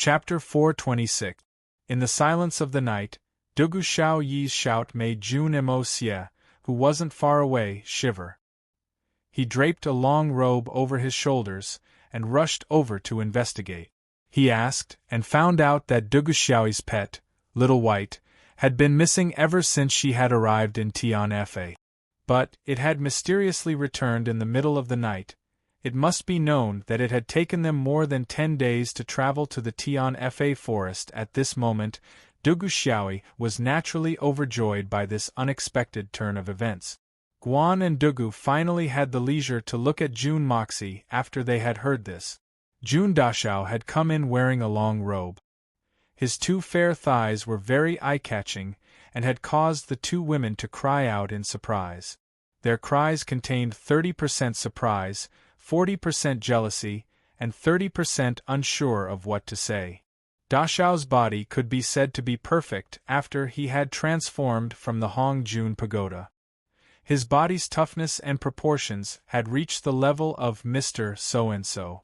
Chapter 426. In the silence of the night, Dugu Xiao Yi's shout made Jun Mo Xie, who wasn't far away, shiver. He draped a long robe over his shoulders and rushed over to investigate. He asked and found out that Dugu Xiao's pet, Little White, had been missing ever since she had arrived in Tianfa. But it had mysteriously returned in the middle of the night. It must be known that it had taken them more than 10 days to travel to the Tianfa forest. At this moment, Dugu Xiao was naturally overjoyed by this unexpected turn of events. Guan and Dugu finally had the leisure to look at Jun Moxie after they had heard this. Jun Dashao had come in wearing a long robe. His 2 fair thighs were very eye-catching and had caused the 2 women to cry out in surprise. Their cries contained 30% surprise, 40% jealousy, and 30% unsure of what to say. Dashao's body could be said to be perfect after he had transformed from the Hongjun Pagoda. His body's toughness and proportions had reached the level of Mr. So-and-so.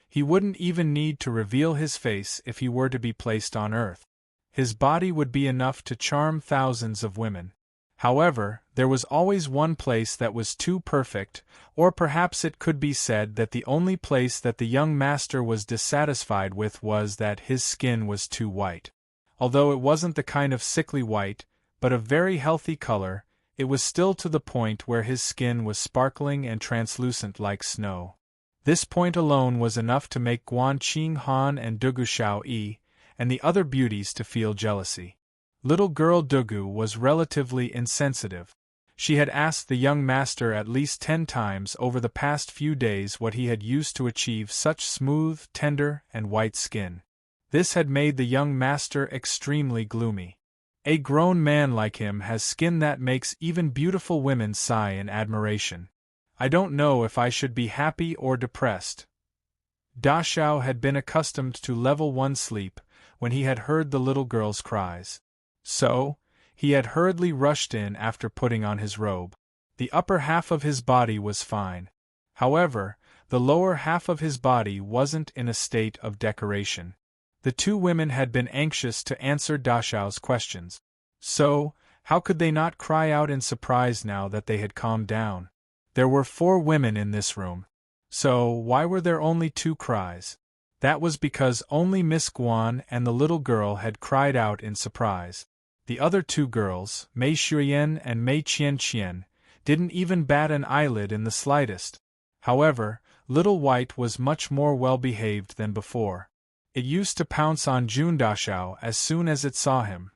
He wouldn't even need to reveal his face if he were to be placed on Earth. His body would be enough to charm thousands of women. However, there was always one place that was too perfect, or perhaps it could be said that the only place that the young master was dissatisfied with was that his skin was too white. Although it wasn't the kind of sickly white, but a very healthy color, it was still to the point where his skin was sparkling and translucent like snow. This point alone was enough to make Guan Qinghan and Dugu Xiao and the other beauties to feel jealousy. Little girl Dugu was relatively insensitive. She had asked the young master at least 10 times over the past few days what he had used to achieve such smooth, tender, and white skin. This had made the young master extremely gloomy. A grown man like him has skin that makes even beautiful women sigh in admiration. I don't know if I should be happy or depressed. Dashao had been accustomed to level 1 sleep when he had heard the little girl's cries. So, he had hurriedly rushed in after putting on his robe. The upper half of his body was fine. However, the lower half of his body wasn't in a state of decoration. The 2 women had been anxious to answer Dashao's questions. So, how could they not cry out in surprise now that they had calmed down? There were 4 women in this room. So, why were there only 2 cries? That was because only Miss Guan and the little girl had cried out in surprise. The other 2 girls, Mei Shuyan and Mei Qianqian, didn't even bat an eyelid in the slightest. However, Little White was much more well-behaved than before. It used to pounce on Jun Dashao as soon as it saw him.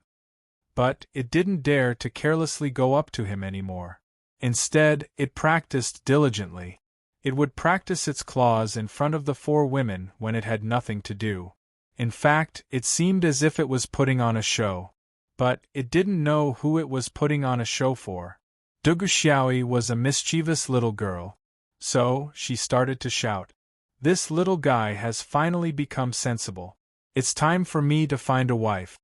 But it didn't dare to carelessly go up to him anymore. Instead, it practiced diligently. It would practice its claws in front of the 4 women when it had nothing to do. In fact, it seemed as if it was putting on a show. But it didn't know who it was putting on a show for. Dugu Xiao was a mischievous little girl. So, she started to shout. This little guy has finally become sensible. It's time for me to find a wife.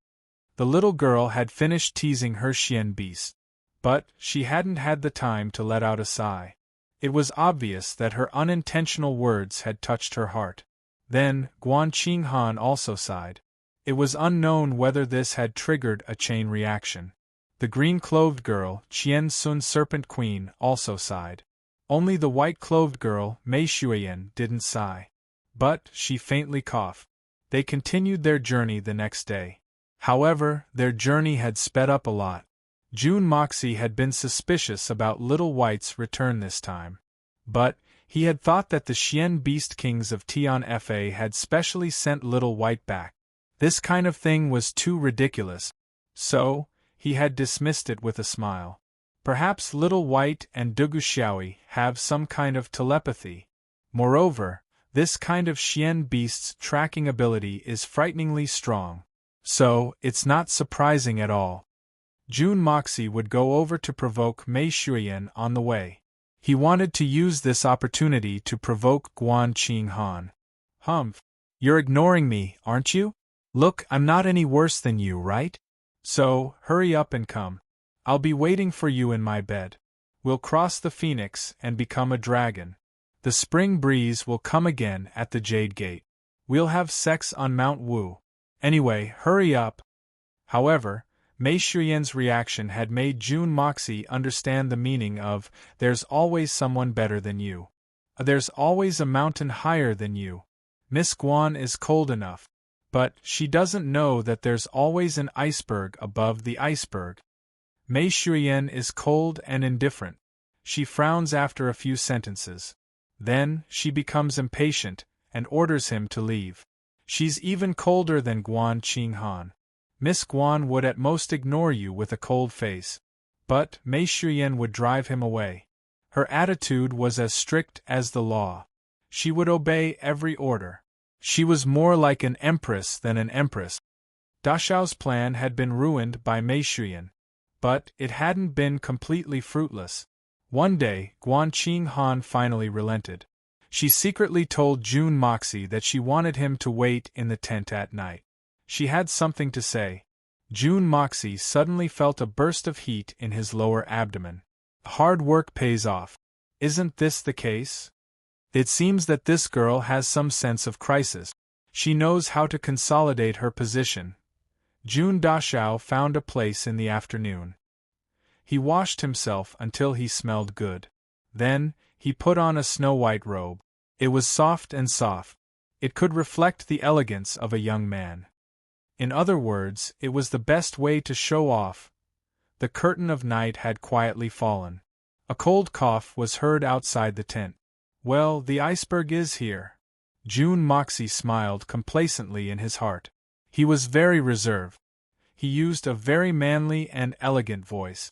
The little girl had finished teasing her Xian beast. But she hadn't had the time to let out a sigh. It was obvious that her unintentional words had touched her heart. Then, Guan Qinghan also sighed. It was unknown whether this had triggered a chain reaction. The green-clothed girl, Qian Sun Serpent Queen, also sighed. Only the white-clothed girl, Mei Shuyan, didn't sigh. But she faintly coughed. They continued their journey the next day. However, their journey had sped up a lot. Jun Moxie had been suspicious about Little White's return this time. But he had thought that the Xian Beast Kings of Tianfa had specially sent Little White back. This kind of thing was too ridiculous. So, he had dismissed it with a smile. Perhaps Little White and Dugu Xiao have some kind of telepathy. Moreover, this kind of Xian beast's tracking ability is frighteningly strong. So, it's not surprising at all. Jun Moxie would go over to provoke Mei Shuyan on the way. He wanted to use this opportunity to provoke Guan Qinghan. Humph! You're ignoring me, aren't you? Look, I'm not any worse than you, right? So, hurry up and come. I'll be waiting for you in my bed. We'll cross the Phoenix and become a dragon. The spring breeze will come again at the Jade Gate. We'll have sex on Mount Wu. Anyway, hurry up. However, Mei Shiyan's reaction had made June Moxie understand the meaning of, there's always someone better than you. There's always a mountain higher than you. Miss Guan is cold enough. But she doesn't know that there's always an iceberg above the iceberg. Mei Shiyan is cold and indifferent. She frowns after a few sentences. Then, she becomes impatient, and orders him to leave. She's even colder than Guan Qinghan. Miss Guan would at most ignore you with a cold face. But Mei Shiyan would drive him away. Her attitude was as strict as the law. She would obey every order. She was more like an empress than an empress. Da Xiao's plan had been ruined by Mei Shiyan. But it hadn't been completely fruitless. One day, Guan Qinghan finally relented. She secretly told June Moxie that she wanted him to wait in the tent at night. She had something to say. June Moxie suddenly felt a burst of heat in his lower abdomen. Hard work pays off. Isn't this the case? It seems that this girl has some sense of crisis. She knows how to consolidate her position. June Daxiao found a place in the afternoon. He washed himself until he smelled good. Then, he put on a snow-white robe. It was soft and soft. It could reflect the elegance of a young man. In other words, it was the best way to show off. The curtain of night had quietly fallen. A cold cough was heard outside the tent. Well, the iceberg is here. June Moxie smiled complacently in his heart. He was very reserved. He used a very manly and elegant voice.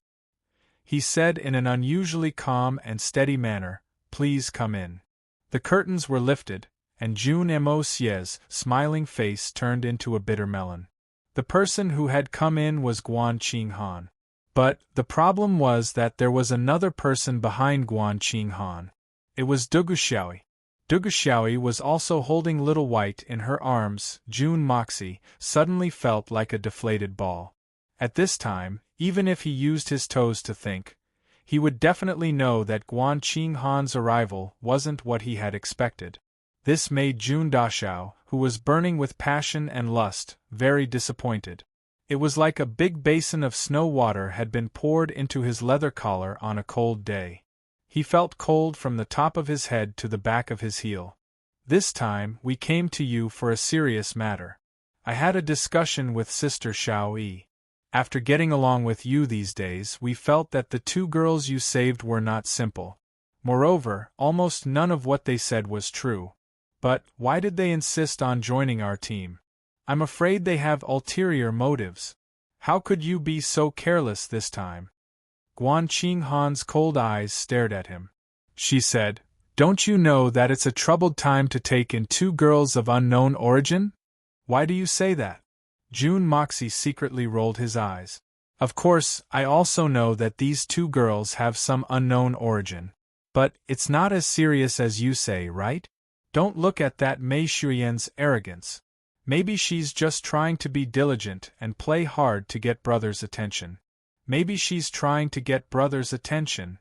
He said in an unusually calm and steady manner, "Please come in." The curtains were lifted, and June Moxie's smiling face turned into a bitter melon. The person who had come in was Guan Qinghan. But the problem was that there was another person behind Guan Qinghan. It was Dugu Xiaoyi. Dugu Xiaoyi was also holding Little White in her arms. June Moxie suddenly felt like a deflated ball. At this time, even if he used his toes to think, he would definitely know that Guan Qinghan's arrival wasn't what he had expected. This made June Daxiao, who was burning with passion and lust, very disappointed. It was like a big basin of snow water had been poured into his leather collar on a cold day. He felt cold from the top of his head to the back of his heel. This time, we came to you for a serious matter. I had a discussion with Sister Xiaoyi. After getting along with you these days, we felt that the two girls you saved were not simple. Moreover, almost none of what they said was true. But why did they insist on joining our team? I'm afraid they have ulterior motives. How could you be so careless this time? Guan Qinghan's cold eyes stared at him. She said, "Don't you know that it's a troubled time to take in two girls of unknown origin? Why do you say that?" June Moxie secretly rolled his eyes. "Of course, I also know that these two girls have some unknown origin. But it's not as serious as you say, right? Don't look at that Mei Shiyan's arrogance. Maybe she's just trying to be diligent and play hard to get brother's attention. Maybe she's trying to get brother's attention.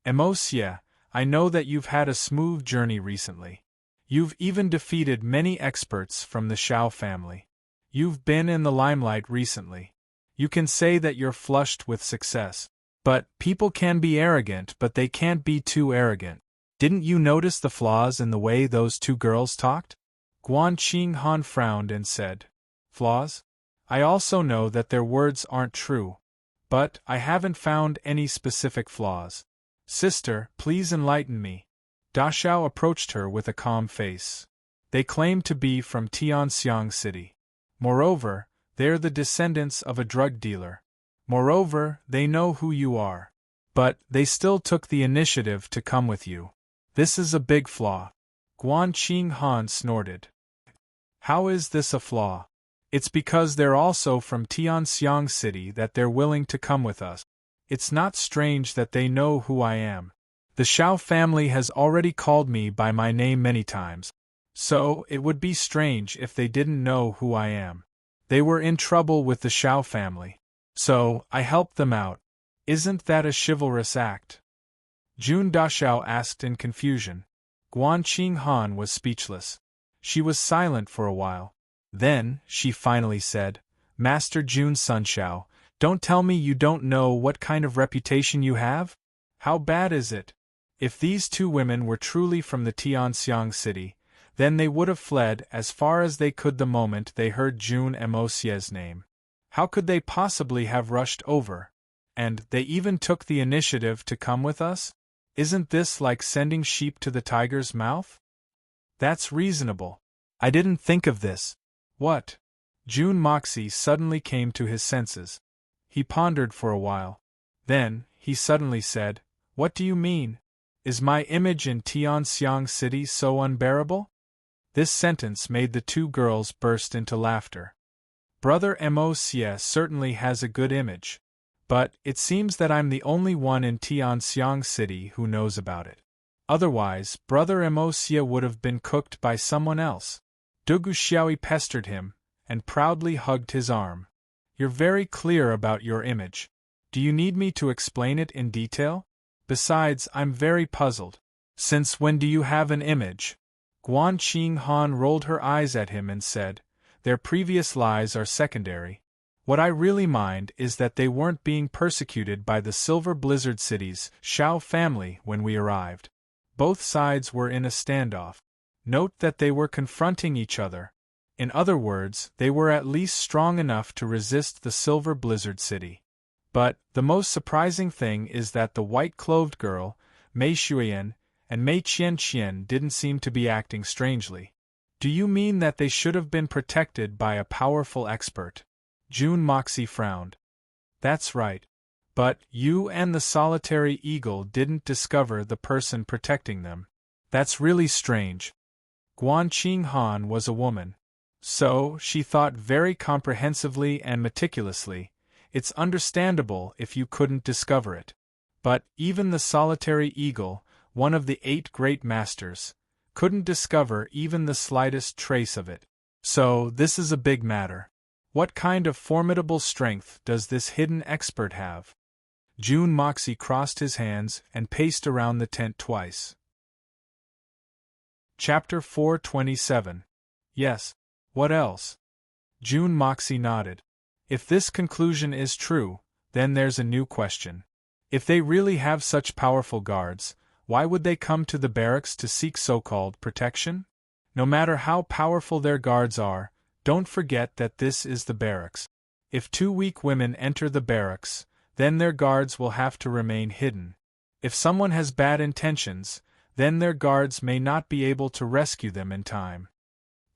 Emosia, I know that you've had a smooth journey recently. You've even defeated many experts from the Xiao family. You've been in the limelight recently. You can say that you're flushed with success. But people can be arrogant, but they can't be too arrogant. Didn't you notice the flaws in the way those two girls talked?" Guan Qinghan frowned and said, "Flaws? I also know that their words aren't true. But I haven't found any specific flaws. Sister, please enlighten me." Daxiao approached her with a calm face. "They claim to be from Tianxiang City. Moreover, they're the descendants of a drug dealer. Moreover, they know who you are. But they still took the initiative to come with you. This is a big flaw." Guan Qinghan snorted. "How is this a flaw? It's because they're also from Tianxiang City that they're willing to come with us. It's not strange that they know who I am. The Xiao family has already called me by my name many times. So, it would be strange if they didn't know who I am. They were in trouble with the Xiao family. So, I helped them out. Isn't that a chivalrous act?" June Daxiao asked in confusion. Guan Qinghan was speechless. She was silent for a while. Then, she finally said, Master Jun Sunshao, don't tell me you don't know what kind of reputation you have? How bad is it? If these two women were truly from the Tianxiang city, then they would have fled as far as they could the moment they heard Jun Mosie's name. How could they possibly have rushed over? And they even took the initiative to come with us? Isn't this like sending sheep to the tiger's mouth? That's reasonable. I didn't think of this. What? Jun Moxie suddenly came to his senses. He pondered for a while. Then, he suddenly said, What do you mean? Is my image in Tianxiang City so unbearable? This sentence made the two girls burst into laughter. Brother Mosie certainly has a good image. But, it seems that I'm the only one in Tianxiang City who knows about it. Otherwise, Brother Mosie would have been cooked by someone else. Dugu Xiaoyi pestered him, and proudly hugged his arm. You're very clear about your image. Do you need me to explain it in detail? Besides, I'm very puzzled. Since when do you have an image? Guan Qing Han rolled her eyes at him and said, Their previous lies are secondary. What I really mind is that they weren't being persecuted by the Silver Blizzard City's Shao family when we arrived. Both sides were in a standoff. Note that they were confronting each other. In other words, they were at least strong enough to resist the Silver Blizzard City. But, the most surprising thing is that the white-clothed girl, Mei Shuiyan, and Mei Qianqian didn't seem to be acting strangely. Do you mean that they should have been protected by a powerful expert? Jun Moxie frowned. That's right. But, you and the solitary eagle didn't discover the person protecting them. That's really strange. Guan Qing Han was a woman. So, she thought very comprehensively and meticulously. It's understandable if you couldn't discover it. But, even the solitary eagle, one of the 8 great masters, couldn't discover even the slightest trace of it. So, this is a big matter. What kind of formidable strength does this hidden expert have? Jun Moxie crossed his hands and paced around the tent twice. Chapter 427. Yes. What else? Jun Moxie nodded. If this conclusion is true, then there's a new question. If they really have such powerful guards, why would they come to the barracks to seek so-called protection? No matter how powerful their guards are, don't forget that this is the barracks. If 2 weak women enter the barracks, then their guards will have to remain hidden. If someone has bad intentions, then their guards may not be able to rescue them in time.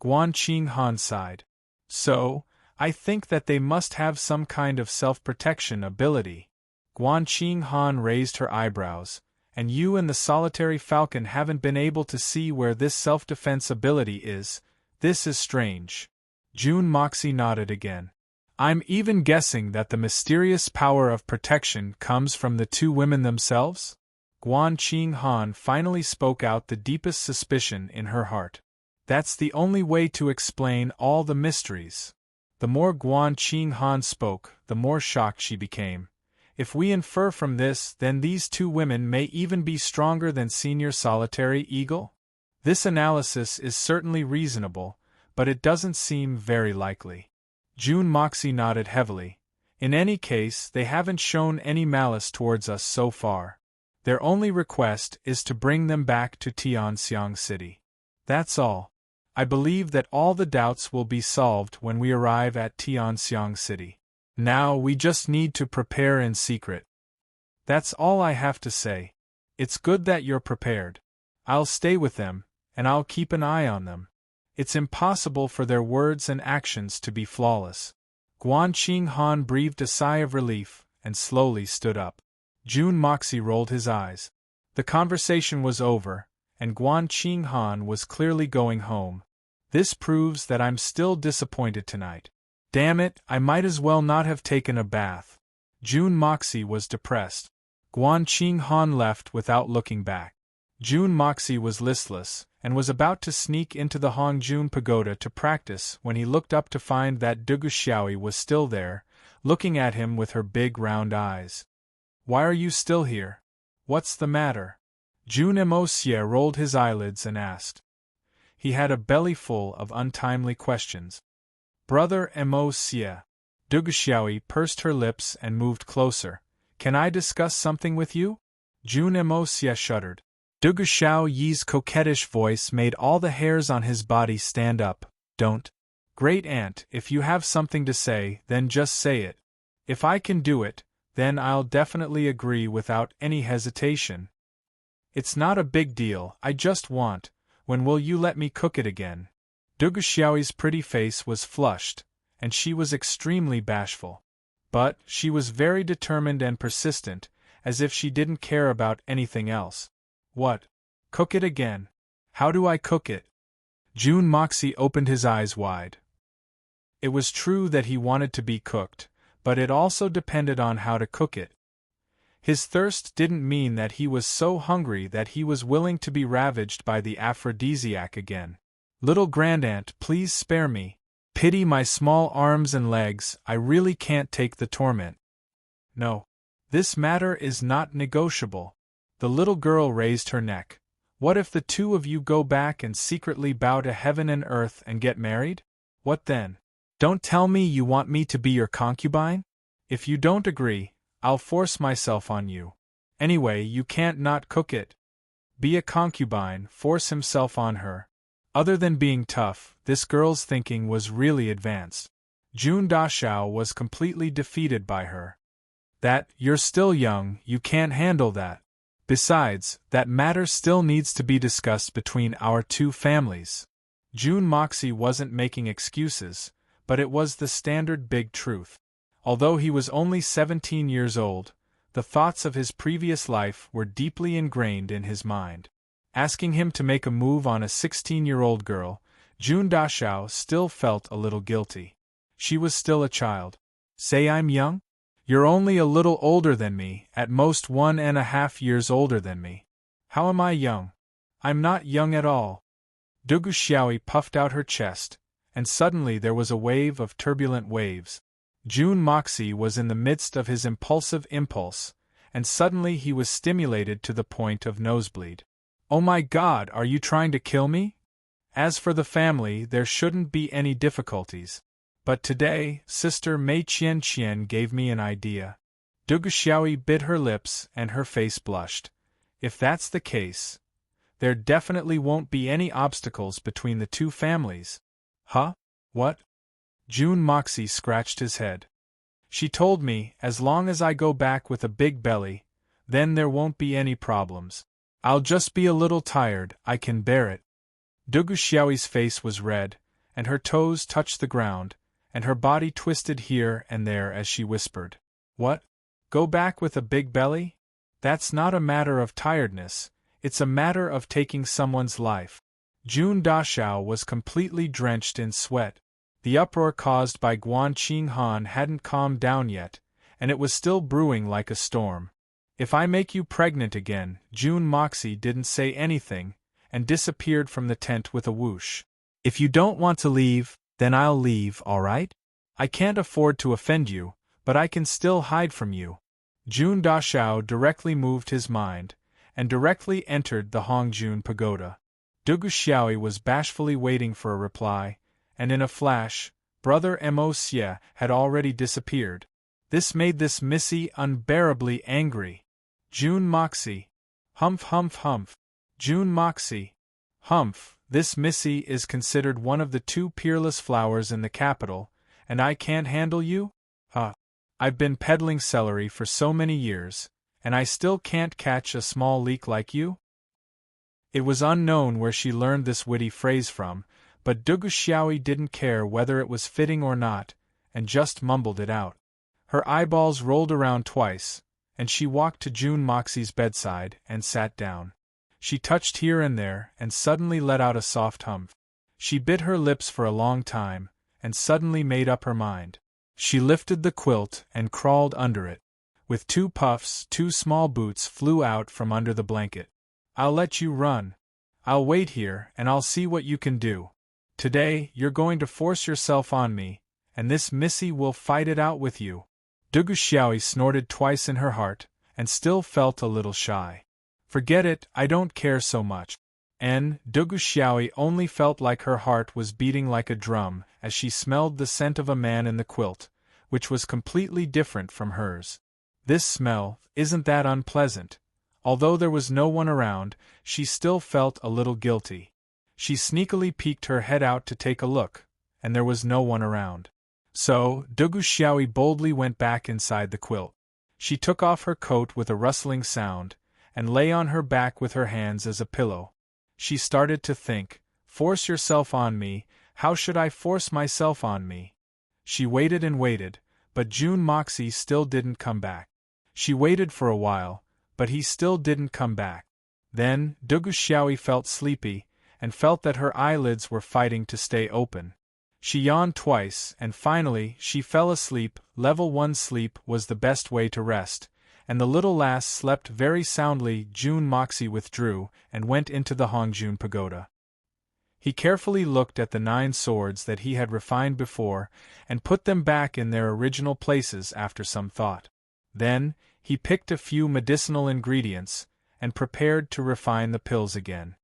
Guan Qing Han sighed. So, I think that they must have some kind of self-protection ability. Guan Qing Han raised her eyebrows. And you and the solitary falcon haven't been able to see where this self-defense ability is. This is strange. Jun Moxie nodded again. I'm even guessing that the mysterious power of protection comes from the 2 women themselves? Guan Qing Han finally spoke out the deepest suspicion in her heart. That's the only way to explain all the mysteries. The more Guan Qing Han spoke, the more shocked she became. If we infer from this, then these 2 women may even be stronger than Senior Solitary Eagle? This analysis is certainly reasonable, but it doesn't seem very likely. Jun Moxie nodded heavily. In any case, they haven't shown any malice towards us so far. Their only request is to bring them back to Tianxiang City. That's all. I believe that all the doubts will be solved when we arrive at Tianxiang City. Now we just need to prepare in secret. That's all I have to say. It's good that you're prepared. I'll stay with them, and I'll keep an eye on them. It's impossible for their words and actions to be flawless. Guan Qing Han breathed a sigh of relief, and slowly stood up. Jun Moxie rolled his eyes. The conversation was over, and Guan Qing Han was clearly going home. This proves that I'm still disappointed tonight. Damn it, I might as well not have taken a bath. Jun Moxie was depressed. Guan Qing Han left without looking back. Jun Moxie was listless, and was about to sneak into the Hongjun Pagoda to practice when he looked up to find that Dugu Xiaoyi was still there, looking at him with her big round eyes. Why are you still here? What's the matter? Jun Moxie rolled his eyelids and asked. He had a belly full of untimely questions. Brother Emo-sia. Duguxiaoyi pursed her lips and moved closer. Can I discuss something with you? Jun Emo-sia shuddered. Duguxiaoyi's coquettish voice made all the hairs on his body stand up. Don't. Great aunt, if you have something to say, then just say it. If I can do it, then I'll definitely agree without any hesitation. It's not a big deal, I just want, when will you let me cook it again? Duguxiaoyi's pretty face was flushed, and she was extremely bashful. But she was very determined and persistent, as if she didn't care about anything else. What? Cook it again? How do I cook it? Jun Moxie opened his eyes wide. It was true that he wanted to be cooked, but it also depended on how to cook it. His thirst didn't mean that he was so hungry that he was willing to be ravaged by the aphrodisiac again. Little grandaunt, please spare me. Pity my small arms and legs, I really can't take the torment. No. This matter is not negotiable. The little girl raised her neck. What if the two of you go back and secretly bow to heaven and earth and get married? What then? Don't tell me you want me to be your concubine? If you don't agree, I'll force myself on you. Anyway, you can't not cook it. Be a concubine, force himself on her. Other than being tough, this girl's thinking was really advanced. Jun Dashao was completely defeated by her. You're still young, you can't handle that. Besides, that matter still needs to be discussed between our two families. Jun Moxie wasn't making excuses, but it was the standard big truth. Although he was only 17 years old, the thoughts of his previous life were deeply ingrained in his mind. Asking him to make a move on a 16-year-old girl, Jun Dashao still felt a little guilty. She was still a child. Say I'm young? You're only a little older than me, at most 1.5 years older than me. How am I young? I'm not young at all. Duguxiaoyi puffed out her chest, and suddenly there was a wave of turbulent waves. Jun Moxie was in the midst of his impulsive impulse, and suddenly he was stimulated to the point of nosebleed. Oh my God, are you trying to kill me? As for the family, there shouldn't be any difficulties. But today, Sister Mei Qian gave me an idea. Duguxiaoyi bit her lips and her face blushed. If that's the case, there definitely won't be any obstacles between the two families. Huh? What? Jun Moxie scratched his head. She told me, as long as I go back with a big belly, then there won't be any problems. I'll just be a little tired, I can bear it. Duguxiaoyi's face was red, and her toes touched the ground, and her body twisted here and there as she whispered. What? Go back with a big belly? That's not a matter of tiredness, it's a matter of taking someone's life. Jun Dashao was completely drenched in sweat. The uproar caused by Guan Qinghan hadn't calmed down yet, and it was still brewing like a storm. If I make you pregnant again, Jun Moxie didn't say anything, and disappeared from the tent with a whoosh. If you don't want to leave, then I'll leave, all right? I can't afford to offend you, but I can still hide from you. Jun Dashao directly moved his mind, and directly entered the Hongjun Pagoda. Duguxiaoyi was bashfully waiting for a reply, and in a flash, Brother Emo-sia had already disappeared. This made this Missy unbearably angry. Jun Moxie. Humph humph humph. Jun Moxie. Humph, this Missy is considered one of the two peerless flowers in the capital, and I can't handle you? I've been peddling celery for so many years, and I still can't catch a small leak like you? It was unknown where she learned this witty phrase from, but Duguxiaoyi didn't care whether it was fitting or not, and just mumbled it out. Her eyeballs rolled around twice, and she walked to Jun Moxie's bedside and sat down. She touched here and there and suddenly let out a soft humph. She bit her lips for a long time, and suddenly made up her mind. She lifted the quilt and crawled under it. With 2 puffs, 2 small boots flew out from under the blanket. I'll let you run. I'll wait here and I'll see what you can do. Today, you're going to force yourself on me, and this Missy will fight it out with you. Duguxiaoyi snorted twice in her heart, and still felt a little shy. Forget it, I don't care so much. Dugu only felt like her heart was beating like a drum as she smelled the scent of a man in the quilt, which was completely different from hers. This smell, isn't that unpleasant? Although there was no one around, she still felt a little guilty. She sneakily peeked her head out to take a look, and there was no one around. So, Dugu boldly went back inside the quilt. She took off her coat with a rustling sound, and lay on her back with her hands as a pillow. She started to think, force yourself on me, how should I force myself on me? She waited and waited, but June Moxie still didn't come back. She waited for a while, but he still didn't come back. Then, Dugu felt sleepy, and felt that her eyelids were fighting to stay open. She yawned twice, and finally, she fell asleep. Level 1 sleep was the best way to rest, and the little lass slept very soundly. June Moxie withdrew, and went into the Hongjun pagoda. He carefully looked at the 9 swords that he had refined before, and put them back in their original places after some thought. Then, he picked a few medicinal ingredients, and prepared to refine the pills again.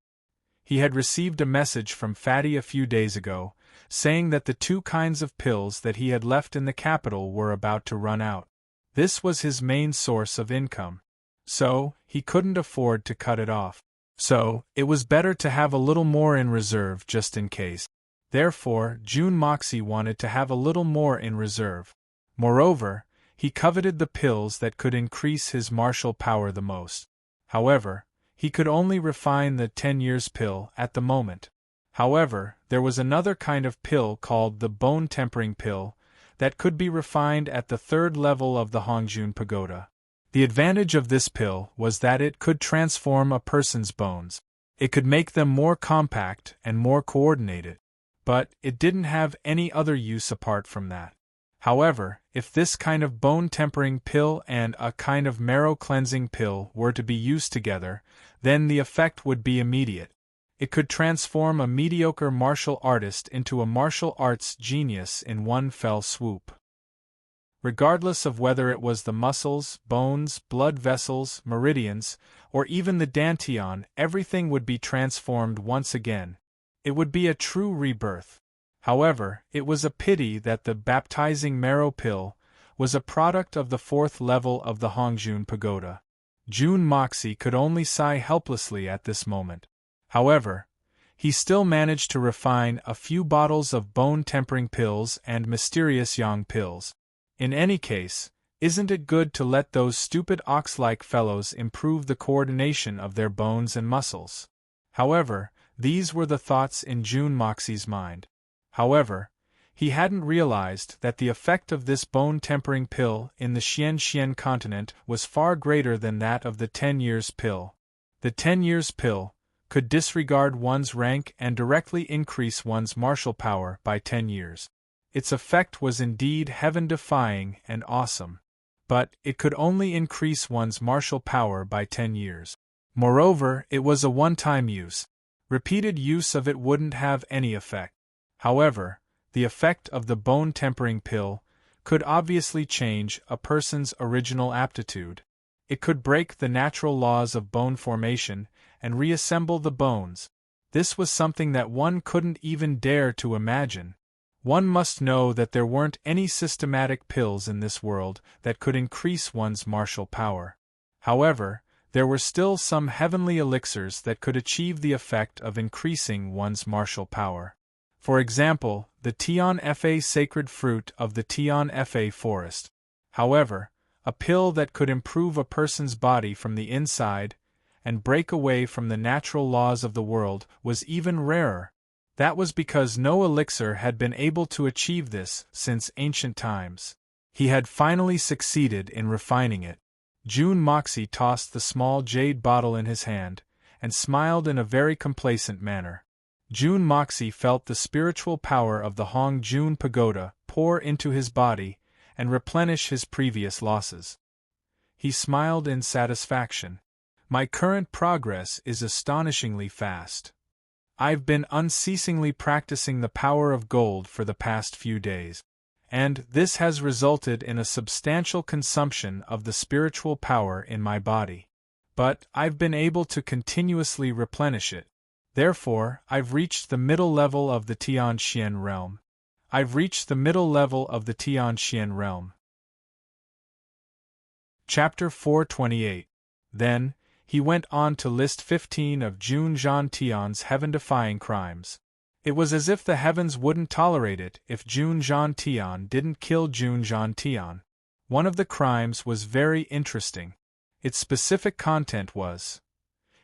He had received a message from Fatty a few days ago, saying that the 2 kinds of pills that he had left in the capital were about to run out. This was his main source of income. So, he couldn't afford to cut it off. So, it was better to have a little more in reserve just in case. Therefore, June Moxie wanted to have a little more in reserve. Moreover, he coveted the pills that could increase his martial power the most. However, he could only refine the 10 years pill at the moment. However, there was another kind of pill called the bone-tempering pill that could be refined at the 3rd level of the Hongjun pagoda. The advantage of this pill was that it could transform a person's bones. It could make them more compact and more coordinated. But it didn't have any other use apart from that. However, if this kind of bone-tempering pill and a kind of marrow-cleansing pill were to be used together, then the effect would be immediate. It could transform a mediocre martial artist into a martial arts genius in one fell swoop. Regardless of whether it was the muscles, bones, blood vessels, meridians, or even the dantian, everything would be transformed once again. It would be a true rebirth. However, it was a pity that the baptizing marrow pill was a product of the 4th level of the Hongjun pagoda. June Moxie could only sigh helplessly at this moment. However, he still managed to refine a few bottles of bone-tempering pills and mysterious yang pills. In any case, isn't it good to let those stupid ox-like fellows improve the coordination of their bones and muscles? However, these were the thoughts in June Moxie's mind. However, he hadn't realized that the effect of this bone-tempering pill in the Xian continent was far greater than that of the 10 years pill. The 10 years pill could disregard one's rank and directly increase one's martial power by 10 years. Its effect was indeed heaven-defying and awesome. But it could only increase one's martial power by 10 years. Moreover, it was a one-time use. Repeated use of it wouldn't have any effect. However, the effect of the bone-tempering pill could obviously change a person's original aptitude. It could break the natural laws of bone formation and reassemble the bones. This was something that one couldn't even dare to imagine. One must know that there weren't any systematic pills in this world that could increase one's martial power. However, there were still some heavenly elixirs that could achieve the effect of increasing one's martial power. For example, the Tian Fa sacred fruit of the Tian Fa forest. However, a pill that could improve a person's body from the inside and break away from the natural laws of the world was even rarer. That was because no elixir had been able to achieve this since ancient times. He had finally succeeded in refining it. June Moxie tossed the small jade bottle in his hand, and smiled in a very complacent manner. June Moxie felt the spiritual power of the Hongjun pagoda pour into his body and replenish his previous losses. He smiled in satisfaction. My current progress is astonishingly fast. I've been unceasingly practicing the power of gold for the past few days, and this has resulted in a substantial consumption of the spiritual power in my body. But I've been able to continuously replenish it. Therefore, I've reached the middle level of the Tianxian realm. I've reached the middle level of the Tianxian realm. Chapter 428. Then, he went on to list 15 of Jun Zhantian's heaven-defying crimes. It was as if the heavens wouldn't tolerate it if Jun Zhantian didn't kill Jun Zhantian. One of the crimes was very interesting. Its specific content was: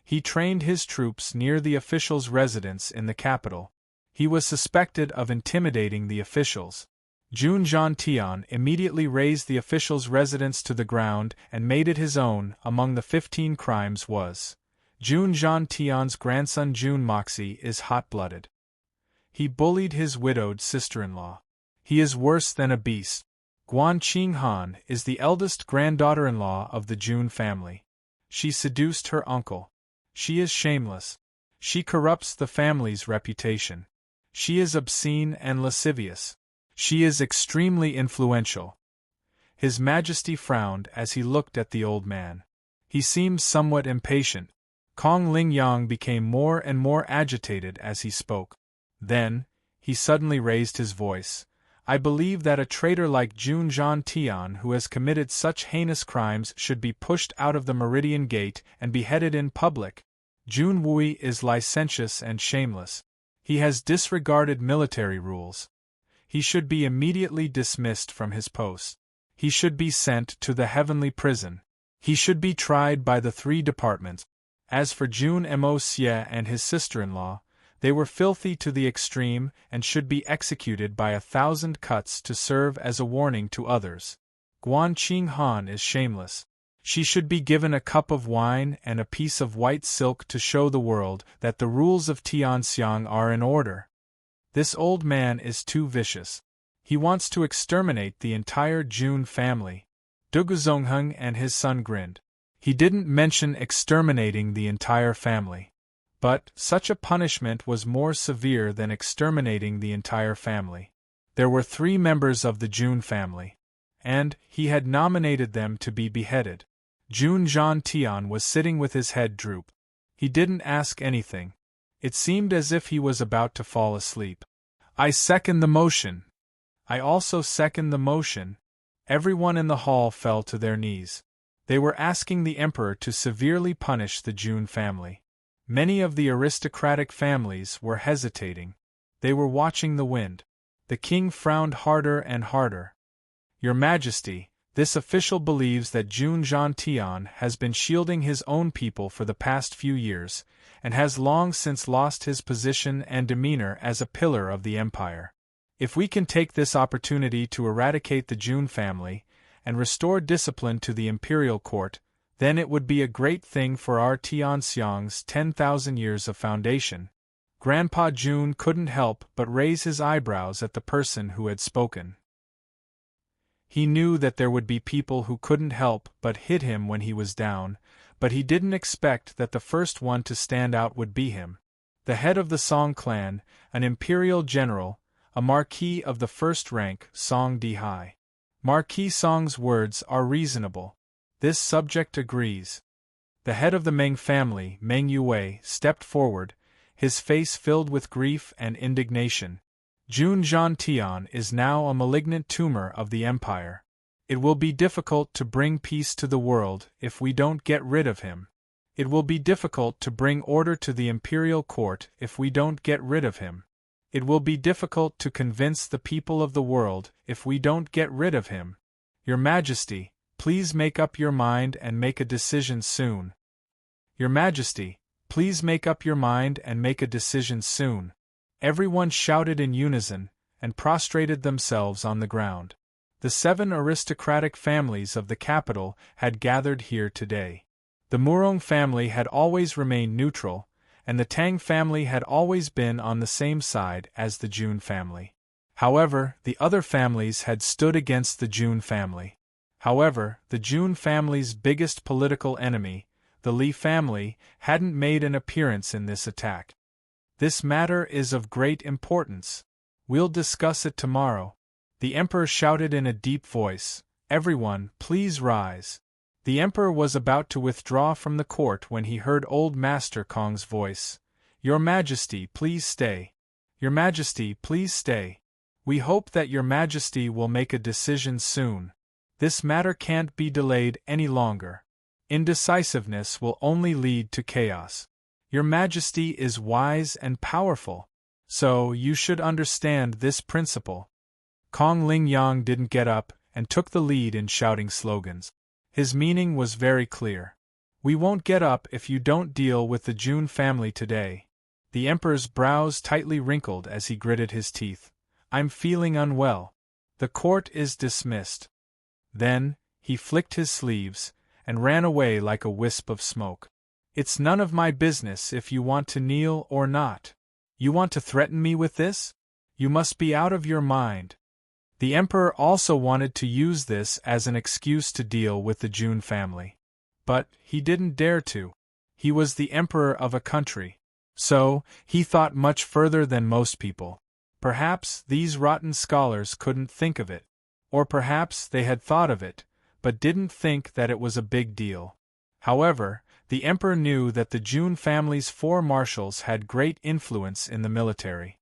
he trained his troops near the official's residence in the capital. He was suspected of intimidating the officials. Jun Zhantian immediately razed the official's residence to the ground and made it his own. Among the 15 crimes was: Jun Zhantian's grandson Jun Moxie is hot-blooded. He bullied his widowed sister-in-law. He is worse than a beast. Guan Qinghan is the eldest granddaughter-in-law of the Jun family. She seduced her uncle. She is shameless. She corrupts the family's reputation. She is obscene and lascivious. She is extremely influential. His Majesty frowned as he looked at the old man. He seemed somewhat impatient. Kong Lingyang became more and more agitated as he spoke. Then, he suddenly raised his voice. I believe that a traitor like Jun Zhantian who has committed such heinous crimes should be pushed out of the Meridian Gate and beheaded in public. Jun Wui is licentious and shameless. He has disregarded military rules. He should be immediately dismissed from his post. He should be sent to the heavenly prison. He should be tried by the 3 departments. As for Jun Mo Xie and his sister-in-law, they were filthy to the extreme and should be executed by 1,000 cuts to serve as a warning to others. Guan Qinghan is shameless. She should be given a cup of wine and a piece of white silk to show the world that the rules of Tianxiang are in order. This old man is too vicious. He wants to exterminate the entire Jun family. Dugu Zongheng and his son grinned. He didn't mention exterminating the entire family. But such a punishment was more severe than exterminating the entire family. There were 3 members of the Jun family, and he had nominated them to be beheaded. Jun Zhantian was sitting with his head drooped. He didn't ask anything. It seemed as if he was about to fall asleep. I second the motion. I also second the motion. Everyone in the hall fell to their knees. They were asking the emperor to severely punish the Jun family. Many of the aristocratic families were hesitating. They were watching the wind. The king frowned harder and harder. Your Majesty, this official believes that Jun Zhantian has been shielding his own people for the past few years, and has long since lost his position and demeanor as a pillar of the empire. If we can take this opportunity to eradicate the Jun family, and restore discipline to the imperial court, then it would be a great thing for our Tianxiang's 10,000 years of foundation. Grandpa Jun couldn't help but raise his eyebrows at the person who had spoken. He knew that there would be people who couldn't help but hit him when he was down, but he didn't expect that the first one to stand out would be him. The head of the Song clan, an imperial general, a marquis of the first rank, Song Dihai. Marquis Song's words are reasonable. This subject agrees. The head of the Meng family, Meng Yue, stepped forward, his face filled with grief and indignation. Jun Zhantian is now a malignant tumor of the empire. It will be difficult to bring peace to the world if we don't get rid of him. It will be difficult to bring order to the imperial court if we don't get rid of him. It will be difficult to convince the people of the world if we don't get rid of him. Your Majesty, please make up your mind and make a decision soon. Your Majesty, please make up your mind and make a decision soon. Everyone shouted in unison, and prostrated themselves on the ground. The 7 aristocratic families of the capital had gathered here today. The Murong family had always remained neutral, and the Tang family had always been on the same side as the Jun family. However, the other families had stood against the Jun family. However, the Jun family's biggest political enemy, the Li family, hadn't made an appearance in this attack. This matter is of great importance. We'll discuss it tomorrow. The emperor shouted in a deep voice, "Everyone, please rise." The emperor was about to withdraw from the court when he heard old Master Kong's voice. Your Majesty, please stay. Your Majesty, please stay. We hope that Your Majesty will make a decision soon. This matter can't be delayed any longer. Indecisiveness will only lead to chaos. Your Majesty is wise and powerful, so you should understand this principle. Kong Ling Yang didn't get up and took the lead in shouting slogans. His meaning was very clear. We won't get up if you don't deal with the Jun family today. The Emperor's brows tightly wrinkled as he gritted his teeth. I'm feeling unwell. The court is dismissed. Then, he flicked his sleeves and ran away like a wisp of smoke. It's none of my business if you want to kneel or not. You want to threaten me with this? You must be out of your mind. The Emperor also wanted to use this as an excuse to deal with the Jun family. But he didn't dare to. He was the Emperor of a country. So, he thought much further than most people. Perhaps these rotten scholars couldn't think of it. Or perhaps they had thought of it, but didn't think that it was a big deal. However, the Emperor knew that the Jun family's 4 marshals had great influence in the military.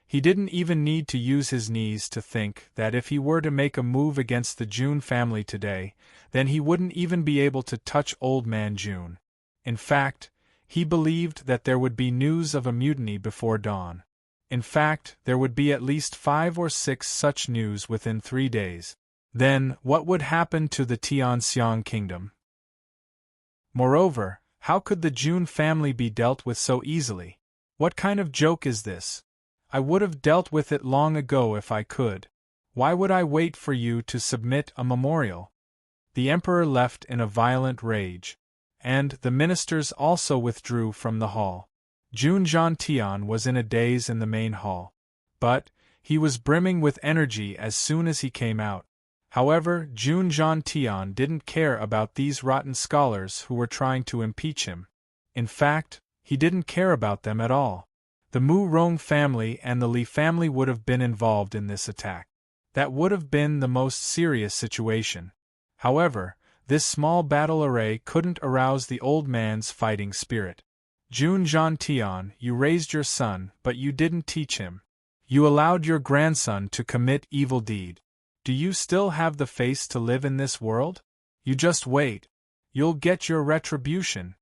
He didn't even need to use his knees to think that if he were to make a move against the Jun family today, then he wouldn't even be able to touch Old Man Jun. In fact, he believed that there would be news of a mutiny before dawn. In fact, there would be at least 5 or 6 such news within 3 days. Then, what would happen to the Tianxiang kingdom? Moreover, how could the Jun family be dealt with so easily? What kind of joke is this? I would have dealt with it long ago if I could. Why would I wait for you to submit a memorial? The Emperor left in a violent rage. And the ministers also withdrew from the hall. Jun Zhantian was in a daze in the main hall. But, he was brimming with energy as soon as he came out. However, Jun Zhantian didn't care about these rotten scholars who were trying to impeach him. In fact, he didn't care about them at all. The Mu Rong family and the Li family would have been involved in this attack. That would have been the most serious situation. However, this small battle array couldn't arouse the old man's fighting spirit. Jun Zhantian, you raised your son, but you didn't teach him. You allowed your grandson to commit evil deed. Do you still have the face to live in this world? You just wait. You'll get your retribution.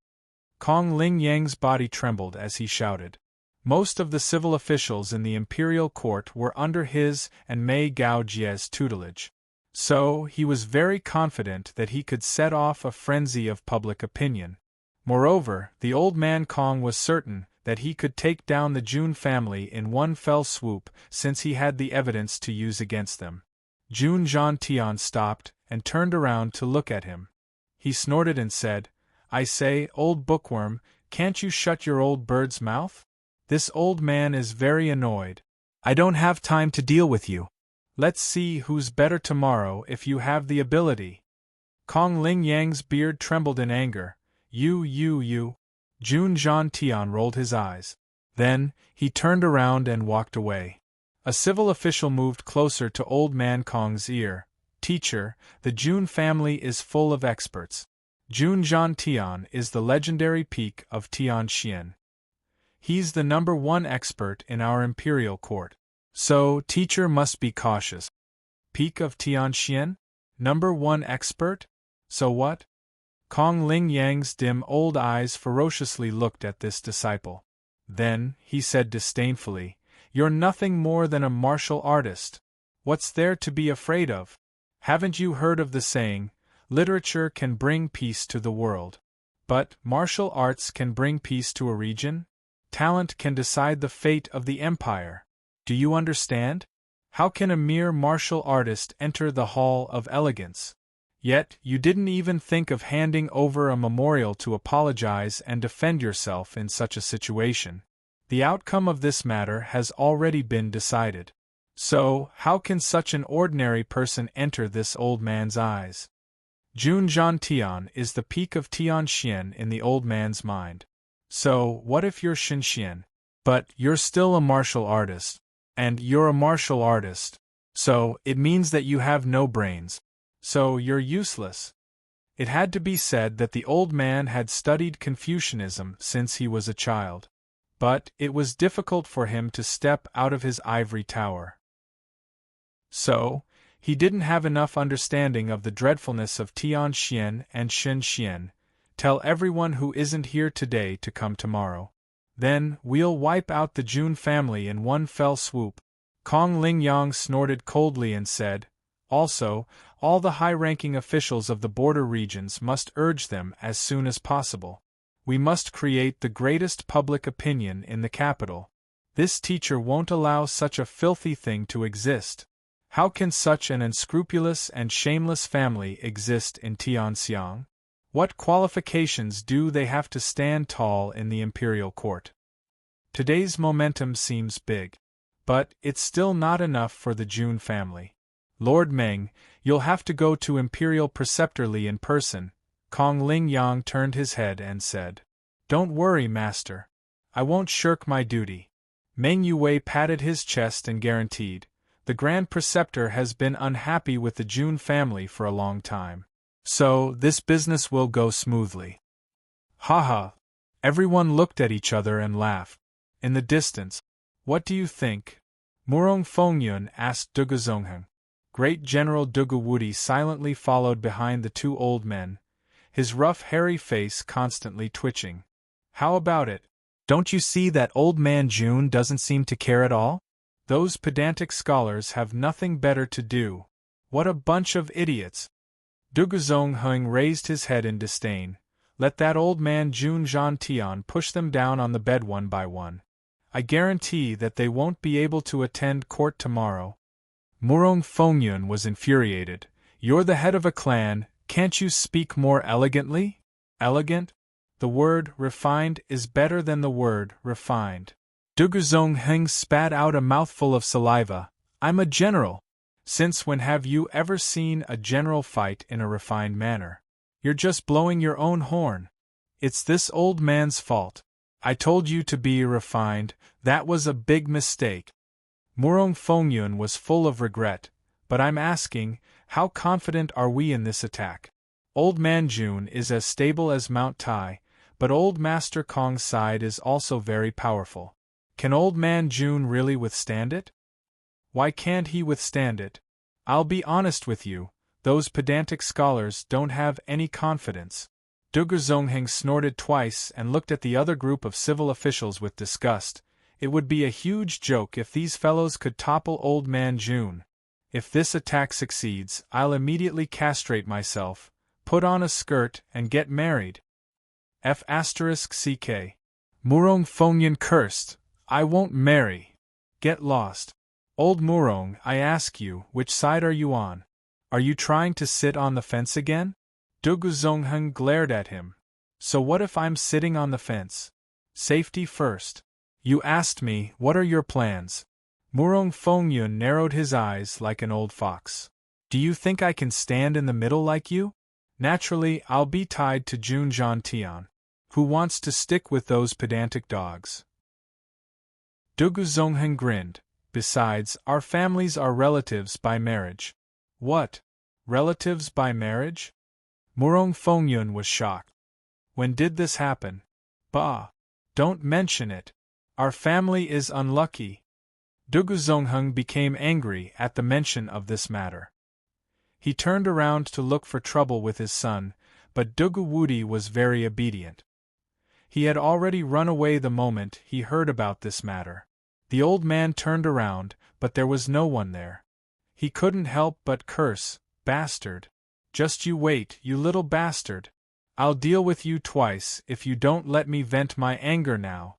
Kong Ling Yang's body trembled as he shouted. Most of the civil officials in the imperial court were under his and Mei Gaojie's tutelage. So, he was very confident that he could set off a frenzy of public opinion. Moreover, the old man Kong was certain that he could take down the Jun family in one fell swoop since he had the evidence to use against them. Jun Zhantian stopped and turned around to look at him. He snorted and said, I say, old bookworm, can't you shut your old bird's mouth? This old man is very annoyed. I don't have time to deal with you. Let's see who's better tomorrow if you have the ability. Kong Ling Yang's beard trembled in anger. You. Jun Zhantian rolled his eyes. Then, he turned around and walked away. A civil official moved closer to old man Kong's ear. Teacher, the Jun family is full of experts. Jun Zhantian is the legendary peak of Tianxian. He's the #1 expert in our imperial court. So, teacher must be cautious. Peak of Tianxian? #1 expert? So what? Kong Ling Yang's dim old eyes ferociously looked at this disciple. Then, he said disdainfully, You're nothing more than a martial artist. What's there to be afraid of? Haven't you heard of the saying, literature can bring peace to the world. But martial arts can bring peace to a region? Talent can decide the fate of the empire. Do you understand? How can a mere martial artist enter the Hall of Elegance? Yet, you didn't even think of handing over a memorial to apologize and defend yourself in such a situation. The outcome of this matter has already been decided. So, how can such an ordinary person enter this old man's eyes? Jun Zhantian is the peak of Tianxian in the old man's mind. So, what if you're Xinxian? But, you're still a martial artist. And you're a martial artist. So, it means that you have no brains. So, you're useless. It had to be said that the old man had studied Confucianism since he was a child. but it was difficult for him to step out of his ivory tower. So, he didn't have enough understanding of the dreadfulness of Tian Xian and Shen Xian. Tell everyone who isn't here today to come tomorrow. Then, we'll wipe out the Jun family in one fell swoop. Kong Lingyang snorted coldly and said, also, all the high-ranking officials of the border regions must urge them as soon as possible. We must create the greatest public opinion in the capital. This teacher won't allow such a filthy thing to exist. How can such an unscrupulous and shameless family exist in Tianxiang? What qualifications do they have to stand tall in the imperial court? Today's momentum seems big. But it's still not enough for the Jun family. Lord Meng, you'll have to go to Imperial Preceptor Li in person. Kong Lingyang turned his head and said, Don't worry, Master. I won't shirk my duty. Meng Yue patted his chest and guaranteed, The Grand Preceptor has been unhappy with the Jun family for a long time. So, this business will go smoothly. Ha! Everyone looked at each other and laughed. In the distance, what do you think? Murong Fengyun asked Dugu Zongheng. Great General Dugu Wudi silently followed behind the two old men, his rough hairy face constantly twitching. How about it? Don't you see that old man Jun doesn't seem to care at all? Those pedantic scholars have nothing better to do. What a bunch of idiots! Dugu Zongheng raised his head in disdain. Let that old man Jun Zhantian push them down on the bed one by one. I guarantee that they won't be able to attend court tomorrow. Murong Fengyun was infuriated. You're the head of a clan, can't you speak more elegantly? Elegant? The word refined is better than the word refined. Dugu Zongheng spat out a mouthful of saliva. I'm a general. Since when have you ever seen a general fight in a refined manner? You're just blowing your own horn. It's this old man's fault. I told you to be refined, that was a big mistake. Murong Fengyun was full of regret, but I'm asking, how confident are we in this attack? Old Man Jun is as stable as Mount Tai, but Old Master Kong's side is also very powerful. Can Old Man Jun really withstand it? Why can't he withstand it? I'll be honest with you, those pedantic scholars don't have any confidence. Dugu Zongheng snorted twice and looked at the other group of civil officials with disgust. It would be a huge joke if these fellows could topple Old Man Jun. If this attack succeeds, I'll immediately castrate myself, put on a skirt, and get married. F***ck. Murong Fengyun cursed. I won't marry. Get lost. Old Murong, I ask you, which side are you on? Are you trying to sit on the fence again? Dugu Zongheng glared at him. So what if I'm sitting on the fence? Safety first. You asked me, what are your plans? Murong Fengyun narrowed his eyes like an old fox. Do you think I can stand in the middle like you? Naturally, I'll be tied to Jun Zhantian. Who wants to stick with those pedantic dogs? Dugu Zongheng grinned. Besides, our families are relatives by marriage. What? Relatives by marriage? Murong Fengyun was shocked. When did this happen? Bah! Don't mention it. Our family is unlucky. Dugu Zongheng became angry at the mention of this matter. He turned around to look for trouble with his son, but Dugu Wudi was very obedient. He had already run away the moment he heard about this matter. The old man turned around, but there was no one there. He couldn't help but curse, bastard. Just you wait, you little bastard. I'll deal with you twice if you don't let me vent my anger now.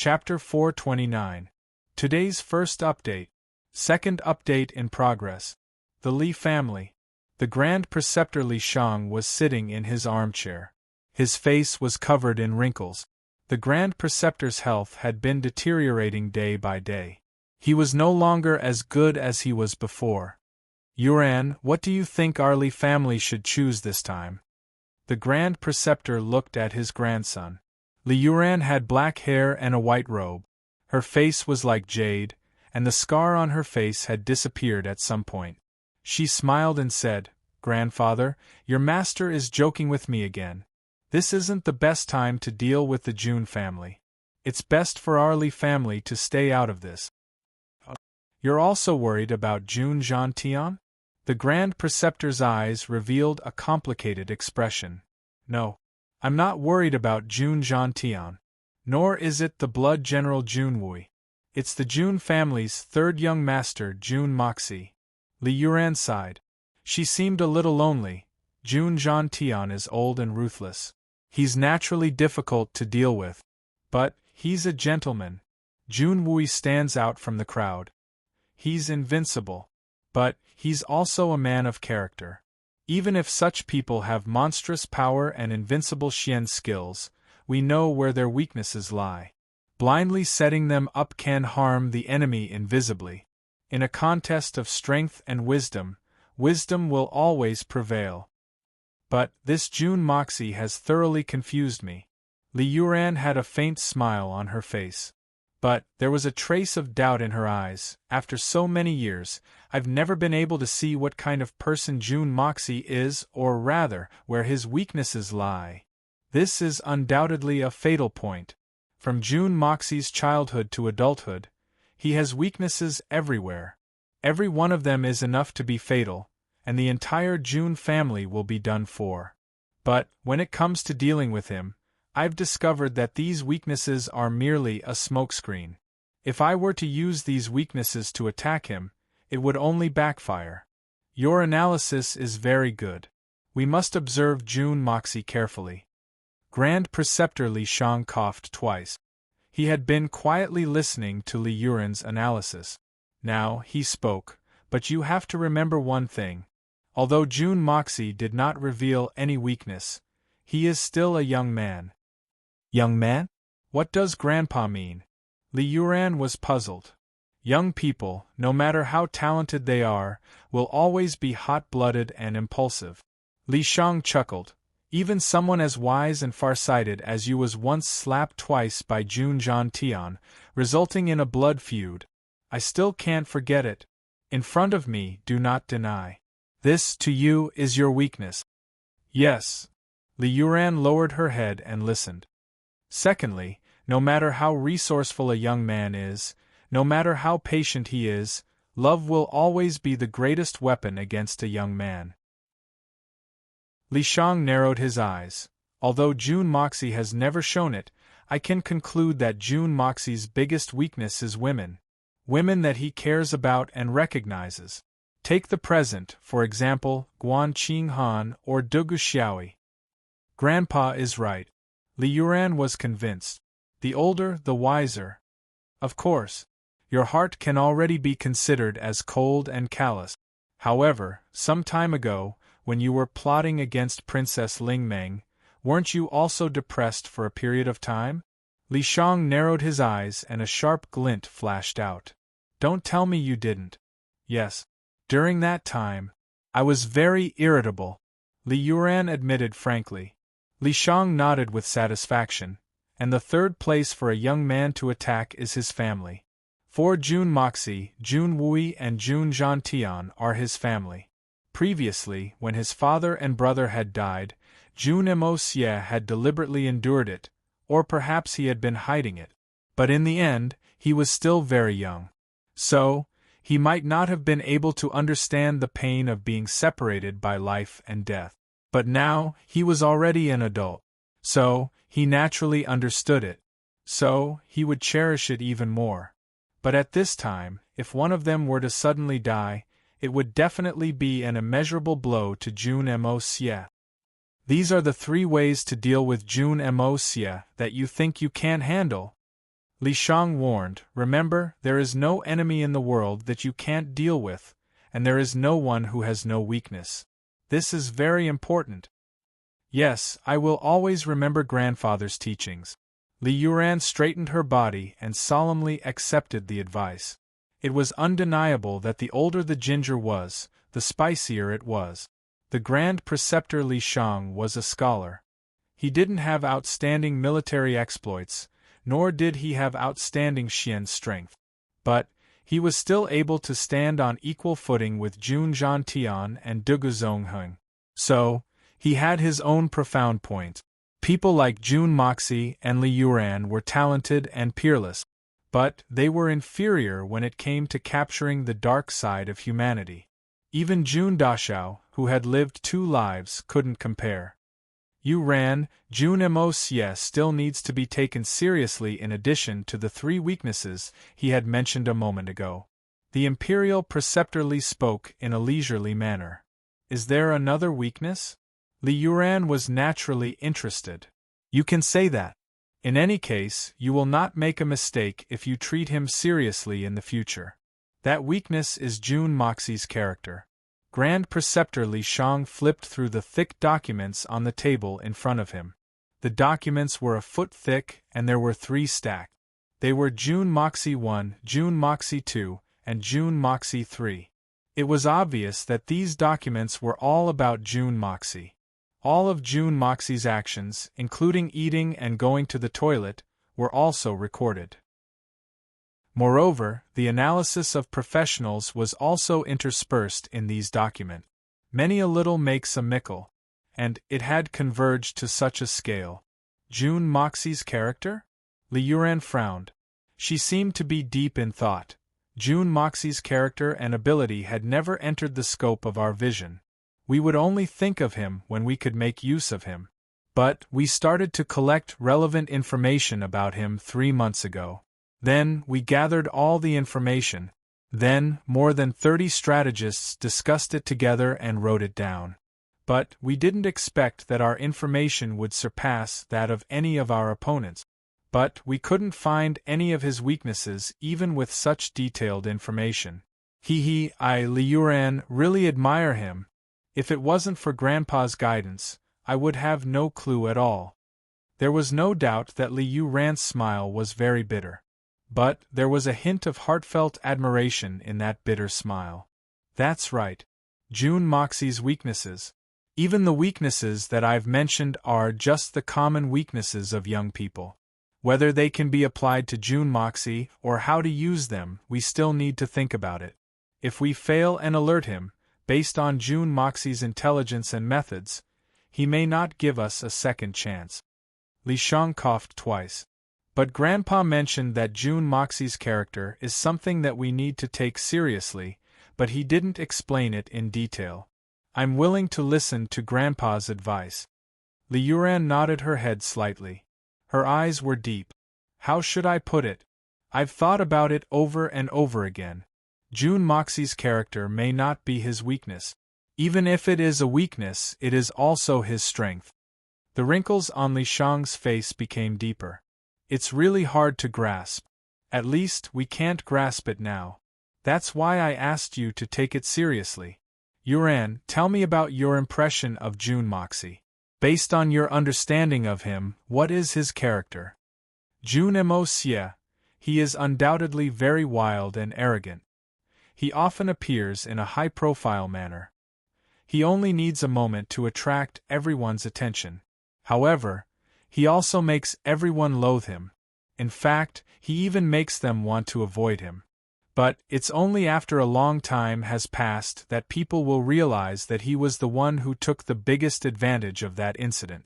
Chapter 429. Today's first update. Second update in progress. The Li family. The Grand Preceptor Li Shang was sitting in his armchair. His face was covered in wrinkles. The Grand Preceptor's health had been deteriorating day by day. He was no longer as good as he was before. Yuan, what do you think our Li family should choose this time? The Grand Preceptor looked at his grandson. Li Yuan had black hair and a white robe. Her face was like jade, and the scar on her face had disappeared at some point. She smiled and said, Grandfather, your master is joking with me again. This isn't the best time to deal with the June family. It's best for our Li family to stay out of this. You're also worried about June Jean-Tian? The Grand Preceptor's eyes revealed a complicated expression. No, I'm not worried about June Jean-Tian. Nor is it the blood general Jun Wui. It's the June family's third young master, Jun Moxie. Li Yuran sighed. She seemed a little lonely. June Jean-Tian is old and ruthless. He's naturally difficult to deal with. But he's a gentleman. Jun Wui stands out from the crowd. He's invincible. But he's also a man of character. Even if such people have monstrous power and invincible Xian skills, we know where their weaknesses lie. Blindly setting them up can harm the enemy invisibly. In a contest of strength and wisdom, wisdom will always prevail. But this June Moxie has thoroughly confused me. Li Yuran had a faint smile on her face. But there was a trace of doubt in her eyes. After so many years, I've never been able to see what kind of person June Moxie is, or rather, where his weaknesses lie. This is undoubtedly a fatal point. From June Moxie's childhood to adulthood, he has weaknesses everywhere. Every one of them is enough to be fatal, and the entire June family will be done for. But, when it comes to dealing with him, I've discovered that these weaknesses are merely a smokescreen. If I were to use these weaknesses to attack him, it would only backfire. Your analysis is very good. We must observe June Moxie carefully. Grand Preceptor Li Shang coughed twice. He had been quietly listening to Li Yuran's analysis. Now he spoke, but you have to remember one thing. Although June Moxie did not reveal any weakness, he is still a young man. Young man? What does Grandpa mean? Li Yuran was puzzled. Young people, no matter how talented they are, will always be hot-blooded and impulsive. Li Shang chuckled. Even someone as wise and far-sighted as you was once slapped twice by June Jean-Tian, resulting in a blood feud. I still can't forget it. In front of me, do not deny. This, to you, is your weakness. Yes. Li Yuran lowered her head and listened. Secondly, no matter how resourceful a young man is, no matter how patient he is, love will always be the greatest weapon against a young man. Li Shang narrowed his eyes. Although June Moxie has never shown it, I can conclude that June Moxie's biggest weakness is women. Women that he cares about and recognizes. Take the present, for example, Guan Qinghan or Dugu Xiaoi. Grandpa is right. Li Yuran was convinced. The older, the wiser. Of course, your heart can already be considered as cold and callous. However, some time ago, when you were plotting against Princess Ling Meng, weren't you also depressed for a period of time? Li Shang narrowed his eyes and a sharp glint flashed out. Don't tell me you didn't. Yes. During that time, I was very irritable. Li Yuran admitted frankly. Li Shang nodded with satisfaction, and the third place for a young man to attack is his family. For June Moxie, Jun Wui and June Jean-Tian are his family. Previously, when his father and brother had died, June Xie had deliberately endured it, or perhaps he had been hiding it. But in the end, he was still very young. So, he might not have been able to understand the pain of being separated by life and death. But now, he was already an adult. So, he naturally understood it. So, he would cherish it even more. But at this time, if one of them were to suddenly die, it would definitely be an immeasurable blow to June Xie. These are the 3 ways to deal with June Xie that you think you can't handle. Li Shang warned, remember, there is no enemy in the world that you can't deal with, and there is no one who has no weakness. This is very important. Yes, I will always remember grandfather's teachings. Li Yuran straightened her body and solemnly accepted the advice. It was undeniable that the older the ginger was, the spicier it was. The Grand Preceptor Li Shang was a scholar. He didn't have outstanding military exploits, nor did he have outstanding Xian strength. But he was still able to stand on equal footing with June Jean-Tian and Dugu Zongheng. So, he had his own profound points. People like June Moxie and Li Yuran were talented and peerless, but they were inferior when it came to capturing the dark side of humanity. Even June Dashao, who had lived 2 lives, couldn't compare. Yuran, June Mo still needs to be taken seriously in addition to the 3 weaknesses he had mentioned a moment ago. The Imperial Preceptor Li spoke in a leisurely manner. Is there another weakness? Li Yuran was naturally interested. You can say that. In any case, you will not make a mistake if you treat him seriously in the future. That weakness is June Moxie's character. Grand Preceptor Li Shang flipped through the thick documents on the table in front of him. The documents were a foot thick and there were 3 stacked. They were June Moxie 1, June Moxie 2, and June Moxie 3. It was obvious that these documents were all about June Moxie. All of June Moxie's actions, including eating and going to the toilet, were also recorded. Moreover, the analysis of professionals was also interspersed in these documents. Many a little makes a mickle, and it had converged to such a scale. June Moxie's character? Li Yuran frowned. She seemed to be deep in thought. June Moxie's character and ability had never entered the scope of our vision. We would only think of him when we could make use of him. But we started to collect relevant information about him 3 months ago. Then we gathered all the information. Then more than 30 strategists discussed it together and wrote it down. But we didn't expect that our information would surpass that of any of our opponents. But we couldn't find any of his weaknesses even with such detailed information. I, Li Yuran, really admire him. If it wasn't for Grandpa's guidance, I would have no clue at all. There was no doubt that Li Yuran's smile was very bitter. But there was a hint of heartfelt admiration in that bitter smile. That's right. June Moxie's weaknesses. Even the weaknesses that I've mentioned are just the common weaknesses of young people. Whether they can be applied to June Moxie or how to use them, we still need to think about it. If we fail and alert him, based on June Moxie's intelligence and methods, he may not give us a second chance. Li Shang coughed twice. But Grandpa mentioned that June Moxie's character is something that we need to take seriously, but he didn't explain it in detail. I'm willing to listen to Grandpa's advice. Li Yuran nodded her head slightly. Her eyes were deep. How should I put it? I've thought about it over and over again. June Moxie's character may not be his weakness. Even if it is a weakness, it is also his strength. The wrinkles on Li Shang's face became deeper. It's really hard to grasp. At least, we can't grasp it now. That's why I asked you to take it seriously. Yuran, tell me about your impression of June Moxie. Based on your understanding of him, what is his character? June Mo, he is undoubtedly very wild and arrogant. He often appears in a high-profile manner. He only needs a moment to attract everyone's attention. However, he also makes everyone loathe him. In fact, he even makes them want to avoid him. But it's only after a long time has passed that people will realize that he was the one who took the biggest advantage of that incident.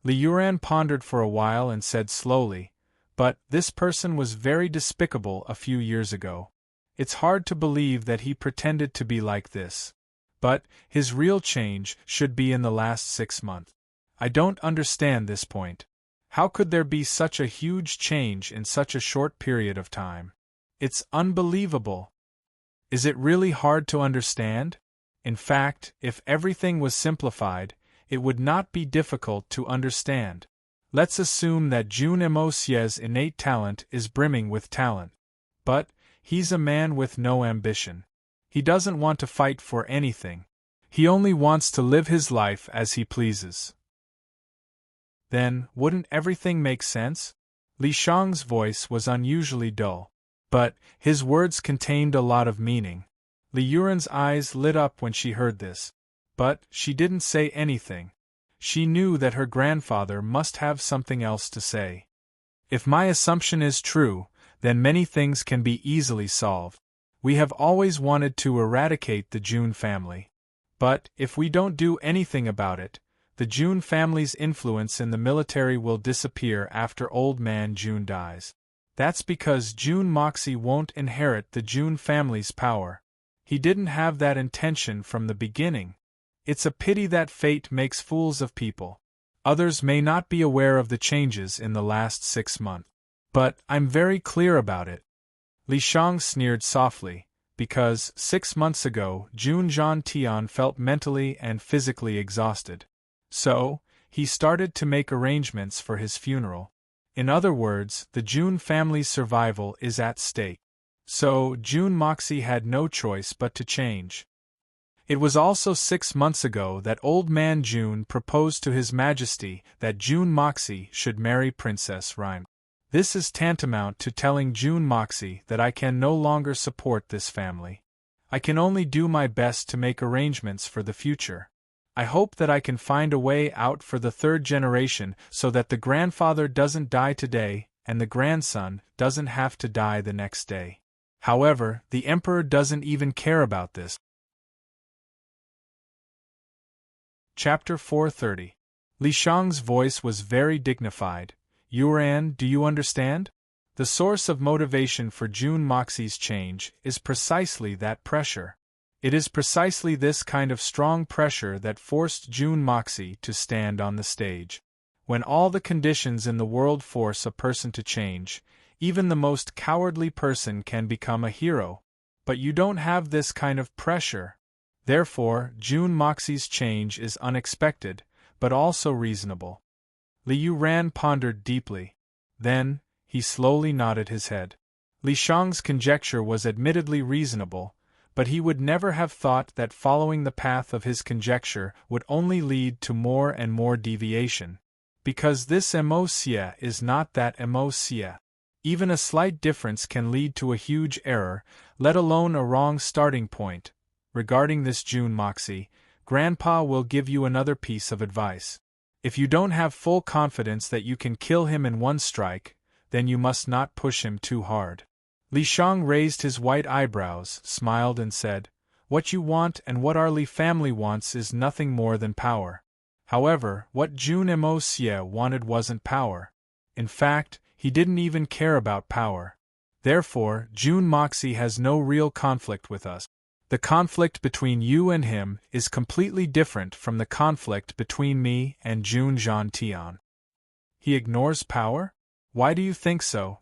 Li Yuran pondered for a while and said slowly, but this person was very despicable a few years ago. It's hard to believe that he pretended to be like this. But his real change should be in the last 6 months. I don't understand this point. How could there be such a huge change in such a short period of time? It's unbelievable. Is it really hard to understand? In fact, if everything was simplified, it would not be difficult to understand. Let's assume that June Mo's innate talent is brimming with talent. But he's a man with no ambition. He doesn't want to fight for anything. He only wants to live his life as he pleases. Then, wouldn't everything make sense? Li Shang's voice was unusually dull. But his words contained a lot of meaning. Li Yuran's eyes lit up when she heard this. But she didn't say anything. She knew that her grandfather must have something else to say. If my assumption is true, then many things can be easily solved. We have always wanted to eradicate the June family. But if we don't do anything about it, the the Jun family's influence in the military will disappear after Old Man Jun dies. That's because Jun Moxie won't inherit the Jun family's power. He didn't have that intention from the beginning. It's a pity that fate makes fools of people. Others may not be aware of the changes in the last 6 months. But I'm very clear about it. Li Shang sneered softly, because 6 months ago Jun Zhantian felt mentally and physically exhausted. So, he started to make arrangements for his funeral. In other words, the Jun family's survival is at stake. So, Jun Moxie had no choice but to change. It was also 6 months ago that Old Man Jun proposed to His Majesty that Jun Moxie should marry Princess Rhyme. This is tantamount to telling Jun Moxie that I can no longer support this family. I can only do my best to make arrangements for the future. I hope that I can find a way out for the 3rd generation so that the grandfather doesn't die today and the grandson doesn't have to die the next day. However, the emperor doesn't even care about this. Chapter 430. Li Shang's voice was very dignified. Yuran, do you understand? The source of motivation for Jun Moxie's change is precisely that pressure. It is precisely this kind of strong pressure that forced Jun Moxie to stand on the stage. When all the conditions in the world force a person to change, even the most cowardly person can become a hero. But you don't have this kind of pressure. Therefore, Jun Moxie's change is unexpected, but also reasonable. Li Yuran pondered deeply. Then, he slowly nodded his head. Li Shang's conjecture was admittedly reasonable, but he would never have thought that following the path of his conjecture would only lead to more and more deviation. Because this emocia is not that emocia. Even a slight difference can lead to a huge error, let alone a wrong starting point. Regarding this Jun Moxie, Grandpa will give you another piece of advice. If you don't have full confidence that you can kill him in one strike, then you must not push him too hard. Li Shang raised his white eyebrows, smiled and said, What you want and what our Li family wants is nothing more than power. However, what Jun Emocia wanted wasn't power. In fact, he didn't even care about power. Therefore, Jun Moxie has no real conflict with us. The conflict between you and him is completely different from the conflict between me and Jun Zhantian. He ignores power? Why do you think so?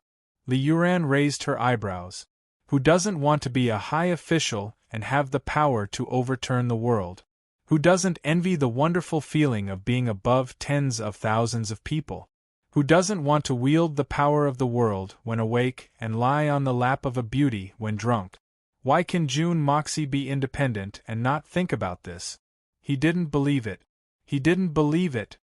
Li Yuran raised her eyebrows. Who doesn't want to be a high official and have the power to overturn the world? Who doesn't envy the wonderful feeling of being above tens of thousands of people? Who doesn't want to wield the power of the world when awake and lie on the lap of a beauty when drunk? Why can Jun Moxie be independent and not think about this? He didn't believe it. He didn't believe it.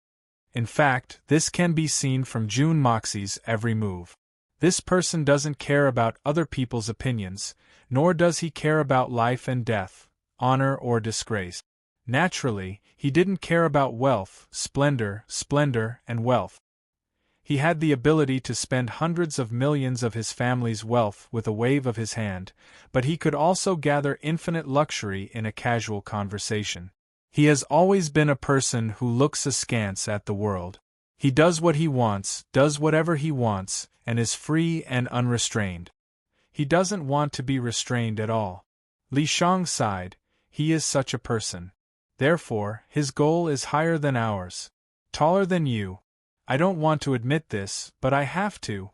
In fact, this can be seen from Jun Moxie's every move. This person doesn't care about other people's opinions, nor does he care about life and death, honor or disgrace. Naturally, he didn't care about wealth, splendor, and wealth. He had the ability to spend hundreds of millions of his family's wealth with a wave of his hand, but he could also gather infinite luxury in a casual conversation. He has always been a person who looks askance at the world. He does what he wants, does whatever he wants, and is free and unrestrained. He doesn't want to be restrained at all. Li Shang sighed. He is such a person. Therefore, his goal is higher than ours. Taller than you. I don't want to admit this, but I have to.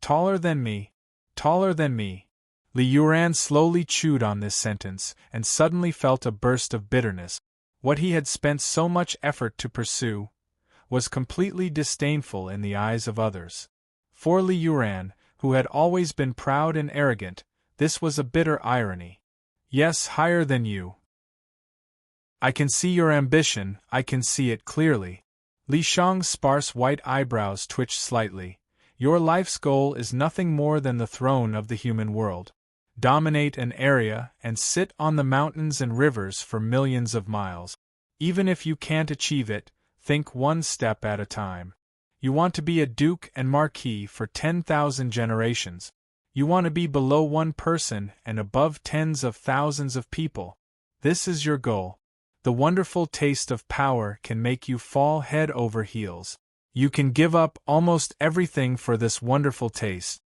Taller than me. Taller than me. Li Yuran slowly chewed on this sentence, and suddenly felt a burst of bitterness. What he had spent so much effort to pursue was completely disdainful in the eyes of others. For Li Yuran, who had always been proud and arrogant, this was a bitter irony. Yes, higher than you. I can see your ambition, I can see it clearly. Li Shang's sparse white eyebrows twitched slightly. Your life's goal is nothing more than the throne of the human world. Dominate an area and sit on the mountains and rivers for millions of miles. Even if you can't achieve it, think one step at a time. You want to be a duke and marquis for 10,000 generations. You want to be below one person and above tens of thousands of people. This is your goal. The wonderful taste of power can make you fall head over heels. You can give up almost everything for this wonderful taste.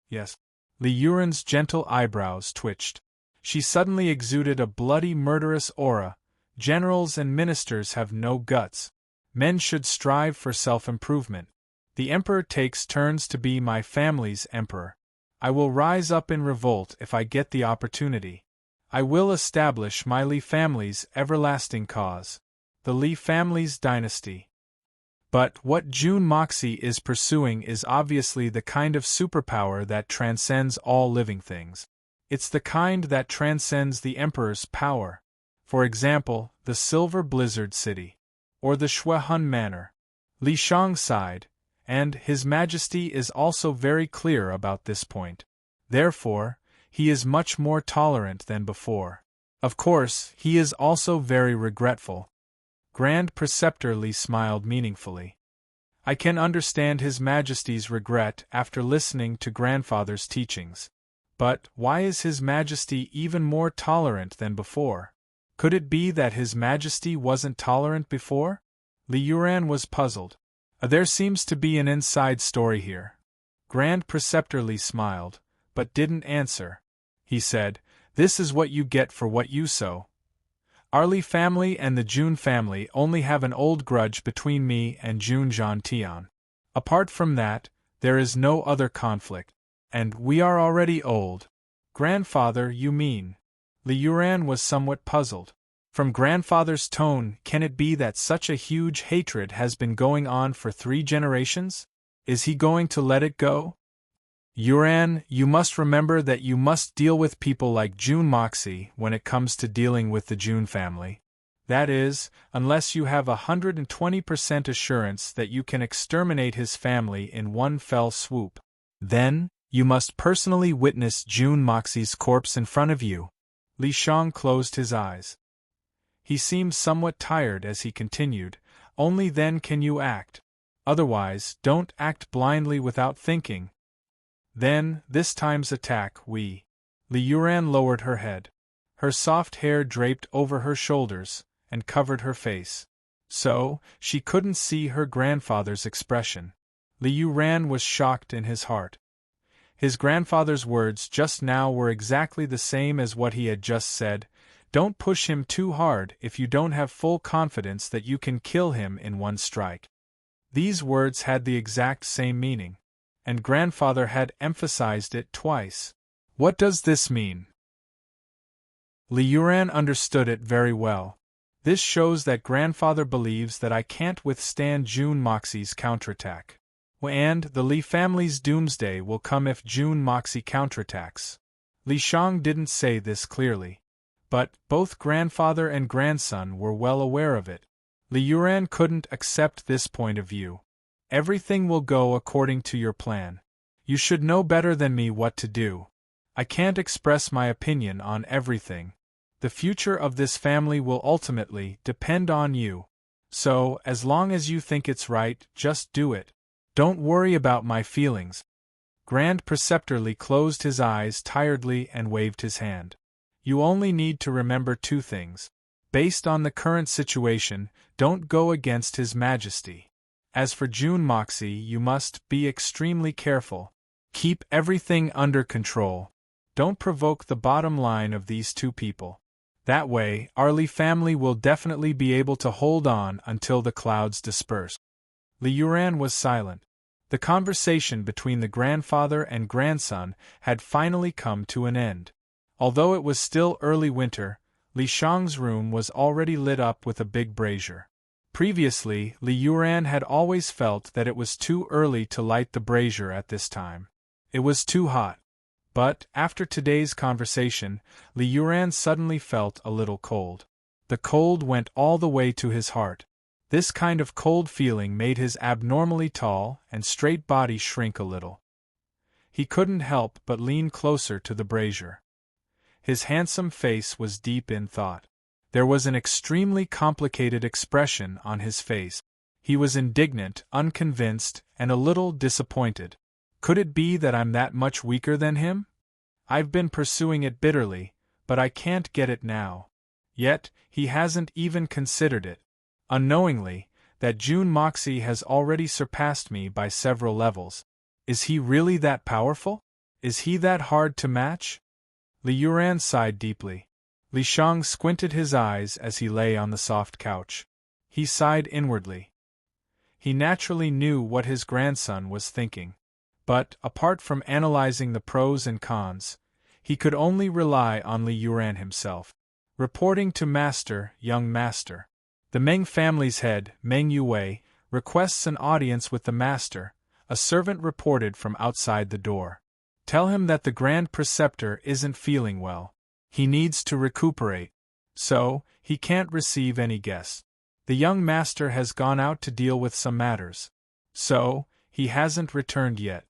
Yes. Li Yuren's gentle eyebrows twitched. She suddenly exuded a bloody, murderous aura. Generals and ministers have no guts. Men should strive for self-improvement. The emperor takes turns to be my family's emperor. I will rise up in revolt if I get the opportunity. I will establish my Li family's everlasting cause. The Li family's dynasty. But what Jun Moxie is pursuing is obviously the kind of superpower that transcends all living things. It's the kind that transcends the Emperor's power. For example, the Silver Blizzard City. Or the Shuehun Manor. Li Shang sighed, and His Majesty is also very clear about this point. Therefore, he is much more tolerant than before. Of course, he is also very regretful. Grand Preceptor Li smiled meaningfully. I can understand His Majesty's regret after listening to Grandfather's teachings. But why is His Majesty even more tolerant than before? Could it be that His Majesty wasn't tolerant before? Li Yuran was puzzled. There seems to be an inside story here. Grand Preceptor Li smiled, but didn't answer. He said, "This is what you get for what you sow. Our Li family and the Jun family only have an old grudge between me and Jun Zhantian. Apart from that, there is no other conflict. And we are already old." "Grandfather, you mean?" Li Yuran was somewhat puzzled. From Grandfather's tone, can it be that such a huge hatred has been going on for 3 generations? Is he going to let it go? "Yuran, you must remember that you must deal with people like Jun Moxie when it comes to dealing with the Jun family. That is, unless you have 120% assurance that you can exterminate his family in one fell swoop. Then, you must personally witness Jun Moxie's corpse in front of you." Li Shang closed his eyes. He seemed somewhat tired as he continued, "Only then can you act. Otherwise, don't act blindly without thinking. Then, this time's attack, we..." Li Yuran lowered her head. Her soft hair draped over her shoulders, and covered her face. So, she couldn't see her grandfather's expression. Li Yuran was shocked in his heart. His grandfather's words just now were exactly the same as what he had just said. Don't push him too hard if you don't have full confidence that you can kill him in one strike. These words had the exact same meaning. And Grandfather had emphasized it twice. What does this mean? Li Yuran understood it very well. This shows that Grandfather believes that I can't withstand Jun Moxie's counterattack. And the Li family's doomsday will come if Jun Moxie counterattacks. Li Shang didn't say this clearly. But both grandfather and grandson were well aware of it. Li Yuran couldn't accept this point of view. "Everything will go according to your plan. You should know better than me what to do. I can't express my opinion on everything. The future of this family will ultimately depend on you. So, as long as you think it's right, just do it. Don't worry about my feelings." Grand Preceptor Li closed his eyes tiredly and waved his hand. "You only need to remember 2 things. Based on the current situation, don't go against His Majesty. As for Jun Moxie, you must be extremely careful. Keep everything under control. Don't provoke the bottom line of these 2 people. That way, our Li family will definitely be able to hold on until the clouds disperse." Li Yuran was silent. The conversation between the grandfather and grandson had finally come to an end. Although it was still early winter, Li Shang's room was already lit up with a big brazier. Previously, Li Yuran had always felt that it was too early to light the brazier at this time. It was too hot. But, after today's conversation, Li Yuran suddenly felt a little cold. The cold went all the way to his heart. This kind of cold feeling made his abnormally tall and straight body shrink a little. He couldn't help but lean closer to the brazier. His handsome face was deep in thought. There was an extremely complicated expression on his face. He was indignant, unconvinced, and a little disappointed. Could it be that I'm that much weaker than him? I've been pursuing it bitterly, but I can't get it now. Yet, he hasn't even considered it. Unknowingly, that June Moxie has already surpassed me by several levels. Is he really that powerful? Is he that hard to match? Li Yuran sighed deeply. Li Shang squinted his eyes as he lay on the soft couch. He sighed inwardly. He naturally knew what his grandson was thinking. But, apart from analyzing the pros and cons, he could only rely on Li Yuran himself. Reporting to Master, young Master. The Meng family's head, Meng Yue, requests an audience with the Master, a servant reported from outside the door. Tell him that the Grand Preceptor isn't feeling well. He needs to recuperate. So, he can't receive any guests. The young Master has gone out to deal with some matters. So, he hasn't returned yet.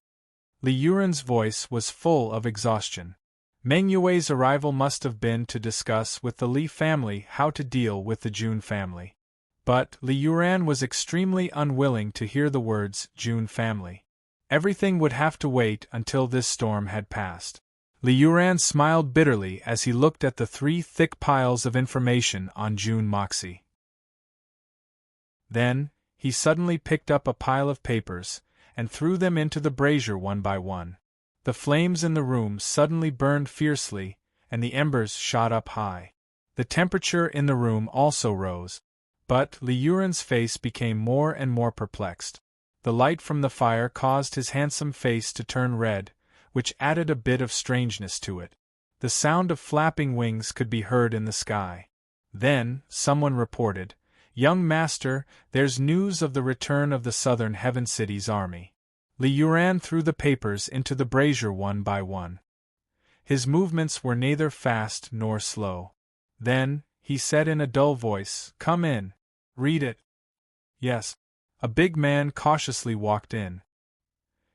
Li Yuran's voice was full of exhaustion. Meng Yue's arrival must have been to discuss with the Li family how to deal with the Jun family. But Li Yuran was extremely unwilling to hear the words Jun family. Everything would have to wait until this storm had passed. Li Yuran smiled bitterly as he looked at the 3 thick piles of information on Jun Moxie. Then, he suddenly picked up a pile of papers and threw them into the brazier one by one. The flames in the room suddenly burned fiercely, and the embers shot up high. The temperature in the room also rose. But Li Yuran's face became more and more perplexed. The light from the fire caused his handsome face to turn red, which added a bit of strangeness to it. The sound of flapping wings could be heard in the sky. Then, someone reported, "Young Master, there's news of the return of the Southern Heaven City's army." Li Yuran threw the papers into the brazier one by one. His movements were neither fast nor slow. Then, he said in a dull voice, "Come in. Read it." Yes. A big man cautiously walked in.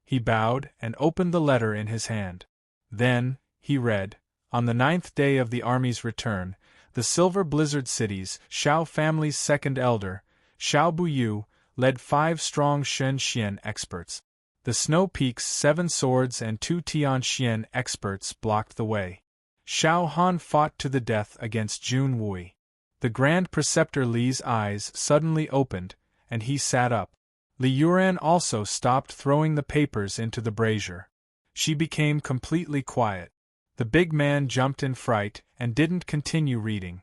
He bowed and opened the letter in his hand. Then, he read, "On the 9th day of the army's return, the Silver Blizzard City's Shao family's second elder, Shao Buyu, led 5 strong Shen Xian experts. The Snow Peak's 7 swords and 2 Tian Xian experts blocked the way. Shao Han fought to the death against Jun Wui." The Grand Preceptor Li's eyes suddenly opened, and he sat up. Li Yuran also stopped throwing the papers into the brazier. She became completely quiet. The big man jumped in fright and didn't continue reading.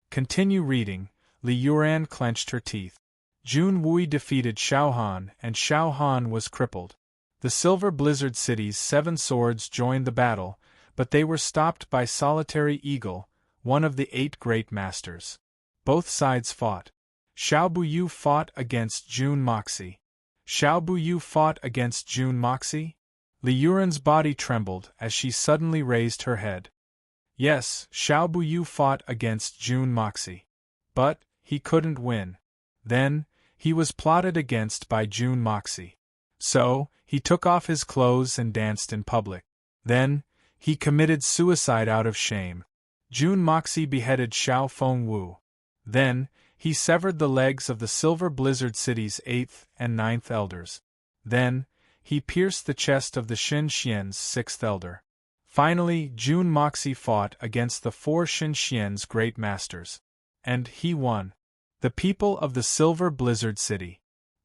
Continue reading, Li Yuran clenched her teeth. Jun Wui defeated Shao Han, and Shao Han was crippled. The Silver Blizzard City's 7 swords joined the battle, but they were stopped by Solitary Eagle, one of the 8 great masters. Both sides fought. Shao Buyu fought against Jun Moxie. Shao Buyu fought against Jun Moxie? Li Yuran's body trembled as she suddenly raised her head. Yes, Shao Buyu fought against Jun Moxie. But, he couldn't win. Then, he was plotted against by Jun Moxie. So, he took off his clothes and danced in public. Then, he committed suicide out of shame. Jun Moxie beheaded Shao Fengwu. Then, he severed the legs of the Silver Blizzard City's 8th and 9th elders. Then, he pierced the chest of the Shen Xian's 6th elder. Finally, Jun Moxie fought against the 4 Shen Xian's great masters. And he won. The people of the Silver Blizzard City.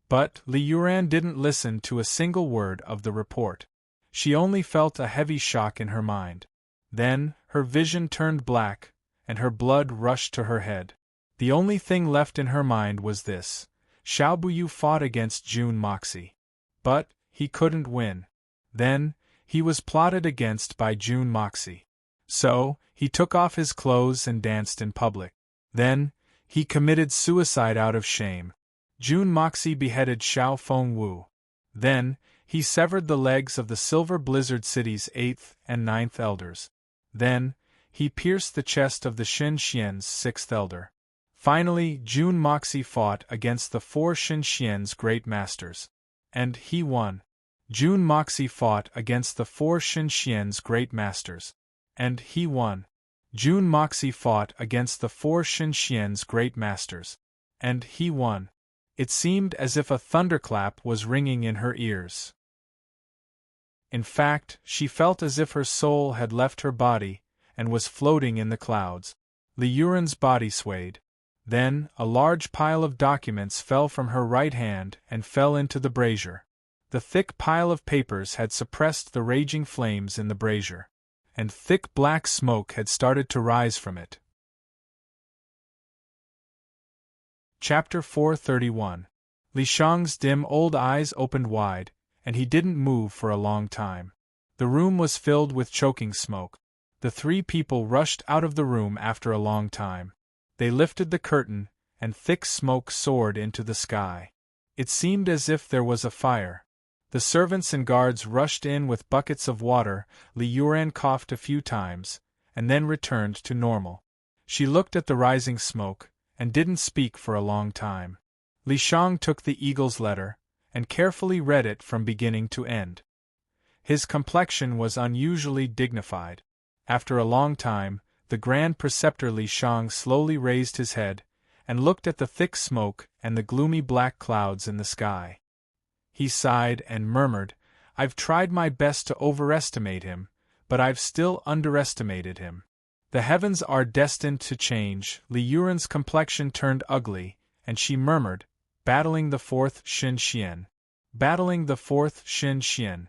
But Li Yuran didn't listen to a single word of the report. She only felt a heavy shock in her mind. Then, her vision turned black, and her blood rushed to her head. The only thing left in her mind was this: Shao Buyu fought against Jun Moxie. But, he couldn't win. Then, he was plotted against by Jun Moxie. So, he took off his clothes and danced in public. Then, he committed suicide out of shame. Jun Moxie beheaded Shao Fengwu. Then, he severed the legs of the Silver Blizzard City's 8th and 9th elders. Then, he pierced the chest of the Shen Xian's 6th elder. Finally, Jun Moxie fought against the 4 Shen Xian's great masters. And he won. Jun Moxie fought against the 4 Shen Xian's great masters. And he won. Jun Moxie fought against the 4 Shen Xian's great masters. And he won. It seemed as if a thunderclap was ringing in her ears. In fact, she felt as if her soul had left her body and was floating in the clouds. Li Yuren's body swayed. Then, a large pile of documents fell from her right hand and fell into the brazier. The thick pile of papers had suppressed the raging flames in the brazier, and thick black smoke had started to rise from it. Chapter 431. Li Shang's dim old eyes opened wide, and he didn't move for a long time. The room was filled with choking smoke. The three people rushed out of the room after a long time. They lifted the curtain, and thick smoke soared into the sky. It seemed as if there was a fire. The servants and guards rushed in with buckets of water. Li Yuren coughed a few times, and then returned to normal. She looked at the rising smoke, and didn't speak for a long time. Li Shang took the eagle's letter, and carefully read it from beginning to end. His complexion was unusually dignified. After a long time, the Grand Preceptor Li Shang slowly raised his head, and looked at the thick smoke and the gloomy black clouds in the sky. He sighed and murmured, "I've tried my best to overestimate him, but I've still underestimated him. The heavens are destined to change." Li Yuren's complexion turned ugly, and she murmured, "Battling the fourth Xin Xian. Battling the fourth Xin Xian."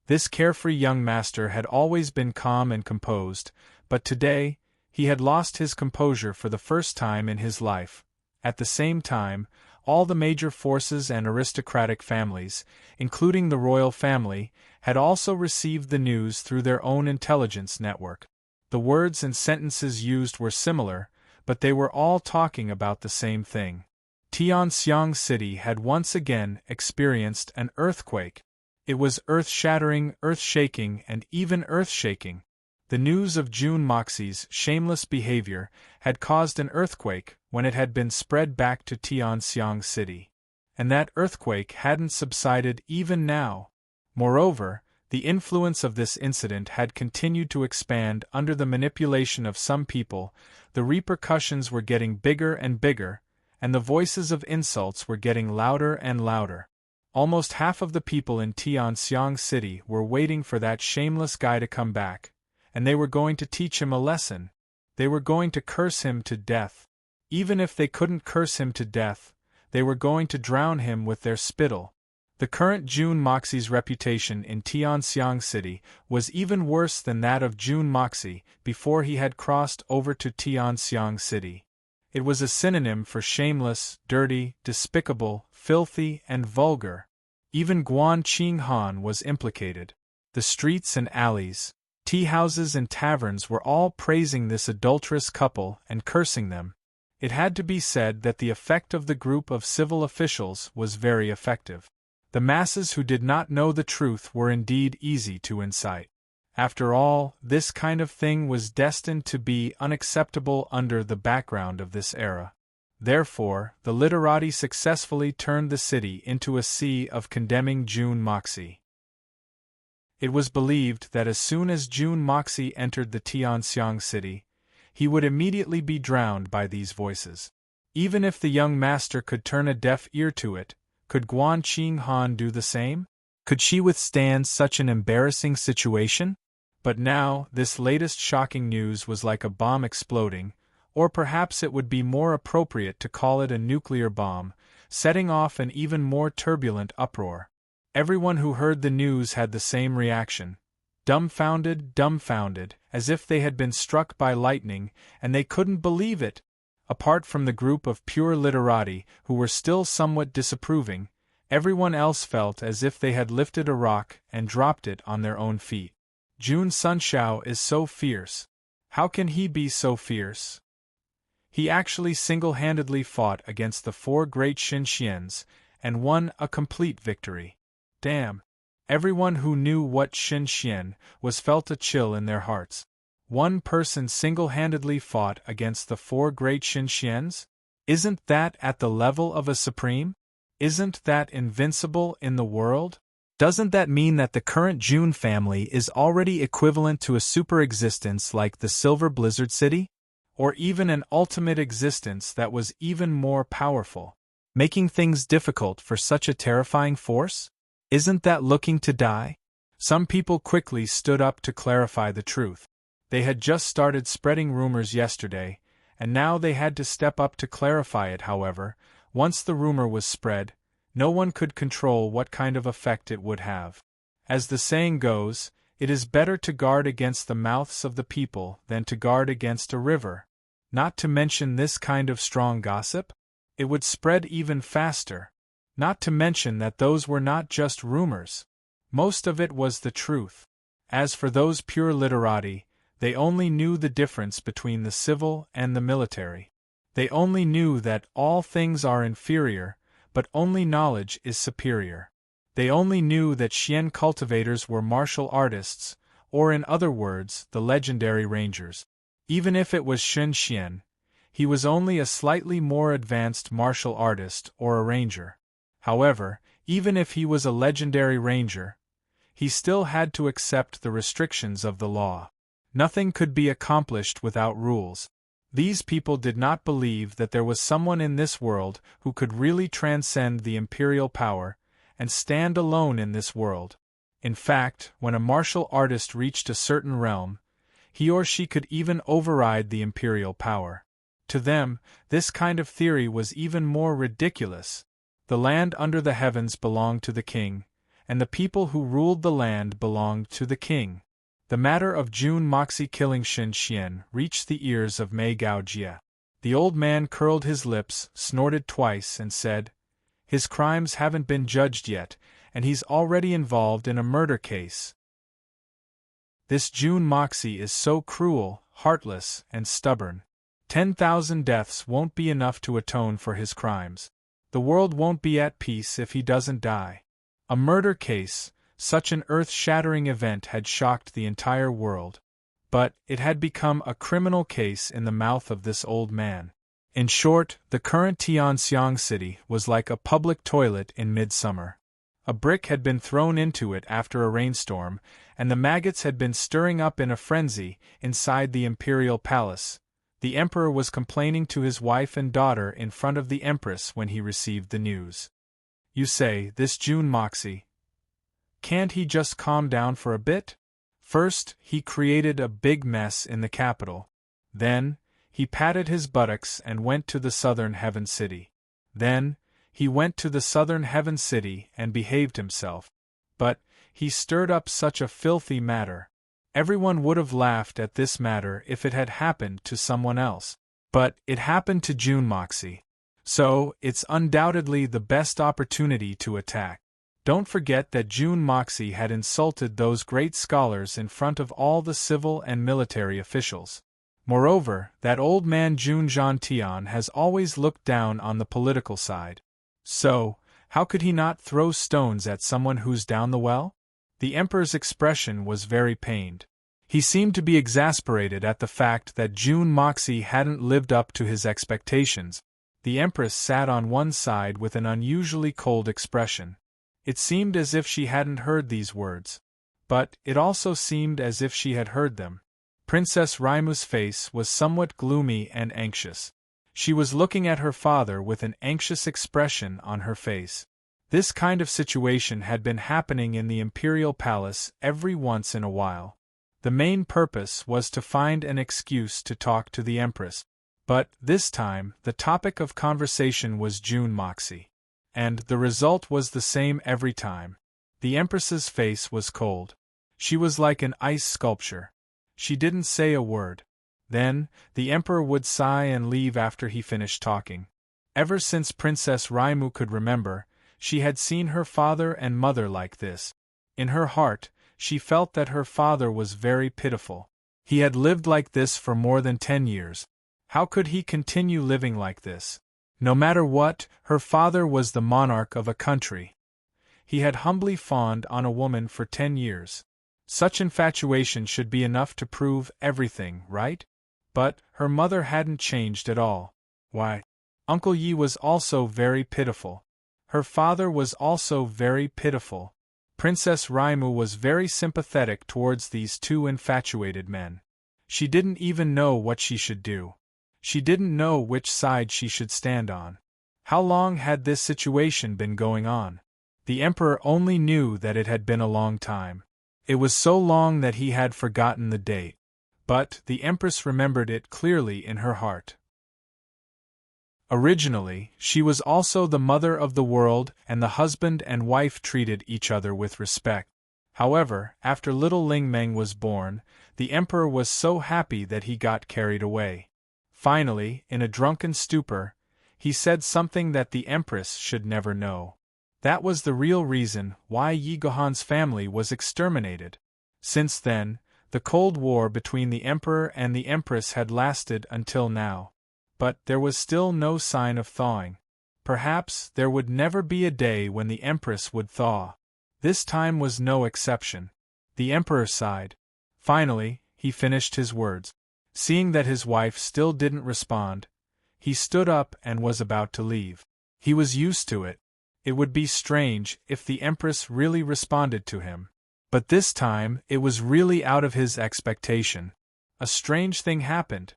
This carefree young master had always been calm and composed, but today, he had lost his composure for the first time in his life. At the same time, all the major forces and aristocratic families, including the royal family, had also received the news through their own intelligence network. The words and sentences used were similar, but they were all talking about the same thing. Tianxiang City had once again experienced an earthquake. It was earth-shattering, earth-shaking, and even earth-shaking. The news of June Moxie's shameless behavior had caused an earthquake when it had been spread back to Tianxiang City. And that earthquake hadn't subsided even now. Moreover, the influence of this incident had continued to expand under the manipulation of some people. The repercussions were getting bigger and bigger, and the voices of insults were getting louder and louder. Almost half of the people in Tianxiang City were waiting for that shameless guy to come back, and they were going to teach him a lesson. They were going to curse him to death. Even if they couldn't curse him to death, they were going to drown him with their spittle. The current June Moxie's reputation in Tianxiang City was even worse than that of June Moxie before he had crossed over to Tianxiang City. It was a synonym for shameless, dirty, despicable, filthy, and vulgar. Even Guan Qinghan was implicated. The streets and alleys, tea-houses and taverns were all praising this adulterous couple and cursing them. It had to be said that the effect of the group of civil officials was very effective. The masses who did not know the truth were indeed easy to incite. After all, this kind of thing was destined to be unacceptable under the background of this era. Therefore, the literati successfully turned the city into a sea of condemning June Moxie. It was believed that as soon as June Moxie entered the Tianxiang City, he would immediately be drowned by these voices. Even if the young master could turn a deaf ear to it, could Guan Qinghan do the same? Could she withstand such an embarrassing situation? But now, this latest shocking news was like a bomb exploding, or perhaps it would be more appropriate to call it a nuclear bomb, setting off an even more turbulent uproar. Everyone who heard the news had the same reaction. Dumbfounded, as if they had been struck by lightning, and they couldn't believe it. Apart from the group of pure literati who were still somewhat disapproving, everyone else felt as if they had lifted a rock and dropped it on their own feet. Jun Sunshao is so fierce. How can he be so fierce? He actually single-handedly fought against the four great Xinxians, and won a complete victory. Damn! Everyone who knew what Xinxian was felt a chill in their hearts. One person single-handedly fought against the four great Xinxians? Isn't that at the level of a supreme? Isn't that invincible in the world? Doesn't that mean that the current June family is already equivalent to a super-existence like the Silver Blizzard City? Or even an ultimate existence that was even more powerful, making things difficult for such a terrifying force? Isn't that looking to die? Some people quickly stood up to clarify the truth. They had just started spreading rumors yesterday, and now they had to step up to clarify it. However, once the rumor was spread, no one could control what kind of effect it would have. As the saying goes, it is better to guard against the mouths of the people than to guard against a river. Not to mention this kind of strong gossip? It would spread even faster. Not to mention that those were not just rumors. Most of it was the truth. As for those pure literati, they only knew the difference between the civil and the military. They only knew that all things are inferior, but only knowledge is superior. They only knew that Xian cultivators were martial artists, or in other words, the legendary rangers. Even if it was Shen Xian, he was only a slightly more advanced martial artist or a ranger. However, even if he was a legendary ranger, he still had to accept the restrictions of the law. Nothing could be accomplished without rules. These people did not believe that there was someone in this world who could really transcend the imperial power and stand alone in this world. In fact, when a martial artist reached a certain realm, he or she could even override the imperial power. To them, this kind of theory was even more ridiculous. The land under the heavens belonged to the king, and the people who ruled the land belonged to the king. The matter of Jun Moxie killing Shen Xian reached the ears of Mei Gaojie. The old man curled his lips, snorted twice, and said, "His crimes haven't been judged yet, and he's already involved in a murder case. This Jun Moxie is so cruel, heartless, and stubborn. 10,000 deaths won't be enough to atone for his crimes. The world won't be at peace if he doesn't die." A murder case, such an earth-shattering event had shocked the entire world. But it had become a criminal case in the mouth of this old man. In short, the current Tianxiang city was like a public toilet in midsummer. A brick had been thrown into it after a rainstorm, and the maggots had been stirring up in a frenzy inside the imperial palace. The emperor was complaining to his wife and daughter in front of the empress when he received the news. You say, this Jun Moxie. Can't he just calm down for a bit? First, he created a big mess in the capital. Then, he patted his buttocks and went to the southern heaven city. Then, he went to the southern heaven city and behaved himself. But, he stirred up such a filthy matter. Everyone would have laughed at this matter if it had happened to someone else. But, it happened to Jun Moxie. So, it's undoubtedly the best opportunity to attack. Don't forget that Jun Moxie had insulted those great scholars in front of all the civil and military officials. Moreover, that old man Jun Zhantian has always looked down on the political side. So, how could he not throw stones at someone who's down the well? The emperor's expression was very pained. He seemed to be exasperated at the fact that Jun Moxie hadn't lived up to his expectations. The empress sat on one side with an unusually cold expression. It seemed as if she hadn't heard these words. But it also seemed as if she had heard them. Princess Raimu's face was somewhat gloomy and anxious. She was looking at her father with an anxious expression on her face. This kind of situation had been happening in the imperial palace every once in a while. The main purpose was to find an excuse to talk to the empress. But, this time, the topic of conversation was Jun Moxie. And the result was the same every time. The empress's face was cold. She was like an ice sculpture. She didn't say a word. Then, the emperor would sigh and leave after he finished talking. Ever since Princess Raimu could remember, she had seen her father and mother like this. In her heart, she felt that her father was very pitiful. He had lived like this for more than 10 years. How could he continue living like this? No matter what, her father was the monarch of a country. He had humbly fawned on a woman for 10 years. Such infatuation should be enough to prove everything, right? But her mother hadn't changed at all. Why? Uncle Yi was also very pitiful. Her father was also very pitiful. Princess Raimu was very sympathetic towards these two infatuated men. She didn't even know what she should do. She didn't know which side she should stand on. How long had this situation been going on? The emperor only knew that it had been a long time. It was so long that he had forgotten the date. But the empress remembered it clearly in her heart. Originally, she was also the mother of the world, and the husband and wife treated each other with respect. However, after little Ling Meng was born, the emperor was so happy that he got carried away. Finally, in a drunken stupor, he said something that the empress should never know. That was the real reason why Yi Gohan's family was exterminated. Since then, the Cold War between the emperor and the empress had lasted until now. But there was still no sign of thawing. Perhaps there would never be a day when the empress would thaw. This time was no exception. The emperor sighed. Finally, he finished his words. Seeing that his wife still didn't respond, he stood up and was about to leave. He was used to it. It would be strange if the empress really responded to him. But this time, it was really out of his expectation. A strange thing happened.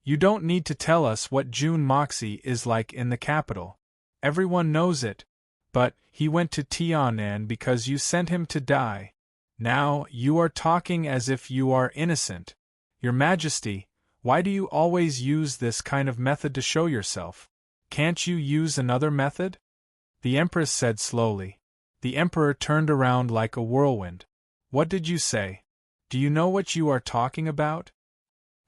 You don't need to tell us what June Moxie is like in the capital. Everyone knows it. But he went to Tianan because you sent him to die. Now, you are talking as if you are innocent. Your Majesty, why do you always use this kind of method to show yourself? Can't you use another method? The Empress said slowly. The Emperor turned around like a whirlwind. What did you say? Do you know what you are talking about?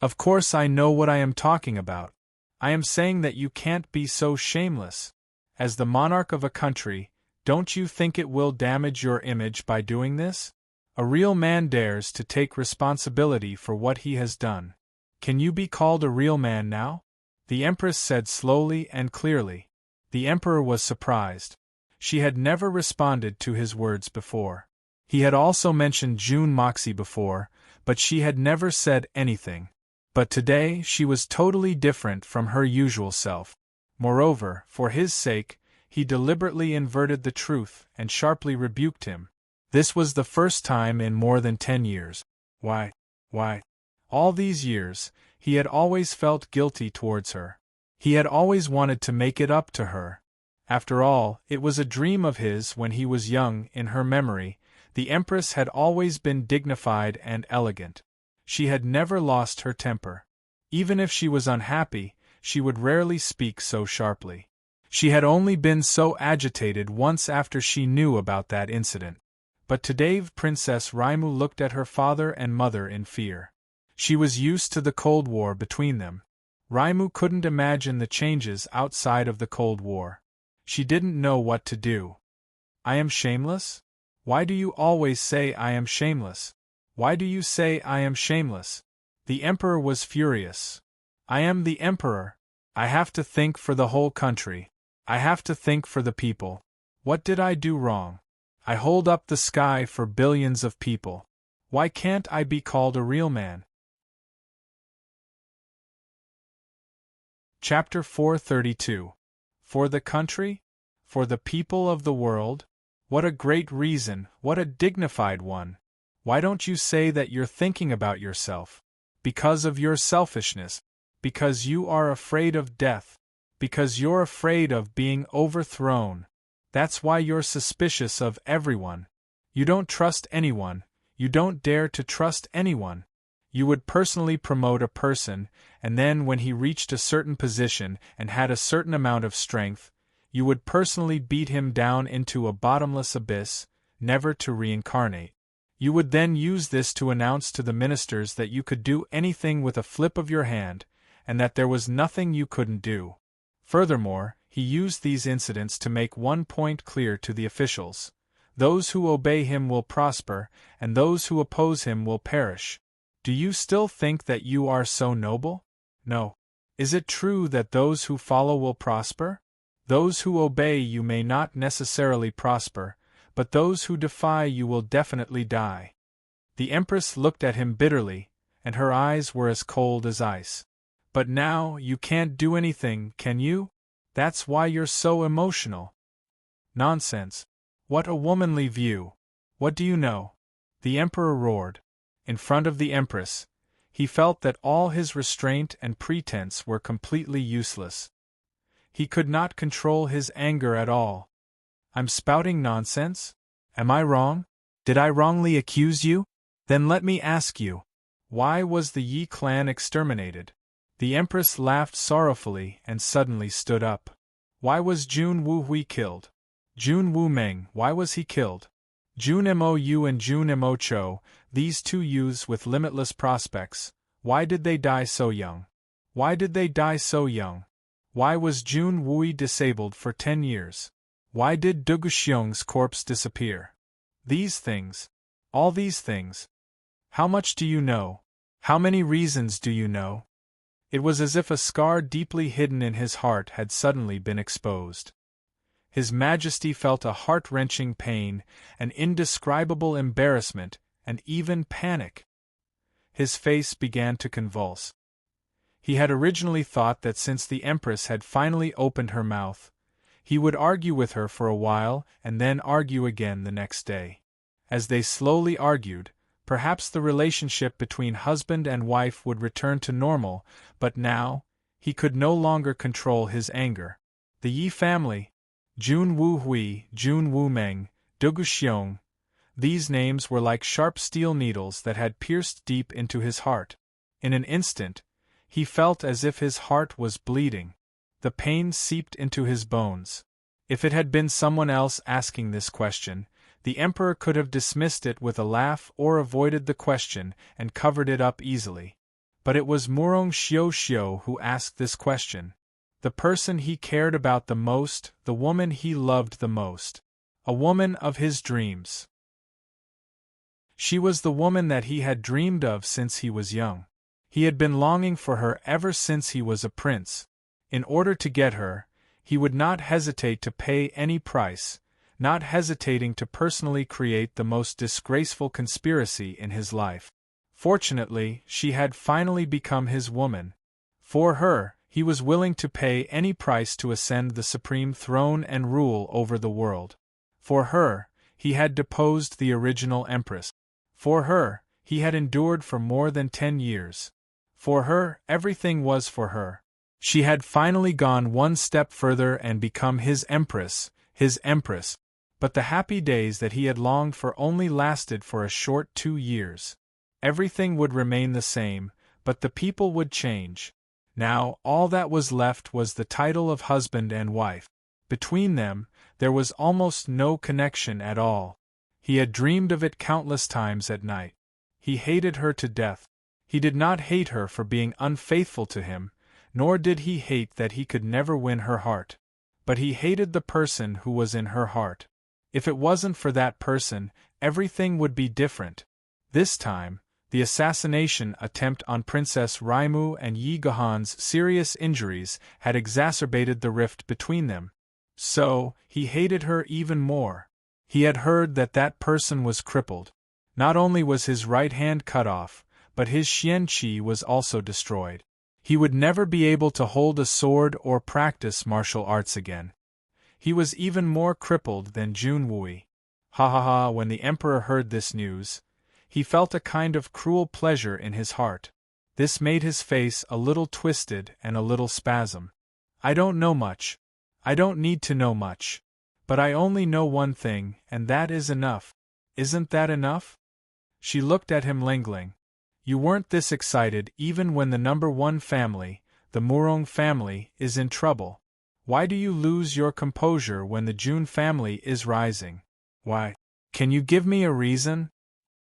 Of course I know what I am talking about. I am saying that you can't be so shameless. As the monarch of a country, don't you think it will damage your image by doing this? A real man dares to take responsibility for what he has done. Can you be called a real man now? The Empress said slowly and clearly. The Emperor was surprised. She had never responded to his words before. He had also mentioned June Moxie before, but she had never said anything. But today she was totally different from her usual self. Moreover, for his sake, he deliberately inverted the truth and sharply rebuked him. This was the first time in more than 10 years. Why? All these years, he had always felt guilty towards her. He had always wanted to make it up to her. After all, it was a dream of his when he was young. In her memory, the Empress had always been dignified and elegant. She had never lost her temper. Even if she was unhappy, she would rarely speak so sharply. She had only been so agitated once after she knew about that incident. But today Princess Raimu looked at her father and mother in fear. She was used to the Cold War between them. Raimu couldn't imagine the changes outside of the Cold War. She didn't know what to do. I am shameless? Why do you always say I am shameless? Why do you say I am shameless? The Emperor was furious. I am the Emperor. I have to think for the whole country. I have to think for the people. What did I do wrong? I hold up the sky for billions of people. Why can't I be called a real man? Chapter 432. For the country? For the people of the world? What a great reason, what a dignified one. Why don't you say that you're thinking about yourself? Because of your selfishness. Because you are afraid of death. Because you're afraid of being overthrown. That's why you're suspicious of everyone. You don't trust anyone. You don't dare to trust anyone. You would personally promote a person, and then when he reached a certain position and had a certain amount of strength, you would personally beat him down into a bottomless abyss, never to reincarnate. You would then use this to announce to the ministers that you could do anything with a flip of your hand, and that there was nothing you couldn't do. Furthermore, he used these incidents to make one point clear to the officials. Those who obey him will prosper, and those who oppose him will perish. Do you still think that you are so noble? No. Is it true that those who follow will prosper? Those who obey you may not necessarily prosper, but those who defy you will definitely die. The Empress looked at him bitterly, and her eyes were as cold as ice. But now you can't do anything, can you? That's why you're so emotional. Nonsense. What a womanly view. What do you know? The Emperor roared. In front of the Empress, he felt that all his restraint and pretense were completely useless. He could not control his anger at all. I'm spouting nonsense? Am I wrong? Did I wrongly accuse you? Then let me ask you, why was the Yi clan exterminated? The Empress laughed sorrowfully and suddenly stood up. Why was Jun Wu Hui killed? Jun Wu Meng, why was he killed? Jun Mo Yu and Jun Mo Cho, these two youths with limitless prospects, why did they die so young? Why did they die so young? Why was Jun Wui disabled for 10 years? Why did Dugu Xiong's corpse disappear? These things. All these things. How much do you know? How many reasons do you know? It was as if a scar deeply hidden in his heart had suddenly been exposed. His Majesty felt a heart-wrenching pain, an indescribable embarrassment, and even panic. His face began to convulse. He had originally thought that since the Empress had finally opened her mouth, he would argue with her for a while and then argue again the next day. As they slowly argued, perhaps the relationship between husband and wife would return to normal, but now, he could no longer control his anger. The Yi family, Jun Wu Hui, Jun Wu Meng, Dugu Xiong, these names were like sharp steel needles that had pierced deep into his heart. In an instant, he felt as if his heart was bleeding. The pain seeped into his bones. If it had been someone else asking this question, the Emperor could have dismissed it with a laugh or avoided the question and covered it up easily. But it was Murong Xiao Xiao who asked this question. The person he cared about the most, the woman he loved the most. A woman of his dreams. She was the woman that he had dreamed of since he was young. He had been longing for her ever since he was a prince. In order to get her, he would not hesitate to pay any price, not hesitating to personally create the most disgraceful conspiracy in his life. Fortunately, she had finally become his woman. For her, he was willing to pay any price to ascend the supreme throne and rule over the world. For her, he had deposed the original Empress. For her, he had endured for more than 10 years. For her, everything was for her. She had finally gone one step further and become his Empress. But the happy days that he had longed for only lasted for a short 2 years. Everything would remain the same, but the people would change. Now, all that was left was the title of husband and wife. Between them, there was almost no connection at all. He had dreamed of it countless times at night. He hated her to death. He did not hate her for being unfaithful to him, nor did he hate that he could never win her heart. But he hated the person who was in her heart. If it wasn't for that person, everything would be different. This time, the assassination attempt on Princess Raimu and Yi Gahan's serious injuries had exacerbated the rift between them. So, he hated her even more. He had heard that that person was crippled. Not only was his right hand cut off, but his Xian Qi was also destroyed. He would never be able to hold a sword or practice martial arts again. He was even more crippled than Jun Wui. Ha ha ha! When the Emperor heard this news, he felt a kind of cruel pleasure in his heart. This made his face a little twisted and a little spasm. I don't know much. I don't need to know much. But I only know one thing, and that is enough. Isn't that enough? She looked at him languidly. You weren't this excited even when the number one family, the Murong family, is in trouble. Why do you lose your composure when the Jun family is rising? Why? Can you give me a reason?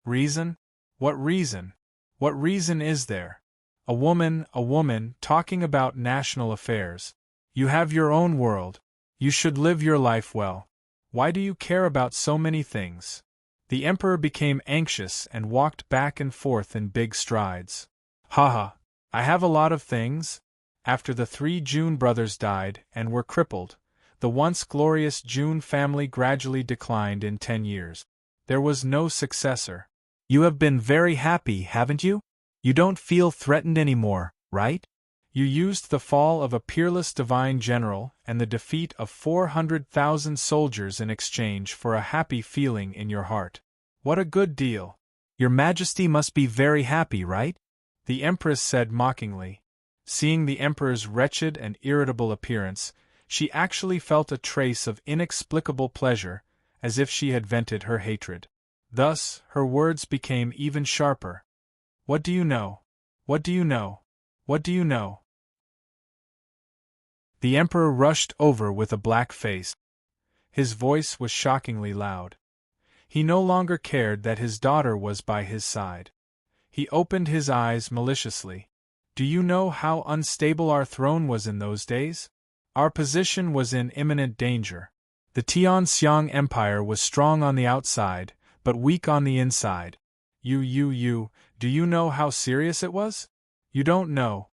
Reason? What reason? What reason is there? A woman, talking about national affairs. You have your own world. You should live your life well. Why do you care about so many things? The Emperor became anxious and walked back and forth in big strides. Haha, I have a lot of things. After the 3 Jun brothers died and were crippled, the once glorious Jun family gradually declined in 10 years. There was no successor. You have been very happy, haven't you? You don't feel threatened anymore, right? You used the fall of a peerless divine general and the defeat of 400,000 soldiers in exchange for a happy feeling in your heart. What a good deal. Your Majesty must be very happy, right? The Empress said mockingly. Seeing the Emperor's wretched and irritable appearance, she actually felt a trace of inexplicable pleasure, as if she had vented her hatred. Thus, her words became even sharper. What do you know? What do you know? What do you know? The emperor rushed over with a black face. His voice was shockingly loud. He no longer cared that his daughter was by his side. He opened his eyes maliciously. Do you know how unstable our throne was in those days? Our position was in imminent danger. The Tianxiang Empire was strong on the outside, but weak on the inside. Do you know how serious it was? You don't know.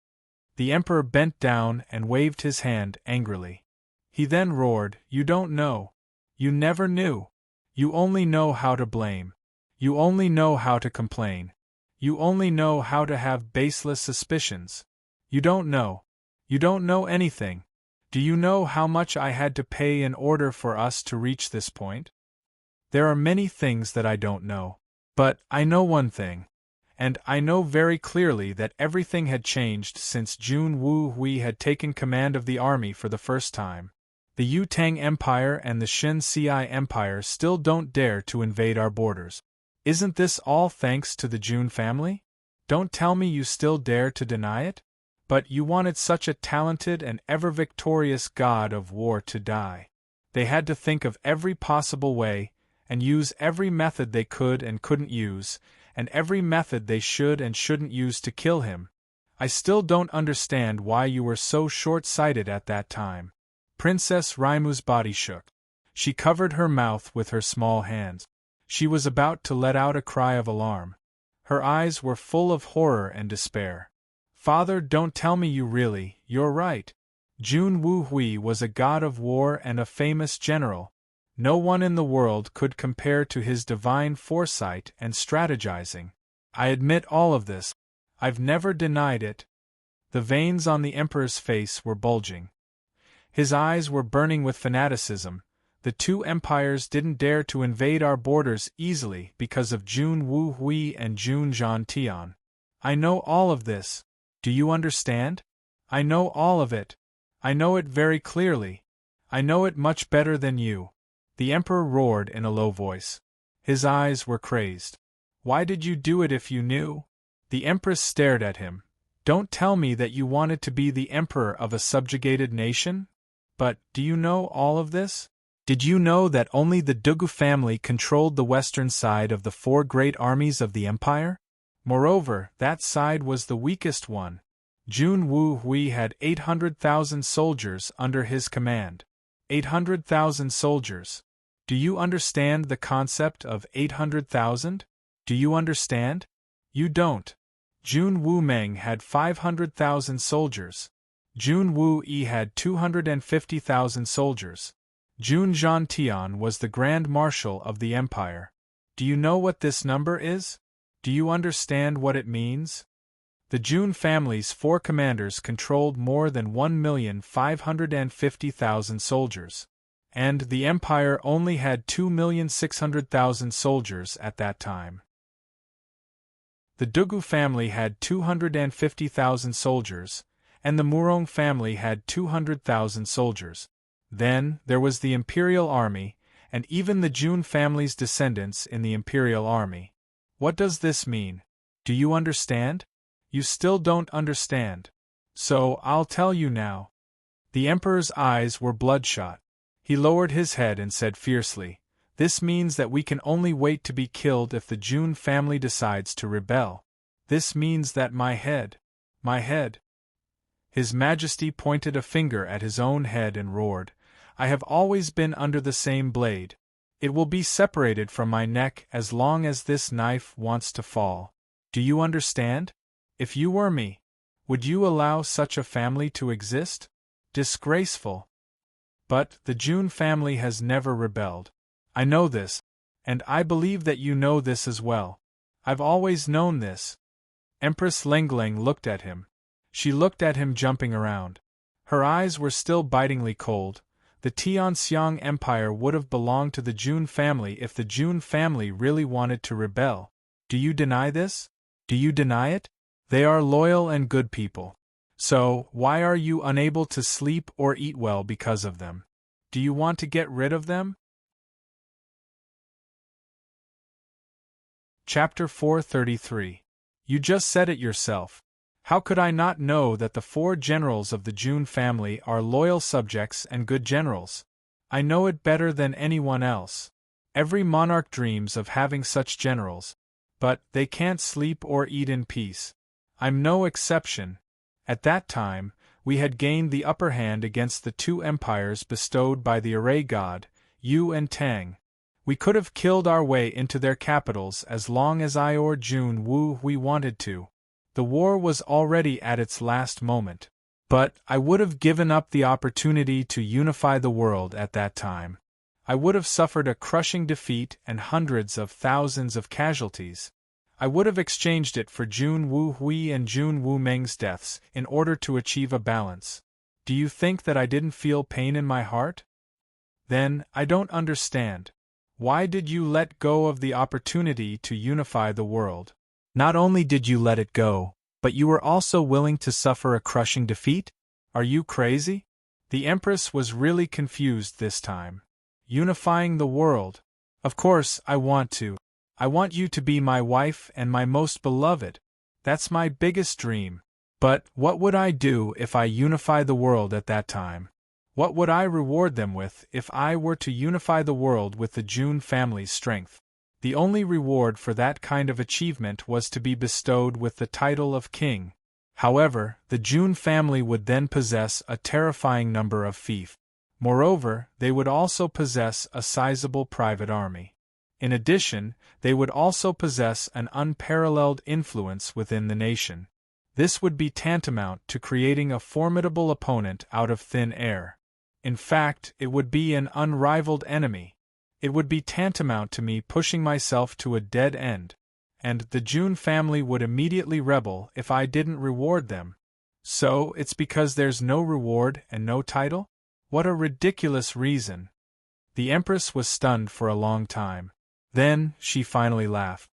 The emperor bent down and waved his hand angrily. He then roared, You don't know. You never knew. You only know how to blame. You only know how to complain. You only know how to have baseless suspicions. You don't know. You don't know anything. Do you know how much I had to pay in order for us to reach this point? There are many things that I don't know. But I know one thing. And I know very clearly that everything had changed since Jun Wu Hui had taken command of the army for the first time. The Yu Tang Empire and the Shin Ci Empire still don't dare to invade our borders. Isn't this all thanks to the Jun family? Don't tell me you still dare to deny it? But you wanted such a talented and ever-victorious god of war to die. They had to think of every possible way, and use every method they could and couldn't use, and every method they should and shouldn't use to kill him. I still don't understand why you were so short-sighted at that time. Princess Raimu's body shook. She covered her mouth with her small hands. She was about to let out a cry of alarm. Her eyes were full of horror and despair. Father, don't tell me you're right. Jun Wu Hui was a god of war and a famous general. No one in the world could compare to his divine foresight and strategizing. I admit all of this. I've never denied it. The veins on the emperor's face were bulging. His eyes were burning with fanaticism. The two empires didn't dare to invade our borders easily because of Jun Wu Hui and Jun Zhantian. I know all of this. Do you understand? I know all of it. I know it very clearly. I know it much better than you. The emperor roared in a low voice. His eyes were crazed. Why did you do it if you knew? The empress stared at him. Don't tell me that you wanted to be the emperor of a subjugated nation? But, do you know all of this? Did you know that only the Dugu family controlled the western side of the four great armies of the empire? Moreover, that side was the weakest one. Jun Wu Hui had 800,000 soldiers under his command. 800,000 soldiers. Do you understand the concept of 800,000? Do you understand? You don't. Jun Wu Meng had 500,000 soldiers. Jun Wu Yi had 250,000 soldiers. Jun Zhantian was the Grand Marshal of the Empire. Do you know what this number is? Do you understand what it means? The Jun family's four commanders controlled more than 1,550,000 soldiers. And the Empire only had 2,600,000 soldiers at that time. The Dugu family had 250,000 soldiers, and the Murong family had 200,000 soldiers. Then, there was the Imperial Army, and even the Jun family's descendants in the Imperial Army. What does this mean? Do you understand? You still don't understand. So, I'll tell you now. The Emperor's eyes were bloodshot. He lowered his head and said fiercely, This means that we can only wait to be killed if the Jun family decides to rebel. This means that my head. His Majesty pointed a finger at his own head and roared, I have always been under the same blade. It will be separated from my neck as long as this knife wants to fall. Do you understand? If you were me, would you allow such a family to exist? Disgraceful. But the Jun family has never rebelled. I know this, and I believe that you know this as well. I've always known this. Empress Lengling looked at him. She looked at him jumping around. Her eyes were still bitingly cold. The Tianxiang Empire would have belonged to the Jun family if the Jun family really wanted to rebel. Do you deny this? Do you deny it? They are loyal and good people. So, why are you unable to sleep or eat well because of them? Do you want to get rid of them? Chapter 433. You just said it yourself. How could I not know that the 4 generals of the Jun family are loyal subjects and good generals? I know it better than anyone else. Every monarch dreams of having such generals, but they can't sleep or eat in peace. I'm no exception. At that time, we had gained the upper hand against the 2 empires bestowed by the array god, Yu and Tang. We could have killed our way into their capitals as long as I or Jun Wu we wanted to. The war was already at its last moment. But I would have given up the opportunity to unify the world at that time. I would have suffered a crushing defeat and hundreds of thousands of casualties. I would have exchanged it for Jun Wu Hui and Jun Wu Meng's deaths in order to achieve a balance. Do you think that I didn't feel pain in my heart? Then, I don't understand. Why did you let go of the opportunity to unify the world? Not only did you let it go, but you were also willing to suffer a crushing defeat? Are you crazy? The Empress was really confused this time. Unifying the world. Of course, I want to. I want you to be my wife and my most beloved. That's my biggest dream. But what would I do if I unify the world at that time? What would I reward them with if I were to unify the world with the Jun family's strength? The only reward for that kind of achievement was to be bestowed with the title of king. However, the Jun family would then possess a terrifying number of fief. Moreover, they would also possess a sizable private army. In addition, they would also possess an unparalleled influence within the nation. This would be tantamount to creating a formidable opponent out of thin air. In fact, it would be an unrivaled enemy. It would be tantamount to me pushing myself to a dead end. And the Jun family would immediately rebel if I didn't reward them. So, it's because there's no reward and no title? What a ridiculous reason. The Empress was stunned for a long time. Then, she finally laughed.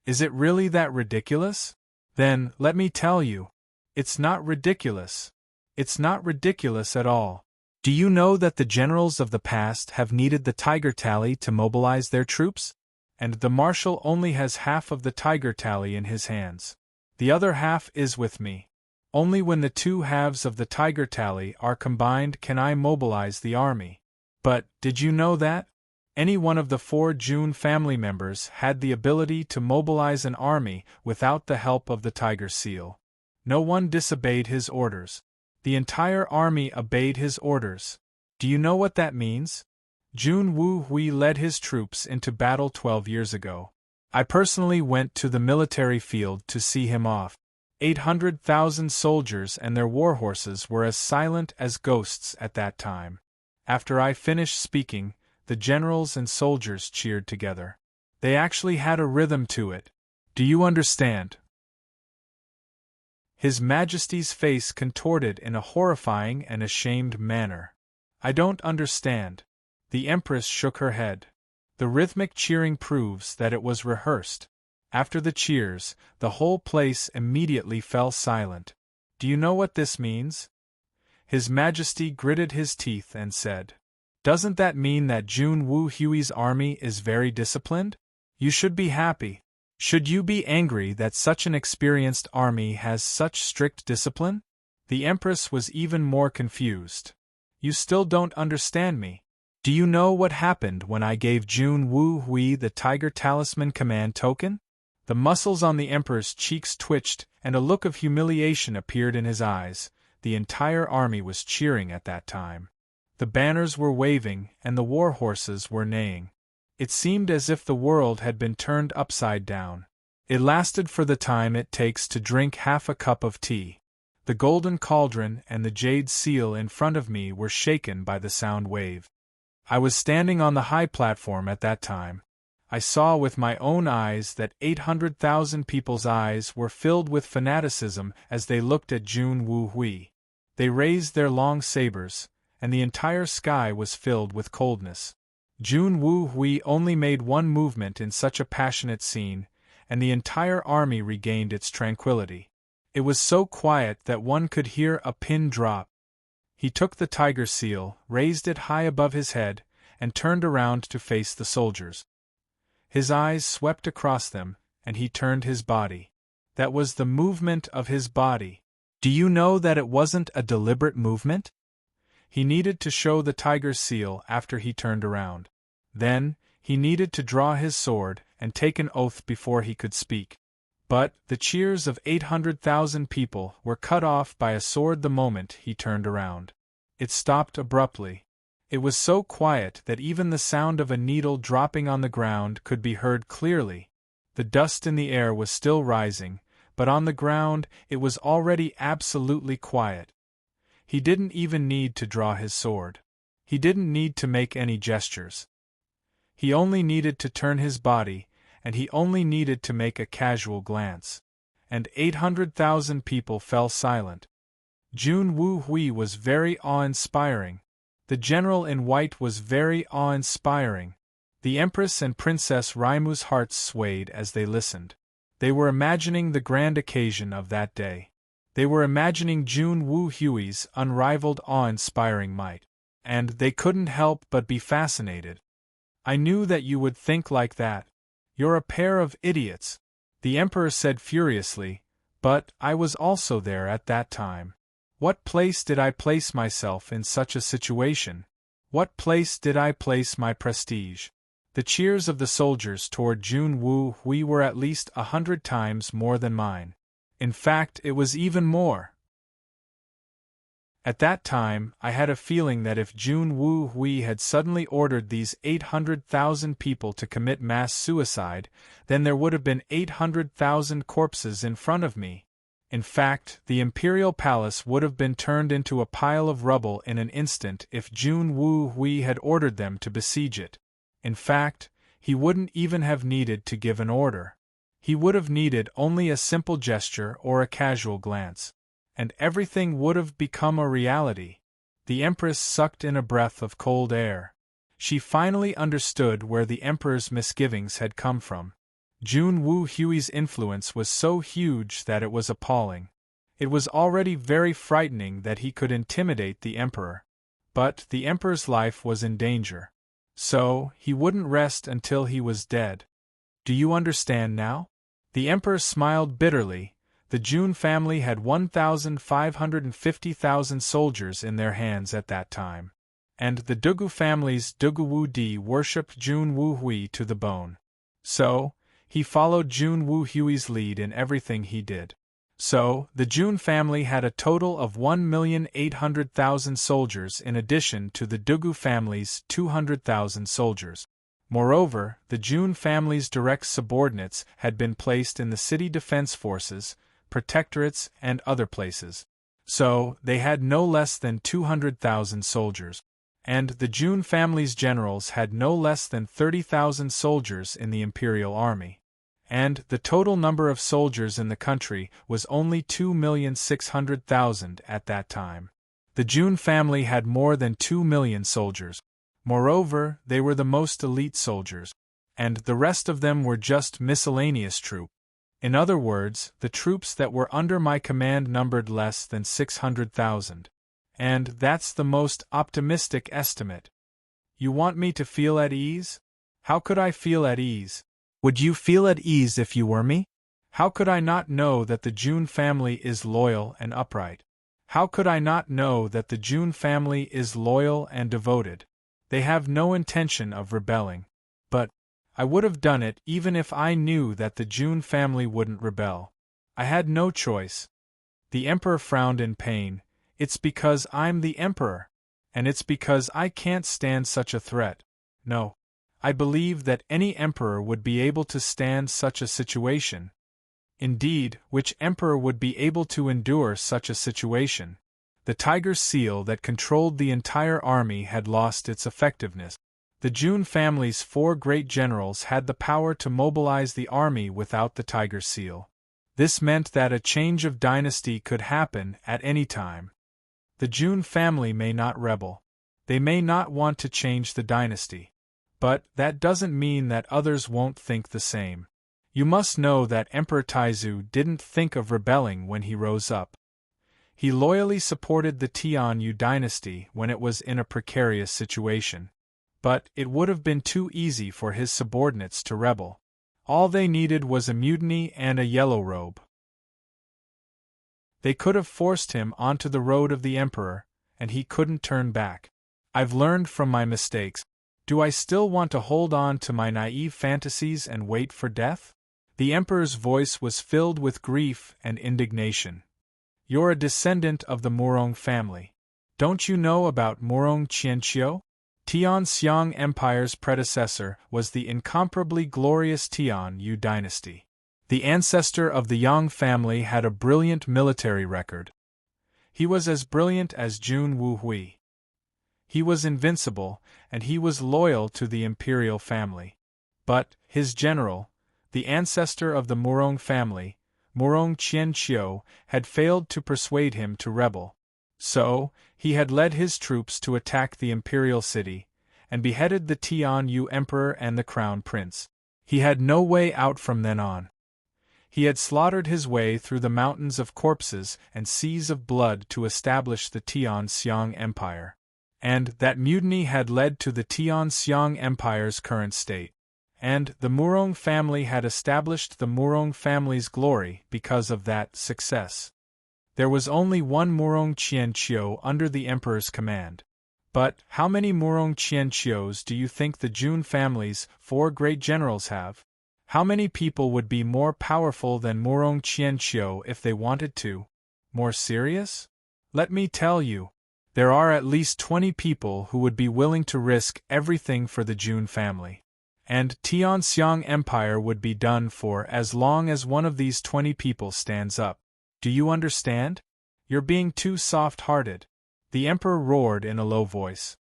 Is it really that ridiculous? Then, let me tell you. It's not ridiculous. It's not ridiculous at all. Do you know that the generals of the past have needed the tiger tally to mobilize their troops? And the marshal only has half of the tiger tally in his hands. The other half is with me. Only when the 2 halves of the tiger tally are combined can I mobilize the army. But, did you know that? Any one of the 4 Jun family members had the ability to mobilize an army without the help of the tiger seal. No one disobeyed his orders. The entire army obeyed his orders. Do you know what that means? Jun Wu Hui led his troops into battle 12 years ago. I personally went to the military field to see him off. 800,000 soldiers and their war horses were as silent as ghosts at that time. After I finished speaking, the generals and soldiers cheered together. They actually had a rhythm to it. Do you understand? His Majesty's face contorted in a horrifying and ashamed manner. I don't understand. The Empress shook her head. The rhythmic cheering proves that it was rehearsed. After the cheers, the whole place immediately fell silent. Do you know what this means? His Majesty gritted his teeth and said, Doesn't that mean that Jun Wu Hui's army is very disciplined? You should be happy. Should you be angry that such an experienced army has such strict discipline? The Empress was even more confused. You still don't understand me. Do you know what happened when I gave Jun Wu Hui the Tiger Talisman command token? The muscles on the Emperor's cheeks twitched, and a look of humiliation appeared in his eyes. The entire army was cheering at that time. The banners were waving, and the war horses were neighing. It seemed as if the world had been turned upside down. It lasted for the time it takes to drink half a cup of tea. The golden cauldron and the jade seal in front of me were shaken by the sound wave. I was standing on the high platform at that time. I saw with my own eyes that 800,000 people's eyes were filled with fanaticism as they looked at Jun Wu Hui. They raised their long sabers, and the entire sky was filled with coldness. Jun Wu Hui only made one movement in such a passionate scene, and the entire army regained its tranquility. It was so quiet that one could hear a pin drop. He took the tiger seal, raised it high above his head, and turned around to face the soldiers. His eyes swept across them, and he turned his body. That was the movement of his body. Do you know that it wasn't a deliberate movement? He needed to show the tiger's seal after he turned around. Then, he needed to draw his sword and take an oath before he could speak. But the cheers of 800,000 people were cut off by a sword the moment he turned around. It stopped abruptly. It was so quiet that even the sound of a needle dropping on the ground could be heard clearly. The dust in the air was still rising, but on the ground it was already absolutely quiet. He didn't even need to draw his sword. He didn't need to make any gestures. He only needed to turn his body, and he only needed to make a casual glance. And 800,000 people fell silent. Jun Wu Hui was very awe-inspiring. The general in white was very awe-inspiring. The Empress and Princess Raimu's hearts swayed as they listened. They were imagining the grand occasion of that day. They were imagining Jun Wu Hui's unrivaled awe-inspiring might. And they couldn't help but be fascinated. I knew that you would think like that. You're a pair of idiots, the Emperor said furiously, but I was also there at that time. What place did I place myself in such a situation? What place did I place my prestige? The cheers of the soldiers toward Jun Wu Hui were at least 100 times more than mine. In fact, it was even more. At that time, I had a feeling that if Jun Wu Hui had suddenly ordered these 800,000 people to commit mass suicide, then there would have been 800,000 corpses in front of me. In fact, the imperial palace would have been turned into a pile of rubble in an instant if Jun Wu Hui had ordered them to besiege it. In fact, he wouldn't even have needed to give an order. He would have needed only a simple gesture or a casual glance. And everything would have become a reality. The Empress sucked in a breath of cold air. She finally understood where the Emperor's misgivings had come from. Jun Wu Hui's influence was so huge that it was appalling. It was already very frightening that he could intimidate the Emperor. But the Emperor's life was in danger. So, he wouldn't rest until he was dead. Do you understand now? The Emperor smiled bitterly. The Jun family had 1,550,000 soldiers in their hands at that time. And the Dugu family's Dugu Wu Di worshipped Jun Wu Hui to the bone. So, he followed Jun Wu Hui's lead in everything he did. So, the Jun family had a total of 1,800,000 soldiers in addition to the Dugu family's 200,000 soldiers. Moreover, the Jun family's direct subordinates had been placed in the city defense forces, protectorates, and other places. So, they had no less than 200,000 soldiers. And the Jun family's generals had no less than 30,000 soldiers in the imperial army. And the total number of soldiers in the country was only 2,600,000 at that time. The Jun family had more than 2 million soldiers. Moreover, they were the most elite soldiers. And the rest of them were just miscellaneous troops. In other words, the troops that were under my command numbered less than 600,000. And that's the most optimistic estimate. You want me to feel at ease? How could I feel at ease? Would you feel at ease if you were me? How could I not know that the Jun family is loyal and upright? How could I not know that the Jun family is loyal and devoted? They have no intention of rebelling. But I would have done it even if I knew that the Jun family wouldn't rebel. I had no choice. The Emperor frowned in pain. It's because I'm the Emperor. And it's because I can't stand such a threat. No. I believe that any emperor would be able to stand such a situation. Indeed, which emperor would be able to endure such a situation? The tiger's seal that controlled the entire army had lost its effectiveness. The Jun family's 4 great generals had the power to mobilize the army without the tiger's seal. This meant that a change of dynasty could happen at any time. The Jun family may not rebel. They may not want to change the dynasty. But that doesn't mean that others won't think the same. You must know that Emperor Taizu didn't think of rebelling when he rose up. He loyally supported the Tianyu dynasty when it was in a precarious situation. But it would have been too easy for his subordinates to rebel. All they needed was a mutiny and a yellow robe. They could have forced him onto the road of the Emperor, and he couldn't turn back. I've learned from my mistakes. Do I still want to hold on to my naive fantasies and wait for death? The Emperor's voice was filled with grief and indignation. You're a descendant of the Murong family. Don't you know about Murong Qianqiu? Tianxiang Empire's predecessor was the incomparably glorious Tianyu dynasty. The ancestor of the Yang family had a brilliant military record. He was as brilliant as Jun Wuhui. He was invincible, and he was loyal to the imperial family. But his general, the ancestor of the Murong family, Murong Qianqiu, had failed to persuade him to rebel. So, he had led his troops to attack the imperial city, and beheaded the Tianyu emperor and the crown prince. He had no way out from then on. He had slaughtered his way through the mountains of corpses and seas of blood to establish the Tianxiang Empire. And that mutiny had led to the Tianxiang Empire's current state. And the Murong family had established the Murong family's glory because of that success. There was only one Murong Qianqiu under the emperor's command. But how many Murong Qianqius do you think the Jun family's 4 great generals have? How many people would be more powerful than Murong Qianqiu if they wanted to? More serious? Let me tell you. There are at least 20 people who would be willing to risk everything for the Jun family. And Tianxiang Empire would be done for as long as one of these 20 people stands up. Do you understand? You're being too soft-hearted. The Emperor roared in a low voice.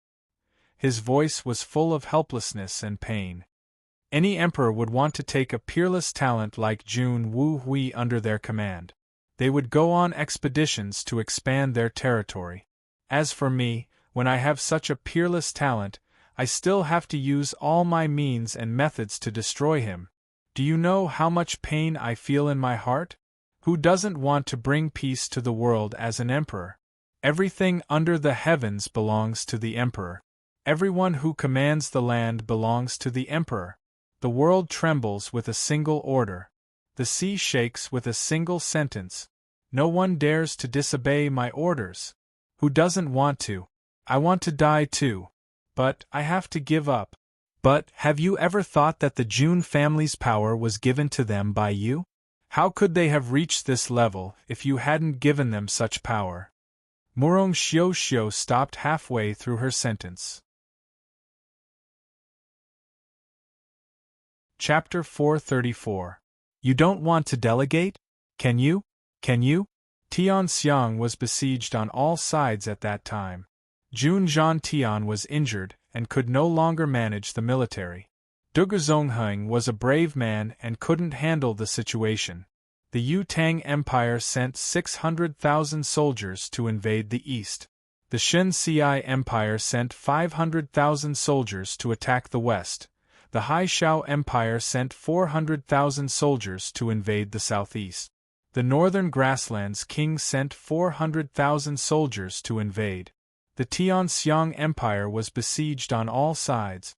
His voice was full of helplessness and pain. Any emperor would want to take a peerless talent like Jun Wuhui under their command. They would go on expeditions to expand their territory. As for me, when I have such a peerless talent, I still have to use all my means and methods to destroy him. Do you know how much pain I feel in my heart? Who doesn't want to bring peace to the world as an emperor? Everything under the heavens belongs to the emperor. Everyone who commands the land belongs to the emperor. The world trembles with a single order. The sea shakes with a single sentence. No one dares to disobey my orders. Who doesn't want to? I want to die too. But I have to give up. But have you ever thought that the Jun family's power was given to them by you? How could they have reached this level if you hadn't given them such power? Murong Xiu stopped halfway through her sentence. Chapter 434. You don't want to delegate? Can you? Can you? Tianxiang was besieged on all sides at that time. Jun Zhantian was injured and could no longer manage the military. Dugu Zongheng was a brave man and couldn't handle the situation. The Yu Tang Empire sent 600,000 soldiers to invade the east. The Shen Xiai Empire sent 500,000 soldiers to attack the west. The Hai Shao Empire sent 400,000 soldiers to invade the southeast. The northern grasslands king sent 400,000 soldiers to invade. The Tianxiang Empire was besieged on all sides.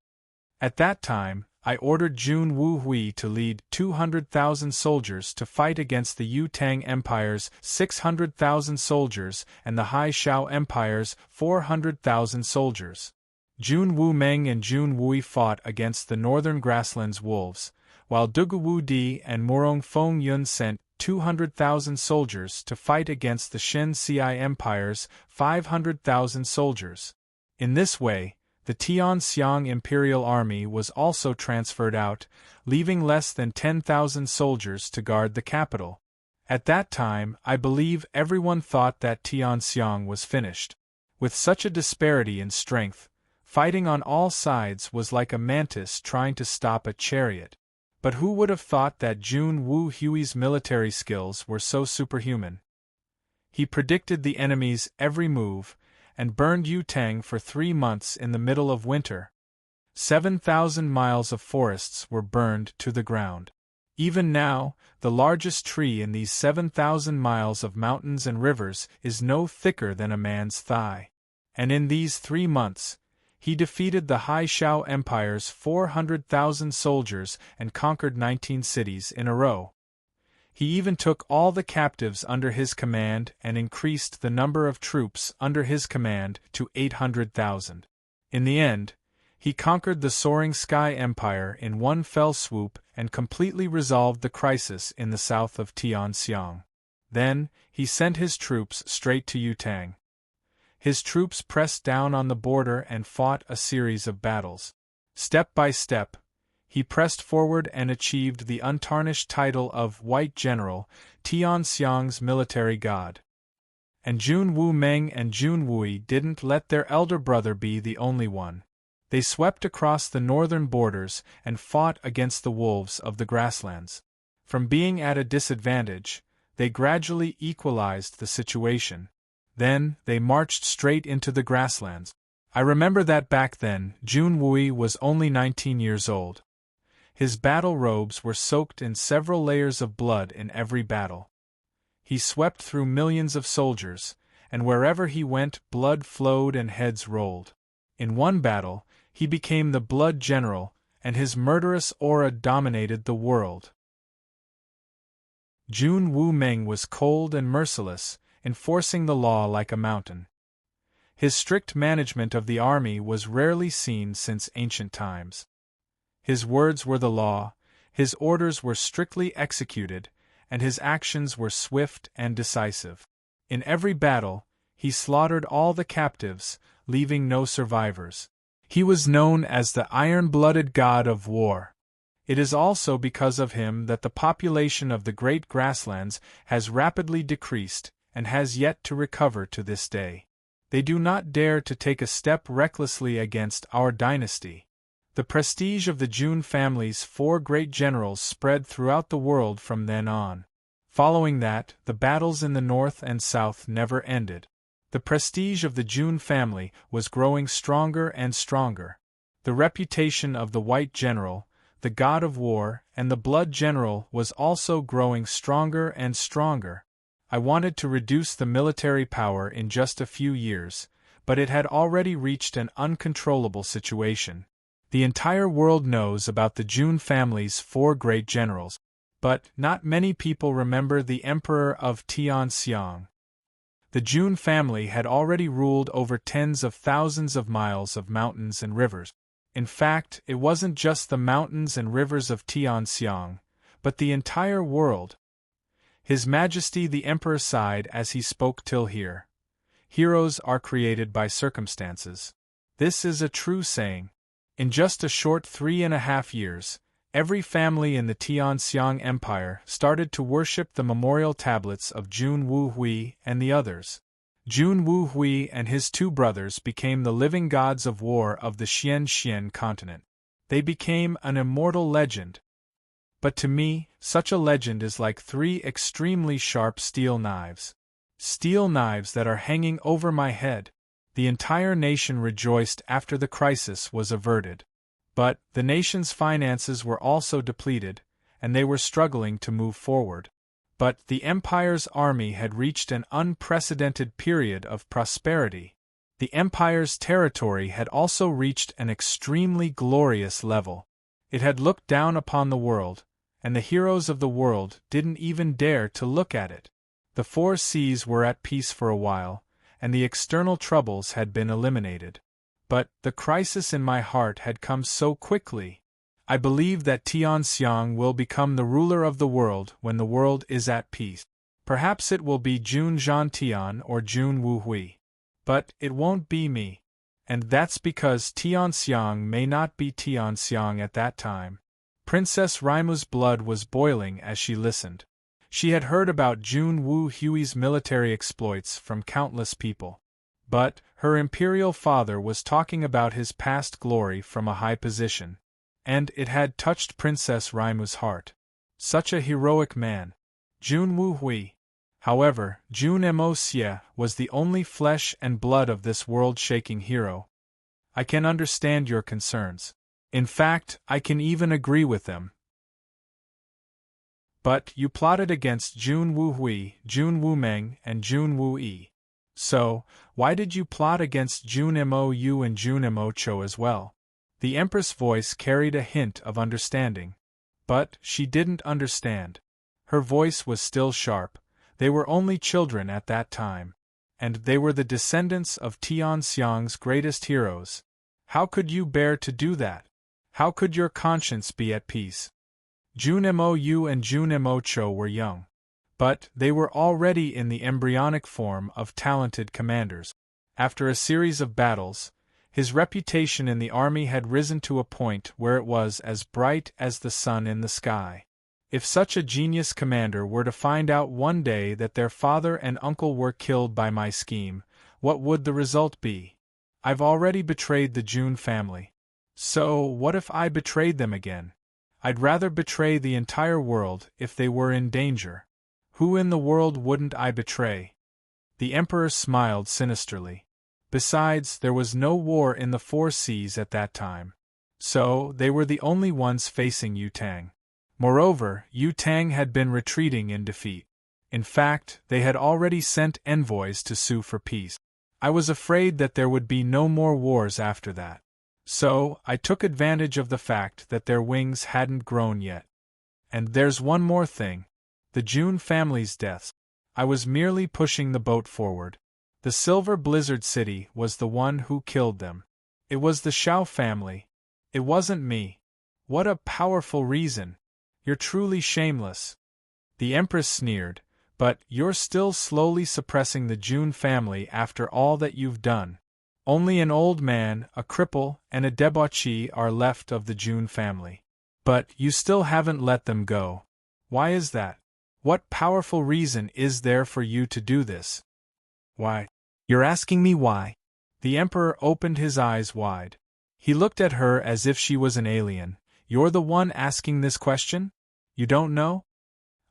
At that time, I ordered Jun Wuhui to lead 200,000 soldiers to fight against the Yu Tang Empire's 600,000 soldiers and the Hai Shao Empire's 400,000 soldiers. Jun Wu Meng and Jun Wui fought against the northern grasslands wolves, while Dugu Wu Di and Murong Feng Yun sent 200,000 soldiers to fight against the Shen Xiai Empire's 500,000 soldiers. In this way, the Tianxiang Imperial Army was also transferred out, leaving less than 10,000 soldiers to guard the capital. At that time, I believe everyone thought that Tianxiang was finished. With such a disparity in strength, fighting on all sides was like a mantis trying to stop a chariot. But who would have thought that Jun Wu Hui's military skills were so superhuman? He predicted the enemy's every move, and burned Yutang for 3 months in the middle of winter. 7,000 miles of forests were burned to the ground. Even now, the largest tree in these 7,000 miles of mountains and rivers is no thicker than a man's thigh. And in these 3 months, he defeated the Hai Shao Empire's 400,000 soldiers and conquered 19 cities in a row. He even took all the captives under his command and increased the number of troops under his command to 800,000. In the end, he conquered the soaring Sky Empire in one fell swoop and completely resolved the crisis in the south of Tianxiang. Then, he sent his troops straight to Yutang. His troops pressed down on the border and fought a series of battles. Step by step, he pressed forward and achieved the untarnished title of White General, Tianxiang's military god. And Jun Wu Meng and Jun Wui didn't let their elder brother be the only one. They swept across the northern borders and fought against the wolves of the grasslands. From being at a disadvantage, they gradually equalized the situation. Then, they marched straight into the grasslands. I remember that back then, Jun Wui was only 19 years old. His battle robes were soaked in several layers of blood in every battle. He swept through millions of soldiers, and wherever he went, blood flowed and heads rolled. In one battle, he became the Blood General, and his murderous aura dominated the world. Jun Wu Meng was cold and merciless, enforcing the law like a mountain. His strict management of the army was rarely seen since ancient times. His words were the law, his orders were strictly executed, and his actions were swift and decisive. In every battle, he slaughtered all the captives, leaving no survivors. He was known as the iron-blooded god of war. It is also because of him that the population of the Great Grasslands has rapidly decreased and has yet to recover to this day. They do not dare to take a step recklessly against our dynasty. The prestige of the Jun family's 4 great generals spread throughout the world from then on. Following that, the battles in the north and south never ended. The prestige of the Jun family was growing stronger and stronger. The reputation of the White General, the god of war, and the Blood General was also growing stronger and stronger. I wanted to reduce the military power in just a few years, but it had already reached an uncontrollable situation. The entire world knows about the Jun family's 4 great generals, but not many people remember the Emperor of Tianxiang. The Jun family had already ruled over tens of thousands of miles of mountains and rivers. In fact, it wasn't just the mountains and rivers of Tianxiang, but the entire world. His Majesty the Emperor sighed as he spoke till here. Heroes are created by circumstances. This is a true saying. In just a short 3.5 years, every family in the Tianxiang Empire started to worship the memorial tablets of Jun Wu Hui and the others. Jun Wu Hui and his 2 brothers became the living gods of war of the Xian continent. They became an immortal legend. But to me, such a legend is like 3 extremely sharp steel knives. Steel knives that are hanging over my head. The entire nation rejoiced after the crisis was averted. But the nation's finances were also depleted, and they were struggling to move forward. But the empire's army had reached an unprecedented period of prosperity. The empire's territory had also reached an extremely glorious level. It had looked down upon the world, and the heroes of the world didn't even dare to look at it. The 4 seas were at peace for a while, and the external troubles had been eliminated. But the crisis in my heart had come so quickly. I believe that Tianxiang will become the ruler of the world when the world is at peace. Perhaps it will be Jun Zhantian or Jun Wu Hui. But it won't be me. And that's because Tianxiang may not be Tianxiang at that time. Princess Raimu's blood was boiling as she listened. She had heard about Jun Wu Hui's military exploits from countless people. But her imperial father was talking about his past glory from a high position. And it had touched Princess Raimu's heart. Such a heroic man. Jun Wu Hui. However, Jun Mo Xie was the only flesh and blood of this world-shaking hero. I can understand your concerns. In fact, I can even agree with them. But you plotted against Jun Wu Hui, Jun Wu Meng, and Jun Wu Yi. So, why did you plot against Jun Mo Yu and Jun Mo Cho as well? The Empress' voice carried a hint of understanding. But she didn't understand. Her voice was still sharp. They were only children at that time. And they were the descendants of Tian Xiang's greatest heroes. How could you bear to do that? How could your conscience be at peace? Jun Mo Yu and Jun Mo Cho were young. But they were already in the embryonic form of talented commanders. After a series of battles, his reputation in the army had risen to a point where it was as bright as the sun in the sky. If such a genius commander were to find out one day that their father and uncle were killed by my scheme, what would the result be? I've already betrayed the Jun family. So, what if I betrayed them again? I'd rather betray the entire world if they were in danger. Who in the world wouldn't I betray? The Emperor smiled sinisterly. Besides, there was no war in the Four Seas at that time. So, they were the only ones facing Yu Tang. Moreover, Yu Tang had been retreating in defeat. In fact, they had already sent envoys to sue for peace. I was afraid that there would be no more wars after that. So, I took advantage of the fact that their wings hadn't grown yet. And there's one more thing. The Jun family's deaths. I was merely pushing the boat forward. The Silver Blizzard City was the one who killed them. It was the Shao family. It wasn't me. What a powerful reason. You're truly shameless. The Empress sneered, but you're still slowly suppressing the Jun family after all that you've done. Only an old man, a cripple, and a debauchee are left of the Jun family. But you still haven't let them go. Why is that? What powerful reason is there for you to do this? Why? You're asking me why? The Emperor opened his eyes wide. He looked at her as if she was an alien. You're the one asking this question? You don't know?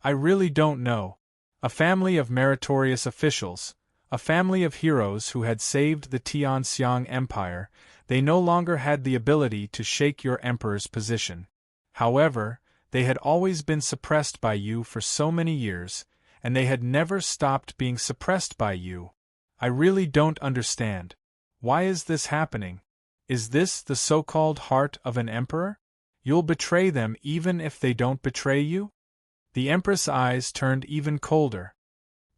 I really don't know. A family of meritorious officials, a family of heroes who had saved the Tianxiang Empire, they no longer had the ability to shake your emperor's position. However, they had always been suppressed by you for so many years, and they had never stopped being suppressed by you. I really don't understand. Why is this happening? Is this the so-called heart of an emperor? You'll betray them even if they don't betray you? The Empress' eyes turned even colder.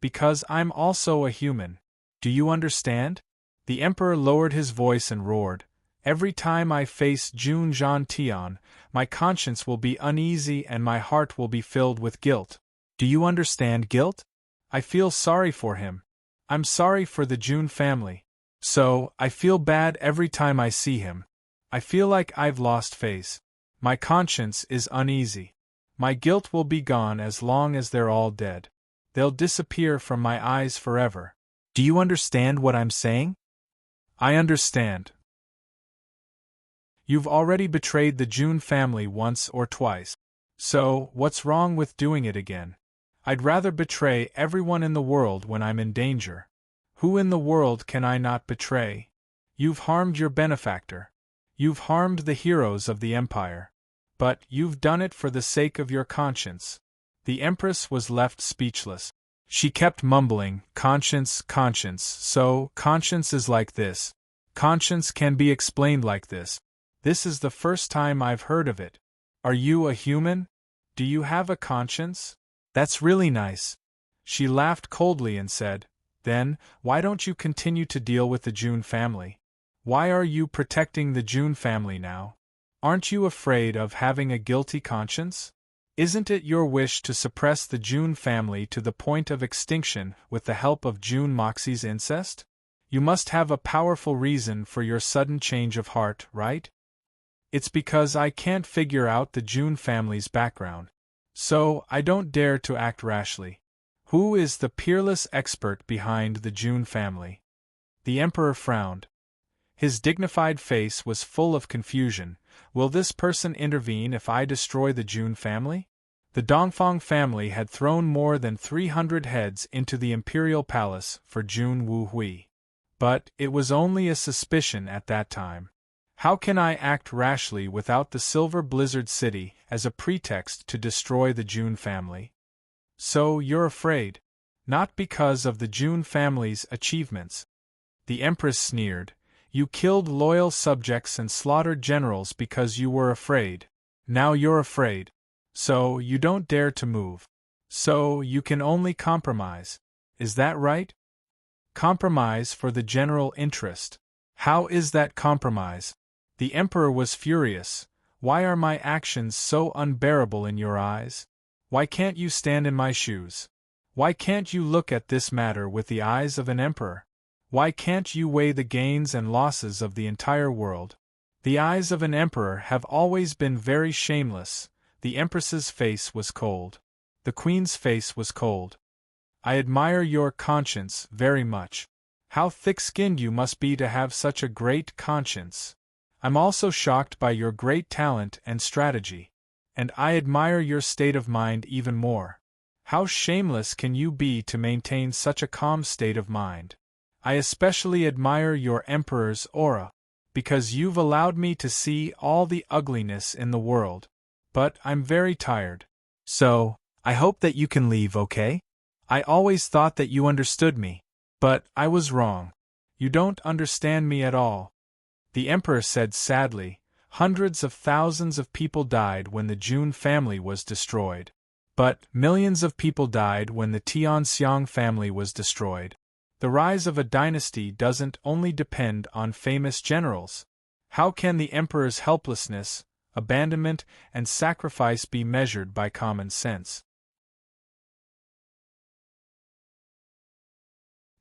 Because I'm also a human. Do you understand? The Emperor lowered his voice and roared. Every time I face Jun Zhantian, my conscience will be uneasy and my heart will be filled with guilt. Do you understand guilt? I feel sorry for him. I'm sorry for the Jun family. So, I feel bad every time I see him. I feel like I've lost face. My conscience is uneasy. My guilt will be gone as long as they're all dead. They'll disappear from my eyes forever. Do you understand what I'm saying? I understand. You've already betrayed the Jun family once or twice. So, what's wrong with doing it again? I'd rather betray everyone in the world when I'm in danger. Who in the world can I not betray? You've harmed your benefactor. You've harmed the heroes of the Empire. But you've done it for the sake of your conscience. The Empress was left speechless. She kept mumbling, conscience, conscience, so, conscience is like this. Conscience can be explained like this. This is the first time I've heard of it. Are you a human? Do you have a conscience? That's really nice. She laughed coldly and said, Then, why don't you continue to deal with the Jun family? Why are you protecting the Jun family now? Aren't you afraid of having a guilty conscience? Isn't it your wish to suppress the Jun family to the point of extinction with the help of Jun Moxie's incest? You must have a powerful reason for your sudden change of heart, right? It's because I can't figure out the Jun family's background. So, I don't dare to act rashly. Who is the peerless expert behind the Jun family? The Emperor frowned. His dignified face was full of confusion. Will this person intervene if I destroy the Jun family? The Dongfang family had thrown more than 300 heads into the imperial palace for Jun Wuhui. But it was only a suspicion at that time. How can I act rashly without the Silver Blizzard City as a pretext to destroy the Jun family? So you're afraid. Not because of the Jun family's achievements. The Empress sneered. You killed loyal subjects and slaughtered generals because you were afraid. Now you're afraid. So you don't dare to move. So, you can only compromise. Is that right? Compromise for the general interest. How is that compromise? The emperor was furious. Why are my actions so unbearable in your eyes? Why can't you stand in my shoes? Why can't you look at this matter with the eyes of an emperor? Why can't you weigh the gains and losses of the entire world? The eyes of an emperor have always been very shameless. The empress's face was cold. The queen's face was cold. I admire your conscience very much. How thick-skinned you must be to have such a great conscience. I'm also shocked by your great talent and strategy. And I admire your state of mind even more. How shameless can you be to maintain such a calm state of mind? I especially admire your emperor's aura, because you've allowed me to see all the ugliness in the world. But I'm very tired. So, I hope that you can leave, okay? I always thought that you understood me. But I was wrong. You don't understand me at all. The emperor said sadly, hundreds of thousands of people died when the Jun family was destroyed. But millions of people died when the Tianxiang family was destroyed. The rise of a dynasty doesn't only depend on famous generals. How can the emperor's helplessness, abandonment, and sacrifice be measured by common sense?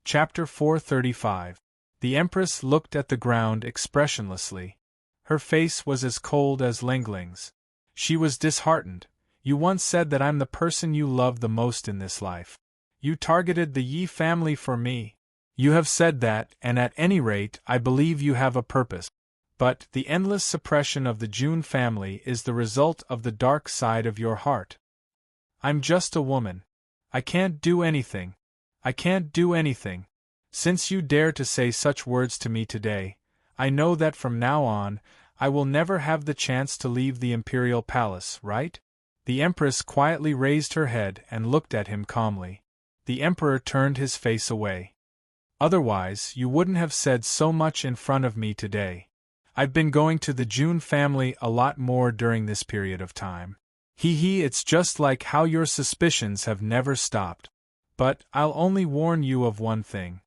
Chapter 435. The Empress looked at the ground expressionlessly. Her face was as cold as Lengling's. She was disheartened. You once said that I'm the person you love the most in this life. You targeted the Yi family for me. You have said that, and at any rate I believe you have a purpose. But the endless suppression of the Jun family is the result of the dark side of your heart. I'm just a woman. I can't do anything. I can't do anything. Since you dare to say such words to me today, I know that from now on, I will never have the chance to leave the imperial palace, right? The Empress quietly raised her head and looked at him calmly. The Emperor turned his face away. Otherwise, you wouldn't have said so much in front of me today. I've been going to the Jun family a lot more during this period of time. It's just like how your suspicions have never stopped. But I'll only warn you of one thing.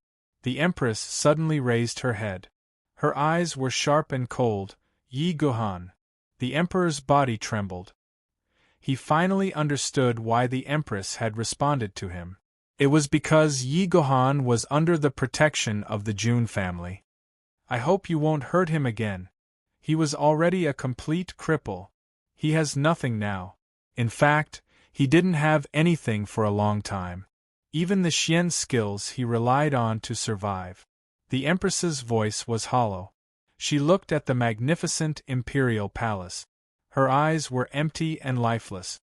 The Empress suddenly raised her head. Her eyes were sharp and cold. Yi Guhan. The Emperor's body trembled. He finally understood why the Empress had responded to him. It was because Yi Guhan was under the protection of the Jun family. I hope you won't hurt him again. He was already a complete cripple. He has nothing now. In fact, he didn't have anything for a long time. Even the Xian skills he relied on to survive. The Empress's voice was hollow. She looked at the magnificent imperial palace. Her eyes were empty and lifeless.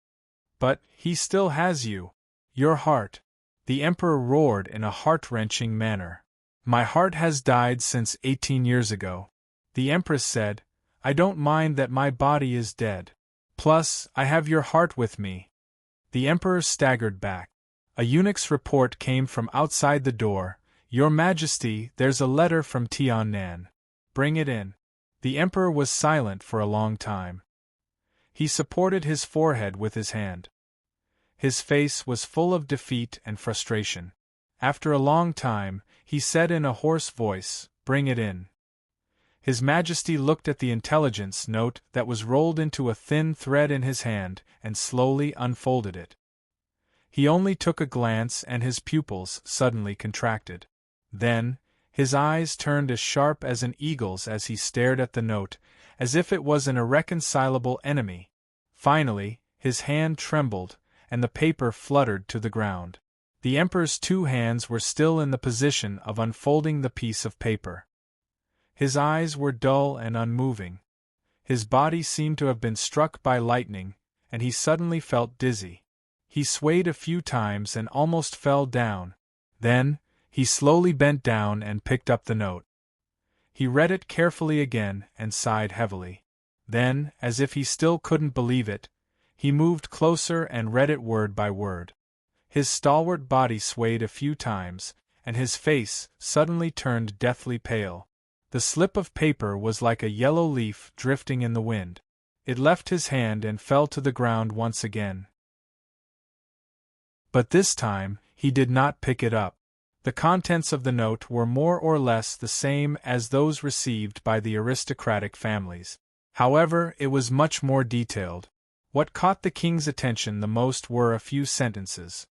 But he still has you. Your heart. The Emperor roared in a heart-wrenching manner. My heart has died since 18 years ago. The Empress said, I don't mind that my body is dead. Plus, I have your heart with me. The Emperor staggered back. A eunuch's report came from outside the door. Your Majesty, there's a letter from Tiannan. Bring it in. The Emperor was silent for a long time. He supported his forehead with his hand. His face was full of defeat and frustration. After a long time, he said in a hoarse voice, Bring it in. His Majesty looked at the intelligence note that was rolled into a thin thread in his hand and slowly unfolded it. He only took a glance and his pupils suddenly contracted. Then, his eyes turned as sharp as an eagle's as he stared at the note, as if it was an irreconcilable enemy. Finally, his hand trembled, and the paper fluttered to the ground. The Emperor's two hands were still in the position of unfolding the piece of paper. His eyes were dull and unmoving. His body seemed to have been struck by lightning, and he suddenly felt dizzy. He swayed a few times and almost fell down. Then, he slowly bent down and picked up the note. He read it carefully again and sighed heavily. Then, as if he still couldn't believe it, he moved closer and read it word by word. His stalwart body swayed a few times, and his face suddenly turned deathly pale. The slip of paper was like a yellow leaf drifting in the wind. It left his hand and fell to the ground once again. But this time, he did not pick it up. The contents of the note were more or less the same as those received by the aristocratic families. However, it was much more detailed. What caught the king's attention the most were a few sentences.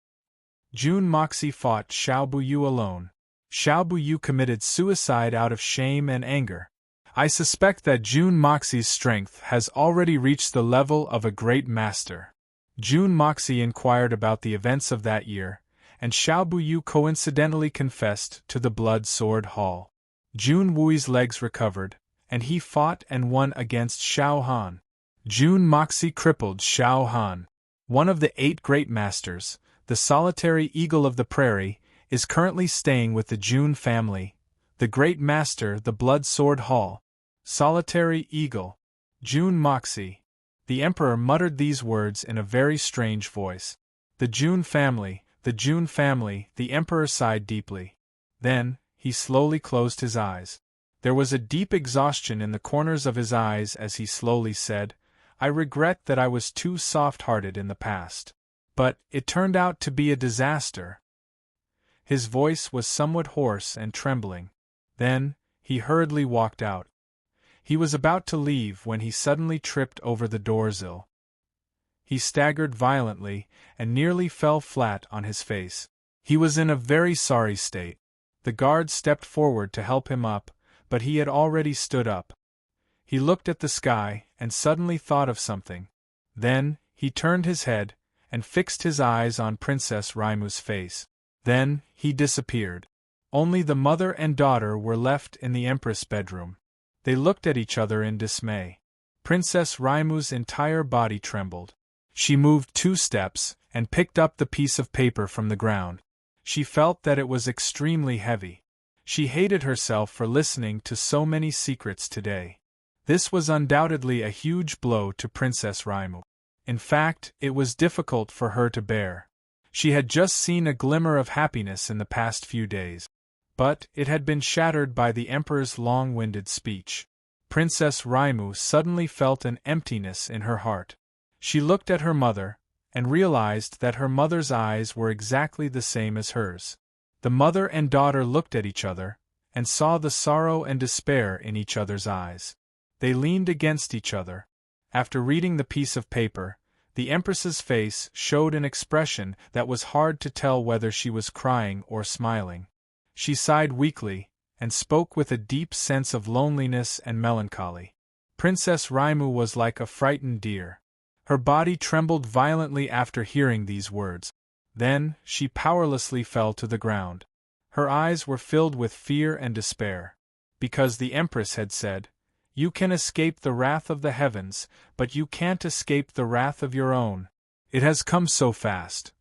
June Moxie fought Xiao Buyu alone. Xiao Buyu committed suicide out of shame and anger. I suspect that June Moxie's strength has already reached the level of a great master. June Moxie inquired about the events of that year, and Xiao Buyu coincidentally confessed to the Blood Sword Hall. Jun Wui's legs recovered, and he fought and won against Xiao Han. June Moxie crippled Xiao Han. One of the 8 great masters, the solitary eagle of the prairie, is currently staying with the June family. The great master, the Blood Sword Hall. Solitary eagle. June Moxie. The emperor muttered these words in a very strange voice. The June family, the June family, the emperor sighed deeply. Then, he slowly closed his eyes. There was a deep exhaustion in the corners of his eyes as he slowly said, I regret that I was too soft-hearted in the past. But, it turned out to be a disaster. His voice was somewhat hoarse and trembling. Then, he hurriedly walked out. He was about to leave when he suddenly tripped over the doorsill. He staggered violently and nearly fell flat on his face. He was in a very sorry state. The guard stepped forward to help him up, but he had already stood up. He looked at the sky and suddenly thought of something. Then, he turned his head and fixed his eyes on Princess Raimu's face. Then, he disappeared. Only the mother and daughter were left in the Empress' bedroom. They looked at each other in dismay. Princess Raimu's entire body trembled. She moved 2 steps and picked up the piece of paper from the ground. She felt that it was extremely heavy. She hated herself for listening to so many secrets today. This was undoubtedly a huge blow to Princess Raimu. In fact, it was difficult for her to bear. She had just seen a glimmer of happiness in the past few days. But it had been shattered by the Emperor's long-winded speech. Princess Raimu suddenly felt an emptiness in her heart. She looked at her mother, and realized that her mother's eyes were exactly the same as hers. The mother and daughter looked at each other, and saw the sorrow and despair in each other's eyes. They leaned against each other. After reading the piece of paper, the Empress's face showed an expression that was hard to tell whether she was crying or smiling. She sighed weakly, and spoke with a deep sense of loneliness and melancholy. Princess Raimu was like a frightened deer. Her body trembled violently after hearing these words. Then, she powerlessly fell to the ground. Her eyes were filled with fear and despair. Because the Empress had said, "You can escape the wrath of the heavens, but you can't escape the wrath of your own. It has come so fast."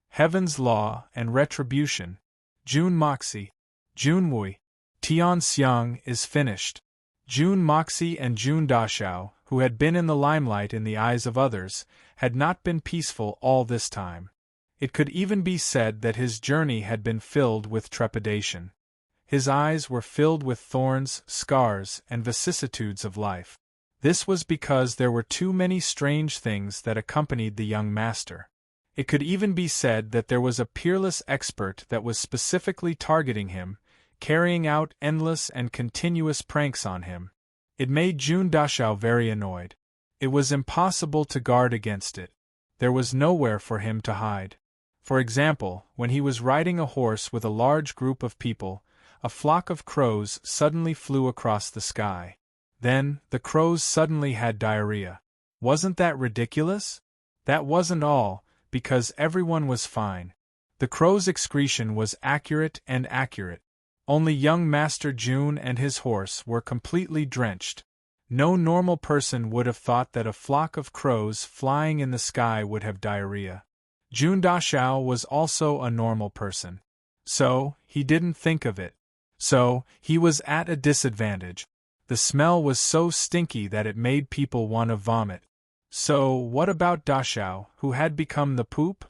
Heaven's Law and Retribution. June Moxie. Jun Wui. Tian Xiang is finished. June Moxie and Jun Dashao, who had been in the limelight in the eyes of others, had not been peaceful all this time. It could even be said that his journey had been filled with trepidation. His eyes were filled with thorns, scars, and vicissitudes of life. This was because there were too many strange things that accompanied the young master. It could even be said that there was a peerless expert that was specifically targeting him, carrying out endless and continuous pranks on him. It made Jun Dashao very annoyed. It was impossible to guard against it. There was nowhere for him to hide. For example, when he was riding a horse with a large group of people, a flock of crows suddenly flew across the sky. Then, the crows suddenly had diarrhea. Wasn't that ridiculous? That wasn't all, because everyone was fine. The crow's excretion was accurate. Only young Master Jun and his horse were completely drenched. No normal person would have thought that a flock of crows flying in the sky would have diarrhea. Jun Dashao was also a normal person. So, he didn't think of it. So, he was at a disadvantage. The smell was so stinky that it made people want to vomit. So, what about Dashao, who had become the poop?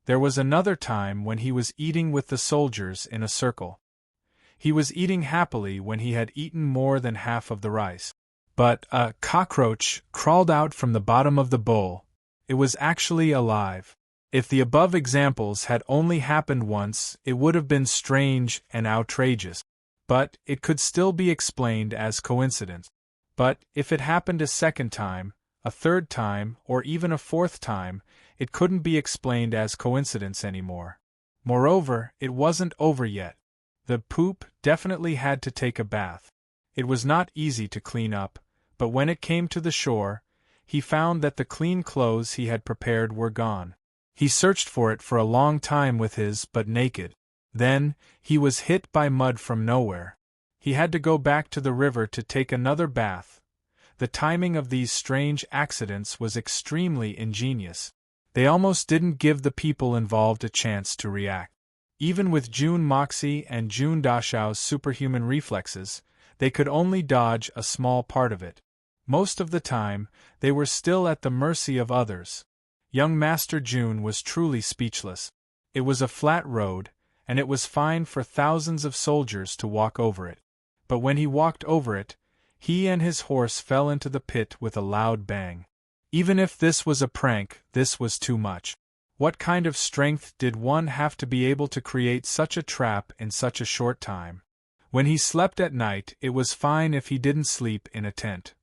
There was another time when he was eating with the soldiers in a circle. He was eating happily when he had eaten more than half of the rice. But a cockroach crawled out from the bottom of the bowl. It was actually alive. If the above examples had only happened once, it would have been strange and outrageous. But it could still be explained as coincidence. But if it happened a second time, a third time, or even a fourth time, it couldn't be explained as coincidence anymore. Moreover, it wasn't over yet. The poop definitely had to take a bath. It was not easy to clean up, but when it came to the shore, he found that the clean clothes he had prepared were gone. He searched for it for a long time with his but naked. Then, he was hit by mud from nowhere. He had to go back to the river to take another bath. The timing of these strange accidents was extremely ingenious. They almost didn't give the people involved a chance to react. Even with Jun Moxie and Jun Dashao's superhuman reflexes, they could only dodge a small part of it. Most of the time, they were still at the mercy of others. Young Master Jun was truly speechless. It was a flat road, and it was fine for thousands of soldiers to walk over it. But when he walked over it, he and his horse fell into the pit with a loud bang. Even if this was a prank, this was too much. What kind of strength did one have to be able to create such a trap in such a short time? When he slept at night, it was fine if he didn't sleep in a tent.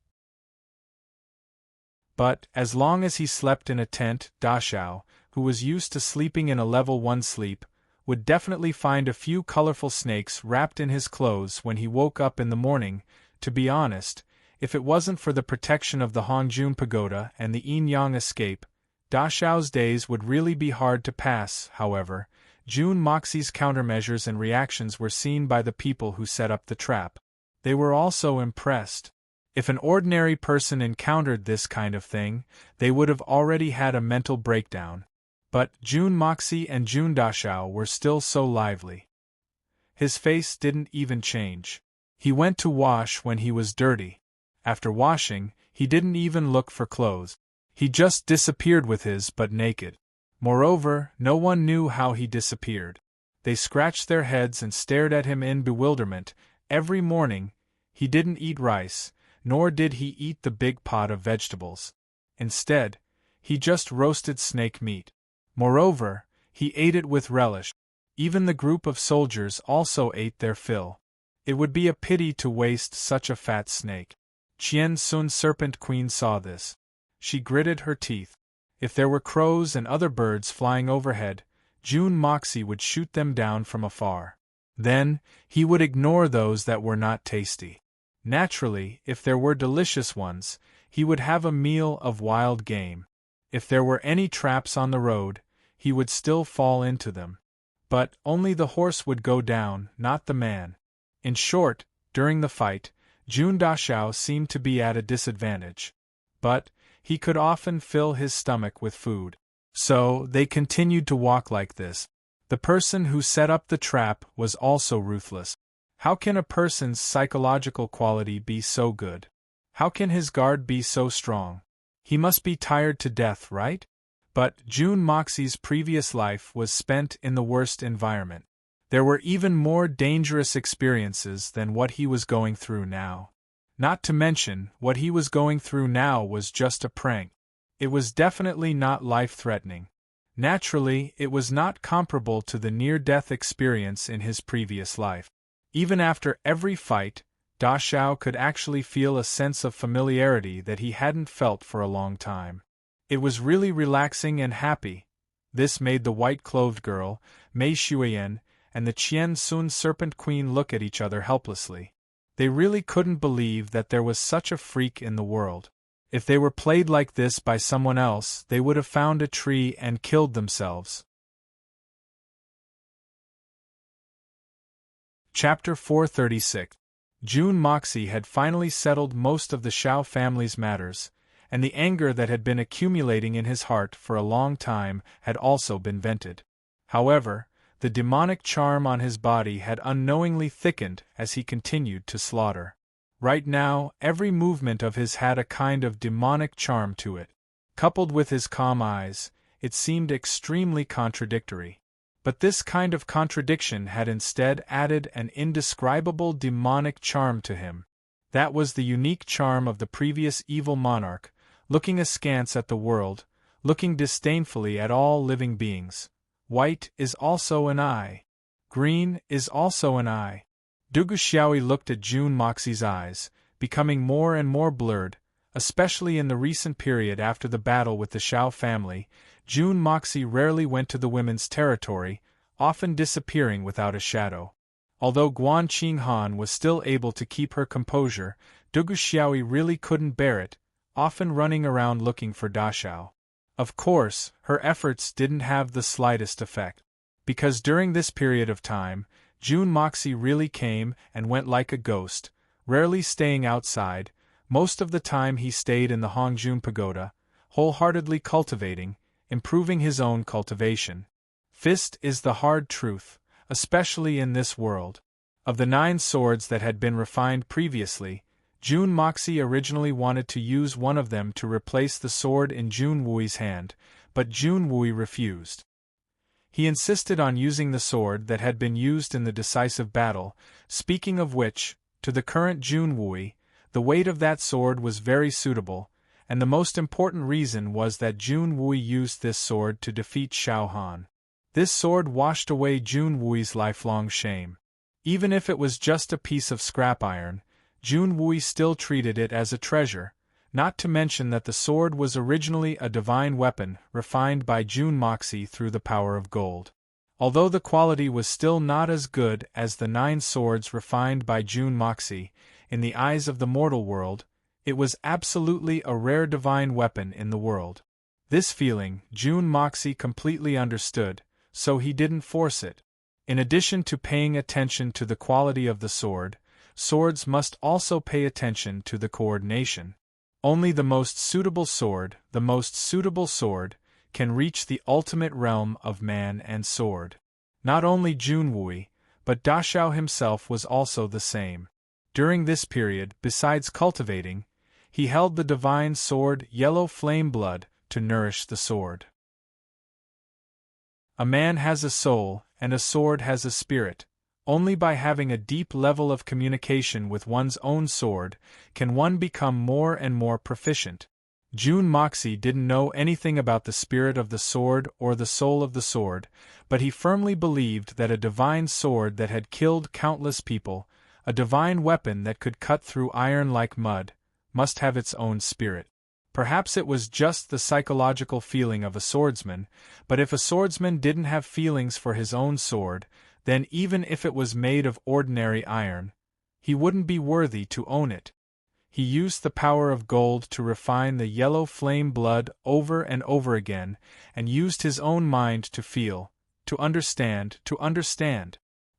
But, as long as he slept in a tent, Dashao, who was used to sleeping in a level 1 sleep, would definitely find a few colorful snakes wrapped in his clothes when he woke up in the morning. To be honest, if it wasn't for the protection of the Hongjun Pagoda and the Yin-Yang escape, Dashao's days would really be hard to pass. However, Jun Moxie's countermeasures and reactions were seen by the people who set up the trap. They were also impressed. If an ordinary person encountered this kind of thing, they would have already had a mental breakdown. But Jun Moxie and Jun Dashao were still so lively. His face didn't even change. He went to wash when he was dirty. After washing, he didn't even look for clothes. He just disappeared with his but naked. Moreover, no one knew how he disappeared. They scratched their heads and stared at him in bewilderment. Every morning, he didn't eat rice, nor did he eat the big pot of vegetables. Instead, he just roasted snake meat. Moreover, he ate it with relish. Even the group of soldiers also ate their fill. It would be a pity to waste such a fat snake. Qian Sun Serpent Queen saw this. She gritted her teeth. If there were crows and other birds flying overhead, Jun Moxie would shoot them down from afar. Then, he would ignore those that were not tasty. Naturally, if there were delicious ones, he would have a meal of wild game. If there were any traps on the road, he would still fall into them. But only the horse would go down, not the man. In short, during the fight, Jun Dashao seemed to be at a disadvantage. But he could often fill his stomach with food. So, they continued to walk like this. The person who set up the trap was also ruthless. How can a person's psychological quality be so good? How can his guard be so strong? He must be tired to death, right? But Jun Moxie's previous life was spent in the worst environment. There were even more dangerous experiences than what he was going through now. Not to mention, what he was going through now was just a prank. It was definitely not life-threatening. Naturally, it was not comparable to the near-death experience in his previous life. Even after every fight, Dashao could actually feel a sense of familiarity that he hadn't felt for a long time. It was really relaxing and happy. This made the white-clothed girl, Mei Shuiyan, and the Qian Sun Serpent Queen look at each other helplessly. They really couldn't believe that there was such a freak in the world. If they were played like this by someone else, they would have found a tree and killed themselves. Chapter 436. Jun Moxie had finally settled most of the Shao family's matters, and the anger that had been accumulating in his heart for a long time had also been vented. However, the demonic charm on his body had unknowingly thickened as he continued to slaughter. Right now, every movement of his had a kind of demonic charm to it. Coupled with his calm eyes, it seemed extremely contradictory. But this kind of contradiction had instead added an indescribable demonic charm to him. That was the unique charm of the previous evil monarch, looking askance at the world, looking disdainfully at all living beings. White is also an eye. Green is also an eye. Dugu Xiaoyi looked at Jun Moxie's eyes, becoming more and more blurred, especially in the recent period after the battle with the Xiao family. Jun Moxie rarely went to the women's territory, often disappearing without a shadow. Although Guan Qinghan was still able to keep her composure, Dugu Xiaoyi really couldn't bear it, often running around looking for Dashao. Of course, her efforts didn't have the slightest effect. Because during this period of time, Jun Moxie really came and went like a ghost, rarely staying outside. Most of the time he stayed in the Hongjun Pagoda, wholeheartedly cultivating, improving his own cultivation. Fist is the hard truth, especially in this world. Of the 9 swords that had been refined previously, Jun Moxie originally wanted to use one of them to replace the sword in Jun Wui's hand, but Jun Wui refused. He insisted on using the sword that had been used in the decisive battle, speaking of which, to the current Jun Wui, the weight of that sword was very suitable, and the most important reason was that Jun Wui used this sword to defeat Xiao Han. This sword washed away Jun Wui's lifelong shame. Even if it was just a piece of scrap iron, Jun Wui still treated it as a treasure, not to mention that the sword was originally a divine weapon refined by Jun Moxie through the power of gold. Although the quality was still not as good as the 9 swords refined by Jun Moxie, in the eyes of the mortal world, it was absolutely a rare divine weapon in the world. This feeling Jun Moxie completely understood, so he didn't force it. In addition to paying attention to the quality of the sword, swords must also pay attention to the coordination. Only the most suitable sword, can reach the ultimate realm of man and sword. Not only Jun Wui, but Dashao himself was also the same. During this period, besides cultivating, he held the divine sword Yellow Flame Blood to nourish the sword. A man has a soul, and a sword has a spirit. Only by having a deep level of communication with one's own sword can one become more and more proficient. Jun Moxie didn't know anything about the spirit of the sword or the soul of the sword, but he firmly believed that a divine sword that had killed countless people, a divine weapon that could cut through iron like mud, must have its own spirit. Perhaps it was just the psychological feeling of a swordsman, but if a swordsman didn't have feelings for his own sword, then even if it was made of ordinary iron, he wouldn't be worthy to own it. He used the power of gold to refine the Yellow Flame Blood over and over again, and used his own mind to feel, to understand.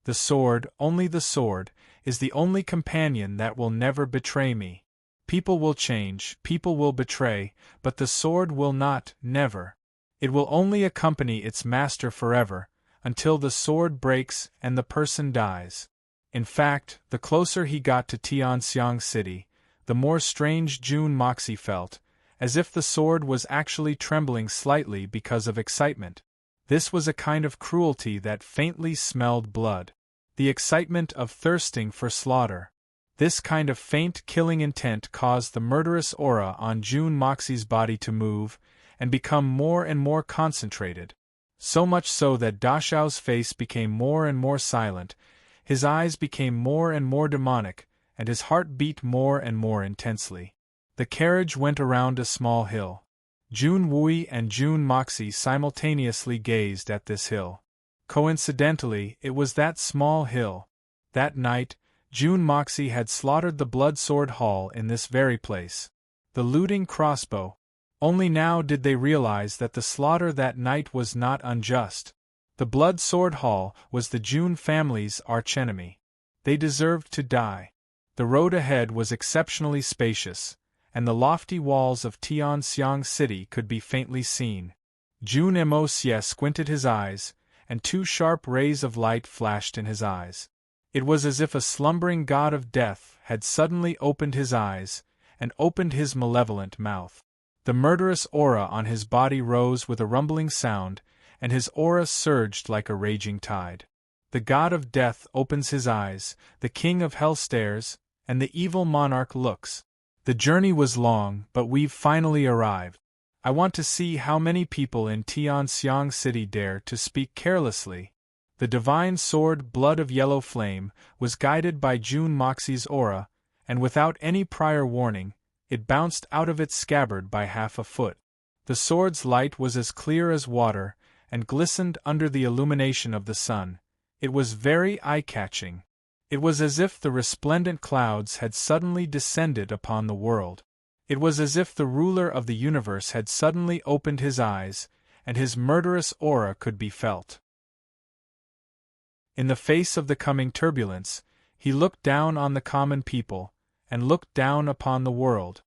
The sword, only the sword, is the only companion that will never betray me. People will change, people will betray, but the sword will not, never. It will only accompany its master forever, until the sword breaks and the person dies. In fact, the closer he got to Tianxiang City, the more strange Jun Moxie felt, as if the sword was actually trembling slightly because of excitement. This was a kind of cruelty that faintly smelled blood. The excitement of thirsting for slaughter. This kind of faint killing intent caused the murderous aura on Jun Moxie's body to move and become more and more concentrated. So much so that Dashao's face became more and more silent, his eyes became more and more demonic, and his heart beat more and more intensely. The carriage went around a small hill. Jun Wui and Jun Moxie simultaneously gazed at this hill. Coincidentally, it was that small hill. That night, Jun Moxie had slaughtered the Blood Sword Hall in this very place. The looting crossbow. Only now did they realize that the slaughter that night was not unjust. The Blood Sword Hall was the Jun family's archenemy. They deserved to die. The road ahead was exceptionally spacious, and the lofty walls of Tianxiang City could be faintly seen. Jun Moxie squinted his eyes, and 2 sharp rays of light flashed in his eyes. It was as if a slumbering god of death had suddenly opened his eyes, and opened his malevolent mouth. The murderous aura on his body rose with a rumbling sound, and his aura surged like a raging tide. The god of death opens his eyes, the king of hell stares, and the evil monarch looks. The journey was long, but we've finally arrived. I want to see how many people in Tianxiang City dare to speak carelessly. The divine sword Blood of Yellow Flame was guided by June Moxie's aura, and without any prior warning, it bounced out of its scabbard by half a foot. The sword's light was as clear as water, and glistened under the illumination of the sun. It was very eye-catching. It was as if the resplendent clouds had suddenly descended upon the world. It was as if the ruler of the universe had suddenly opened his eyes, and his murderous aura could be felt. In the face of the coming turbulence, he looked down on the common people, and looked down upon the world.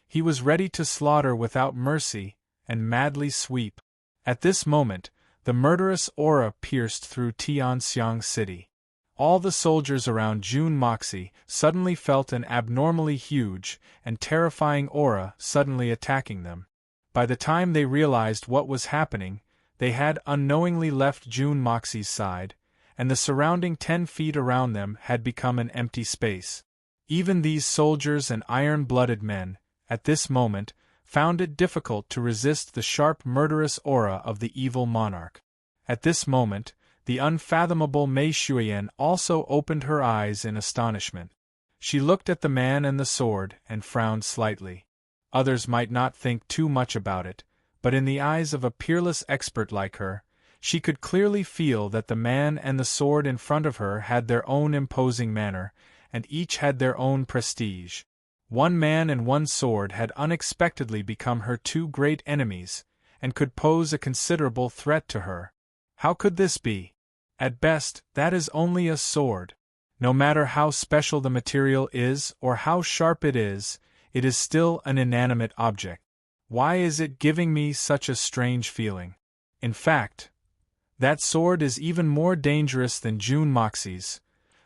He was ready to slaughter without mercy, and madly sweep. At this moment, the murderous aura pierced through Tianxiang City. All the soldiers around June Moxie suddenly felt an abnormally huge and terrifying aura suddenly attacking them. By the time they realized what was happening, they had unknowingly left June Moxie's side, and the surrounding 10 feet around them had become an empty space. Even these soldiers and iron-blooded men, at this moment, found it difficult to resist the sharp murderous aura of the evil monarch. At this moment, the unfathomable Mei Shuiyan also opened her eyes in astonishment. She looked at the man and the sword and frowned slightly. Others might not think too much about it, but in the eyes of a peerless expert like her, she could clearly feel that the man and the sword in front of her had their own imposing manner, and each had their own prestige. One man and one sword had unexpectedly become her two great enemies, and could pose a considerable threat to her. How could this be? At best, that is only a sword. No matter how special the material is or how sharp it is still an inanimate object. Why is it giving me such a strange feeling? In fact, that sword is even more dangerous than June Moxie's.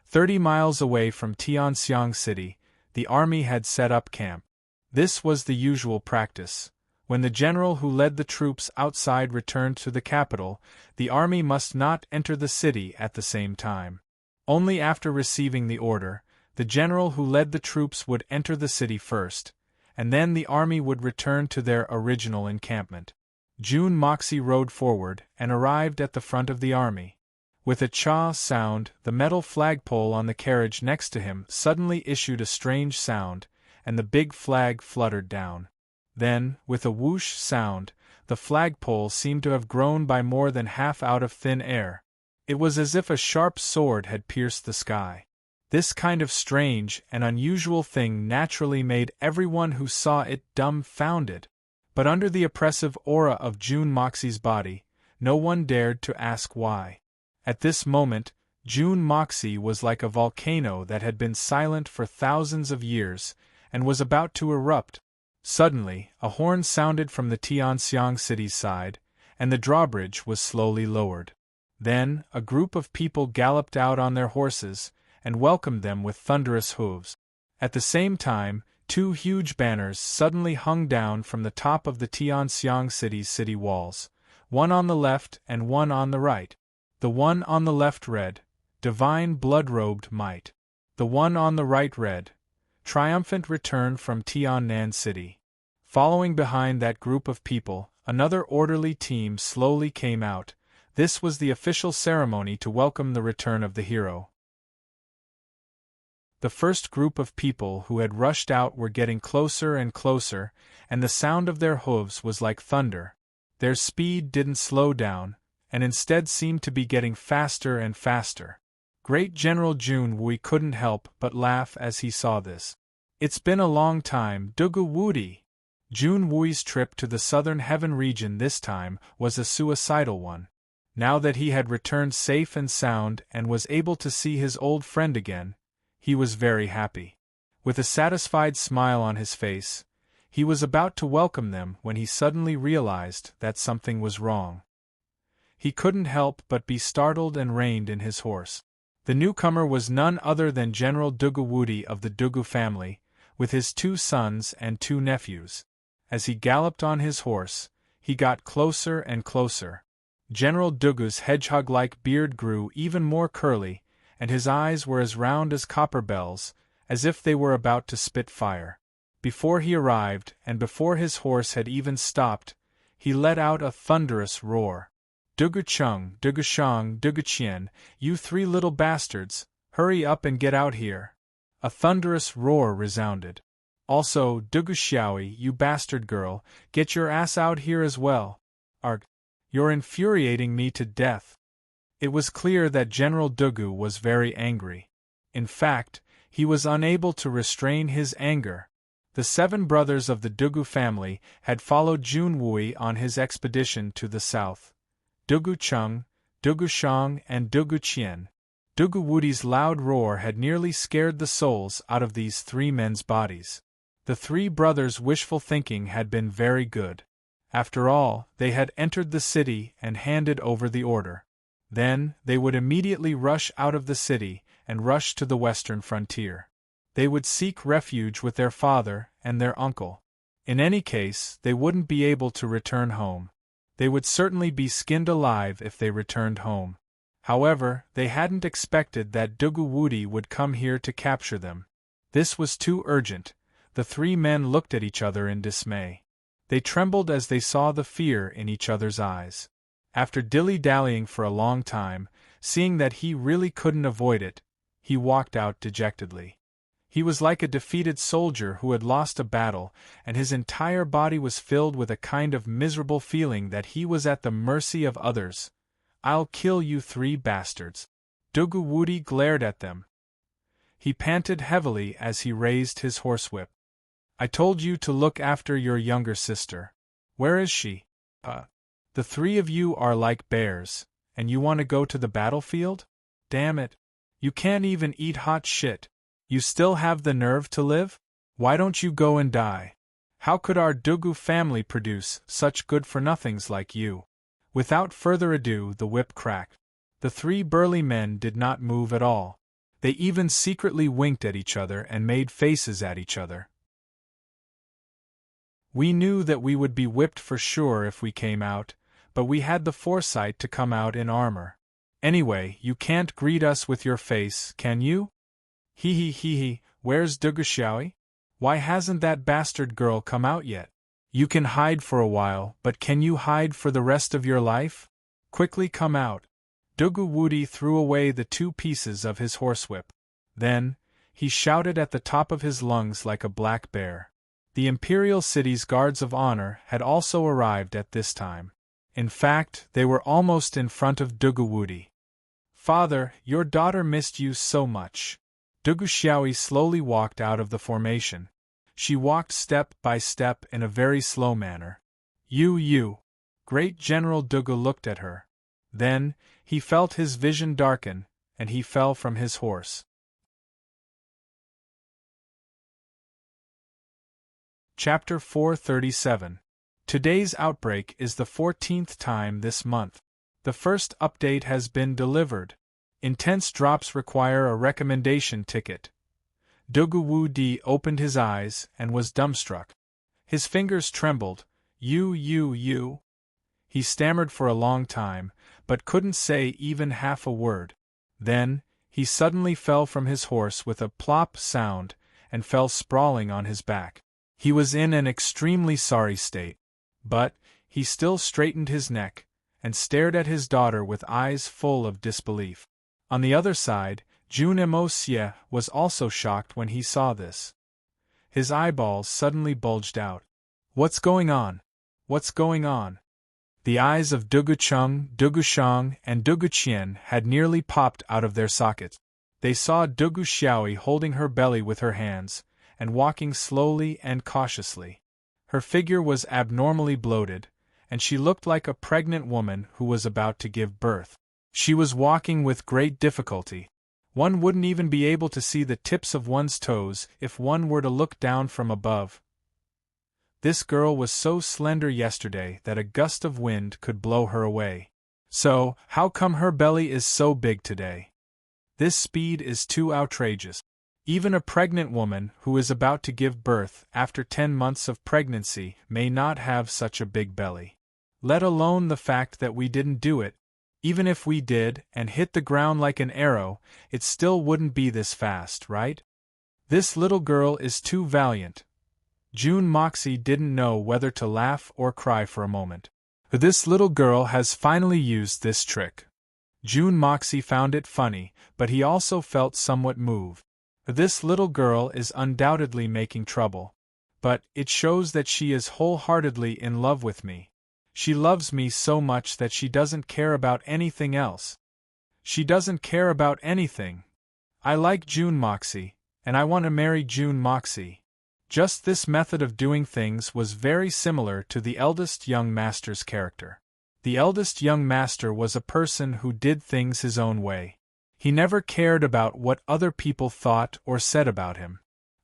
30 miles away from Tianxiang City, the army had set up camp. This was the usual practice. When the general who led the troops outside returned to the capital, the army must not enter the city at the same time. Only after receiving the order, the general who led the troops would enter the city first, and then the army would return to their original encampment. June Moxie rode forward and arrived at the front of the army. With a cha sound, the metal flagpole on the carriage next to him suddenly issued a strange sound, and the big flag fluttered down. Then, with a whoosh sound, the flagpole seemed to have grown by more than half out of thin air. It was as if a sharp sword had pierced the sky. This kind of strange and unusual thing naturally made everyone who saw it dumbfounded. But under the oppressive aura of June Moxie's body, no one dared to ask why. At this moment, June Moxie was like a volcano that had been silent for thousands of years, and was about to erupt. Suddenly, a horn sounded from the Tianxiang City's side, and the drawbridge was slowly lowered. Then, a group of people galloped out on their horses, and welcomed them with thunderous hooves. At the same time, 2 huge banners suddenly hung down from the top of the Tianxiang City's city walls, one on the left and one on the right. The one on the left read, "Divine Blood-Robed Might." The one on the right read, "Triumphant Return from Tiannan City." Following behind that group of people, another orderly team slowly came out. This was the official ceremony to welcome the return of the hero. The first group of people who had rushed out were getting closer and closer, and the sound of their hooves was like thunder. Their speed didn't slow down, and instead seemed to be getting faster and faster. Great General Jun Wui couldn't help but laugh as he saw this. It's been a long time, Dugu Wudi. Jun Wui's trip to the southern heaven region this time was a suicidal one. Now that he had returned safe and sound and was able to see his old friend again, he was very happy. With a satisfied smile on his face, he was about to welcome them when he suddenly realized that something was wrong. He couldn't help but be startled and reined in his horse. The newcomer was none other than General Dugu Wudi of the Dugu family, with his 2 sons and 2 nephews. As he galloped on his horse, he got closer and closer. General Dugu's hedgehog-like beard grew even more curly, and his eyes were as round as copper bells, as if they were about to spit fire. Before he arrived, and before his horse had even stopped, he let out a thunderous roar. Dugucheng, Dugushang, Duguchien, you three little bastards, hurry up and get out here. A thunderous roar resounded. Also, Duguxiaoyi, you bastard girl, get your ass out here as well. Arg! You're infuriating me to death. It was clear that General Dugu was very angry. In fact, he was unable to restrain his anger. The 7 brothers of the Dugu family had followed Junwui on his expedition to the south. Dugucheng, Dugushang, and Duguchien. Duguwudi's loud roar had nearly scared the souls out of these 3 men's bodies. The 3 brothers' wishful thinking had been very good. After all, they had entered the city and handed over the order. Then, they would immediately rush out of the city and rush to the western frontier. They would seek refuge with their father and their uncle. In any case, they wouldn't be able to return home. They would certainly be skinned alive if they returned home. However, they hadn't expected that Duguwudi would come here to capture them. This was too urgent. The 3 men looked at each other in dismay. They trembled as they saw the fear in each other's eyes. After dilly-dallying for a long time, seeing that he really couldn't avoid it, he walked out dejectedly. He was like a defeated soldier who had lost a battle, and his entire body was filled with a kind of miserable feeling that he was at the mercy of others. I'll kill you 3 bastards. Duguwudi glared at them. He panted heavily as he raised his horsewhip. I told you to look after your younger sister. Where is she? The 3 of you are like bears, and you want to go to the battlefield? Damn it. You can't even eat hot shit. You still have the nerve to live? Why don't you go and die? How could our Dugu family produce such good-for-nothings like you? Without further ado, the whip cracked. The 3 burly men did not move at all. They even secretly winked at each other and made faces at each other. We knew that we would be whipped for sure if we came out, but we had the foresight to come out in armor. Anyway, you can't greet us with your face, can you? Hee, where's Duguxiaoyi? Why hasn't that bastard girl come out yet? You can hide for a while, but can you hide for the rest of your life? Quickly come out. Duguwudi threw away the 2 pieces of his horsewhip. Then, he shouted at the top of his lungs like a black bear. The Imperial City's guards of honor had also arrived at this time. In fact, they were almost in front of Duguwudi. Father, your daughter missed you so much. Duguxiaoyi slowly walked out of the formation. She walked step by step in a very slow manner. You. Great General Dugu looked at her. Then, he felt his vision darken, and he fell from his horse. Chapter 437. Today's outbreak is the 14th time this month. The first update has been delivered. Intense drops require a recommendation ticket. Duguwudi opened his eyes and was dumbstruck. His fingers trembled. You. He stammered for a long time, but couldn't say even half a word. Then, he suddenly fell from his horse with a plop sound, and fell sprawling on his back. He was in an extremely sorry state. But, he still straightened his neck, and stared at his daughter with eyes full of disbelief. On the other side, Junemo was also shocked when he saw this. His eyeballs suddenly bulged out. What's going on? What's going on? The eyes of Dugucheng, Dugushang, and Duguchien had nearly popped out of their sockets. They saw Duguxiaoyi holding her belly with her hands, and walking slowly and cautiously. Her figure was abnormally bloated, and she looked like a pregnant woman who was about to give birth. She was walking with great difficulty. One wouldn't even be able to see the tips of one's toes if one were to look down from above. This girl was so slender yesterday that a gust of wind could blow her away. So, how come her belly is so big today? This speed is too outrageous. Even a pregnant woman who is about to give birth after 10 months of pregnancy may not have such a big belly. Let alone the fact that we didn't do it. Even if we did and hit the ground like an arrow, it still wouldn't be this fast, right? This little girl is too valiant. June Moxie didn't know whether to laugh or cry for a moment. This little girl has finally used this trick. June Moxie found it funny, but he also felt somewhat moved. This little girl is undoubtedly making trouble. But it shows that she is wholeheartedly in love with me. She loves me so much that she doesn't care about anything else. She doesn't care about anything. I like June Moxie, and I want to marry June Moxie. Just this method of doing things was very similar to the eldest young master's character. The eldest young master was a person who did things his own way. He never cared about what other people thought or said about him.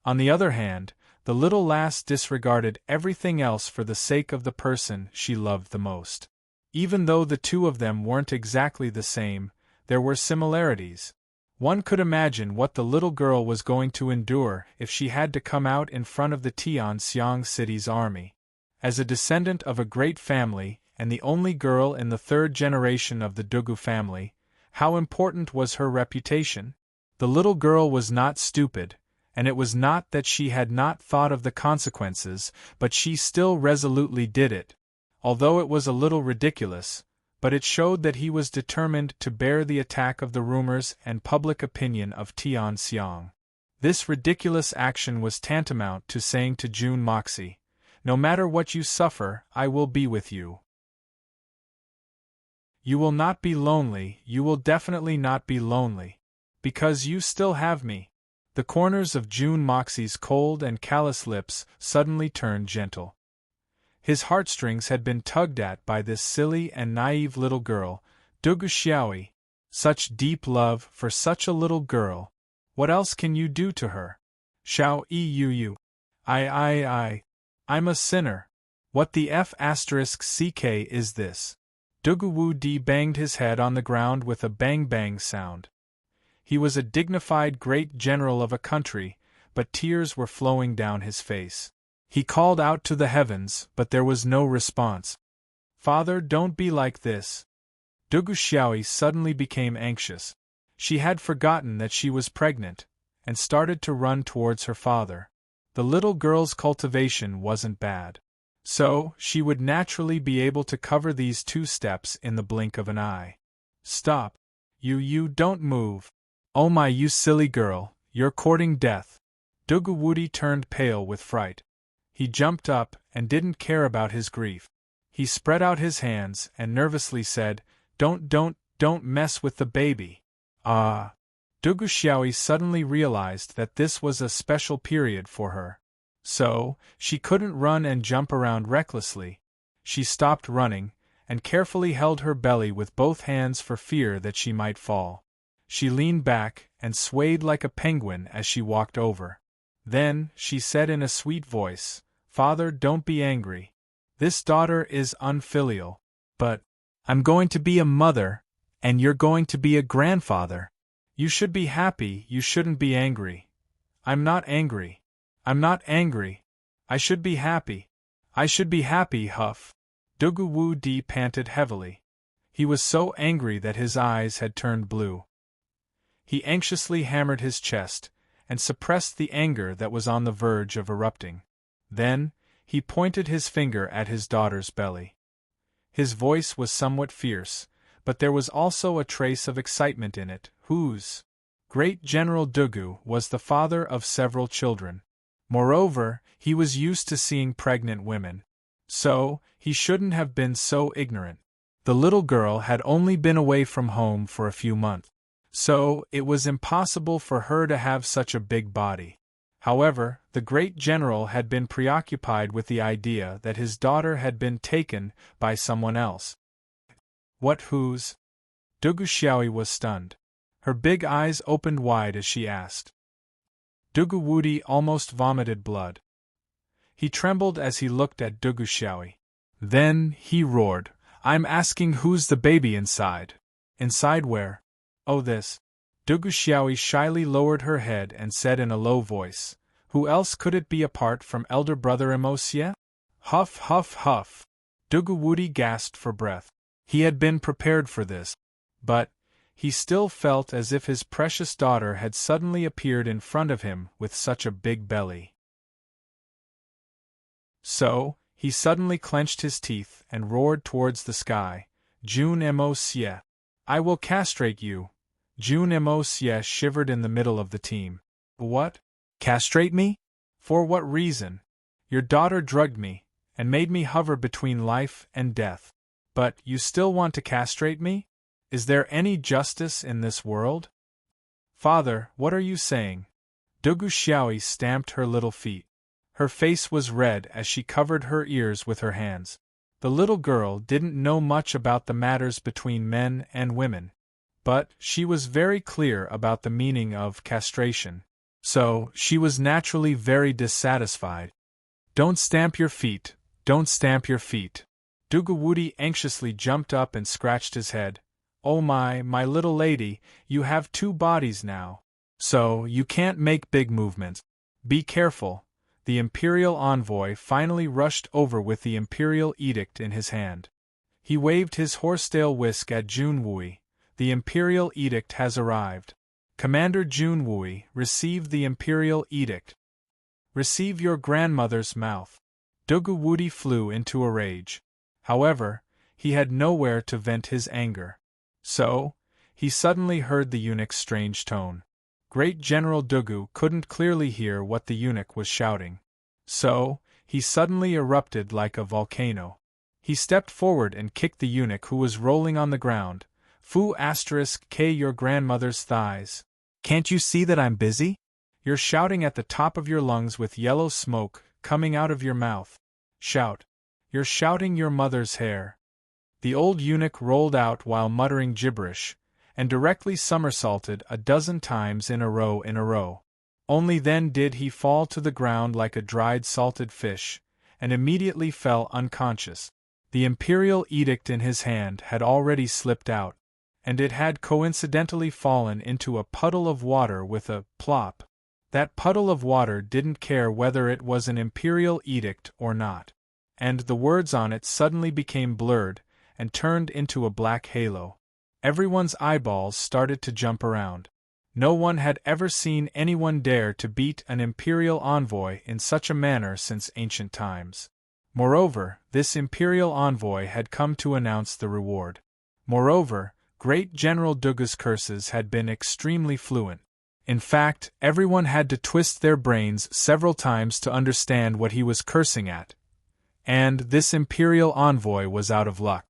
On the other hand, the little lass disregarded everything else for the sake of the person she loved the most. Even though the two of them weren't exactly the same, there were similarities. One could imagine what the little girl was going to endure if she had to come out in front of the Tianxiang city's army. As a descendant of a great family, and the only girl in the third generation of the Dugu family, how important was her reputation? The little girl was not stupid, and it was not that she had not thought of the consequences, but she still resolutely did it. Although it was a little ridiculous, but it showed that he was determined to bear the attack of the rumors and public opinion of Tianxiang. This ridiculous action was tantamount to saying to June Moxie, "No matter what you suffer, I will be with you. You will not be lonely, you will definitely not be lonely. Because you still have me." The corners of June Moxie's cold and callous lips suddenly turned gentle. His heartstrings had been tugged at by this silly and naive little girl, Dugu Xiaoyi. Such deep love for such a little girl. What else can you do to her? Xiao Yu. I'm a sinner. What the F***ck is this? Dugu Wu Di banged his head on the ground with a bang-bang sound. He was a dignified great general of a country, but tears were flowing down his face. He called out to the heavens, but there was no response. "Father, don't be like this." Dugu Xiaoyi suddenly became anxious. She had forgotten that she was pregnant, and started to run towards her father. The little girl's cultivation wasn't bad. So, she would naturally be able to cover these 2 steps in the blink of an eye. "Stop. You don't move. Oh my, you silly girl, you're courting death." Dugu Wudi turned pale with fright. He jumped up and didn't care about his grief. He spread out his hands and nervously said, Don't mess with the baby." Ah. Dugu Xiaoyi suddenly realized that this was a special period for her. So, she couldn't run and jump around recklessly. She stopped running, and carefully held her belly with both hands for fear that she might fall. She leaned back and swayed like a penguin as she walked over. Then, she said in a sweet voice, "Father, don't be angry. This daughter is unfilial. But I'm going to be a mother, and you're going to be a grandfather. You should be happy, you shouldn't be angry." "I'm not angry. I'm not angry. I should be happy. I should be happy, Huff." Dugu Wu Di panted heavily. He was so angry that his eyes had turned blue. He anxiously hammered his chest, and suppressed the anger that was on the verge of erupting. Then, he pointed his finger at his daughter's belly. His voice was somewhat fierce, but there was also a trace of excitement in it. Whose? Great General Dugu was the father of several children. Moreover, he was used to seeing pregnant women. So, he shouldn't have been so ignorant. The little girl had only been away from home for a few months. So, it was impossible for her to have such a big body. However, the great general had been preoccupied with the idea that his daughter had been taken by someone else. "What whose?" Dugu Xiaoyi was stunned. Her big eyes opened wide as she asked. Dugu Wudi almost vomited blood. He trembled as he looked at Dugu Xiaoyi. Then, he roared, "I'm asking who's the baby inside?" "Inside where?" "Oh, this." Dugu Xiaoyi shyly lowered her head and said in a low voice, "Who else could it be apart from elder brother Emosia?" Huff, huff, huff. Dugu Wudi gasped for breath. He had been prepared for this. But, he still felt as if his precious daughter had suddenly appeared in front of him with such a big belly. So, he suddenly clenched his teeth and roared towards the sky, June mo sie. I will castrate you. June mo sie shivered in the middle of the team. What? Castrate me? For what reason? Your daughter drugged me, and made me hover between life and death. But you still want to castrate me? Is there any justice in this world? Father, what are you saying? Dugu Xiaoi stamped her little feet. Her face was red as she covered her ears with her hands. The little girl didn't know much about the matters between men and women, but she was very clear about the meaning of castration. So, she was naturally very dissatisfied. Don't stamp your feet, don't stamp your feet. Dugu Wudi anxiously jumped up and scratched his head. Oh my little lady, you have two bodies now. So, you can't make big movements. Be careful. The imperial envoy finally rushed over with the imperial edict in his hand. He waved his horsetail whisk at Junwui. The imperial edict has arrived. Commander Junwui, receive the imperial edict. Receive your grandmother's mouth. Dugu Wudi flew into a rage. However, he had nowhere to vent his anger. So, he suddenly heard the eunuch's strange tone. Great General Dugu couldn't clearly hear what the eunuch was shouting. So, he suddenly erupted like a volcano. He stepped forward and kicked the eunuch who was rolling on the ground. Fu *k your grandmother's thighs. Can't you see that I'm busy? You're shouting at the top of your lungs with yellow smoke coming out of your mouth. Shout. You're shouting your mother's hair. The old eunuch rolled out while muttering gibberish, and directly somersaulted a dozen times in a row. Only then did he fall to the ground like a dried salted fish, and immediately fell unconscious. The imperial edict in his hand had already slipped out, and it had coincidentally fallen into a puddle of water with a plop. That puddle of water didn't care whether it was an imperial edict or not, and the words on it suddenly became blurred and turned into a black halo. Everyone's eyeballs started to jump around. No one had ever seen anyone dare to beat an imperial envoy in such a manner since ancient times. Moreover, this imperial envoy had come to announce the reward. Moreover, Great General Dugu's curses had been extremely fluent. In fact, everyone had to twist their brains several times to understand what he was cursing at. And this imperial envoy was out of luck.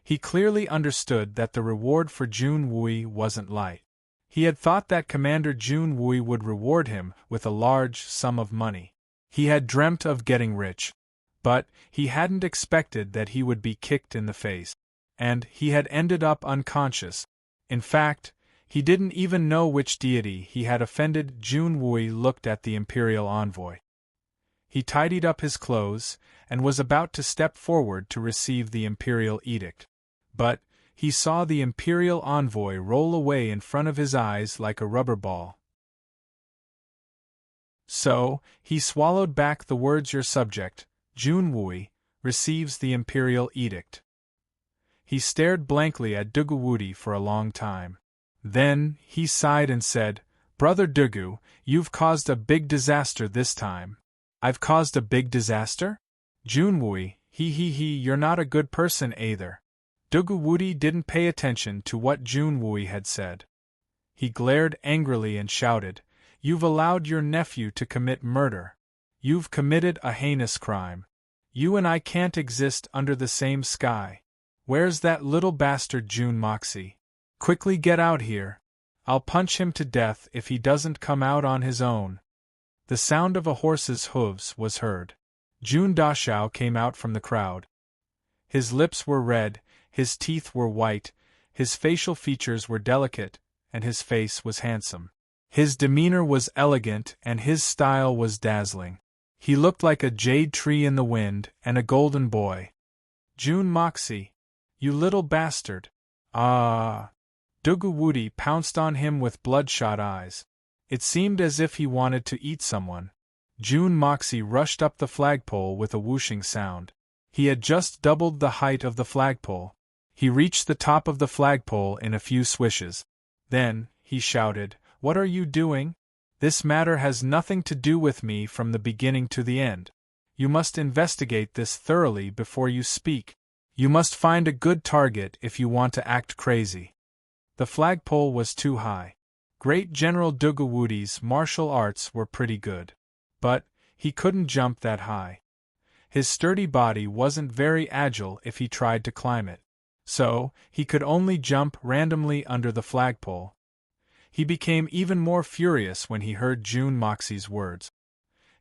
He clearly understood that the reward for Junwui wasn't light. He had thought that Commander Junwui would reward him with a large sum of money. He had dreamt of getting rich. But he hadn't expected that he would be kicked in the face. And he had ended up unconscious. In fact, he didn't even know which deity he had offended. Junwui looked at the imperial envoy. He tidied up his clothes, and was about to step forward to receive the imperial edict. But he saw the imperial envoy roll away in front of his eyes like a rubber ball. So, he swallowed back the words your subject, Junwui, receives the imperial edict. He stared blankly at Dugu Wudi for a long time. Then, he sighed and said, Brother Dugu, you've caused a big disaster this time. I've caused a big disaster? Junwui, you're not a good person either. Dugu Wudi didn't pay attention to what Junwui had said. He glared angrily and shouted, You've allowed your nephew to commit murder. You've committed a heinous crime. You and I can't exist under the same sky. Where's that little bastard Jun Moxie? Quickly get out here. I'll punch him to death if he doesn't come out on his own. The sound of a horse's hooves was heard. Jun Dashao came out from the crowd. His lips were red, his teeth were white, his facial features were delicate, and his face was handsome. His demeanor was elegant and his style was dazzling. He looked like a jade tree in the wind and a golden boy. Jun Moxie, you little bastard! Ah! Dugu Wudi pounced on him with bloodshot eyes. It seemed as if he wanted to eat someone. Jun Moxie rushed up the flagpole with a whooshing sound. He had just doubled the height of the flagpole. He reached the top of the flagpole in a few swishes. Then, he shouted, What are you doing? This matter has nothing to do with me from the beginning to the end. You must investigate this thoroughly before you speak. You must find a good target if you want to act crazy. The flagpole was too high. Great General Dugawudi's martial arts were pretty good. But he couldn't jump that high. His sturdy body wasn't very agile if he tried to climb it. So, he could only jump randomly under the flagpole. He became even more furious when he heard June Moxie's words.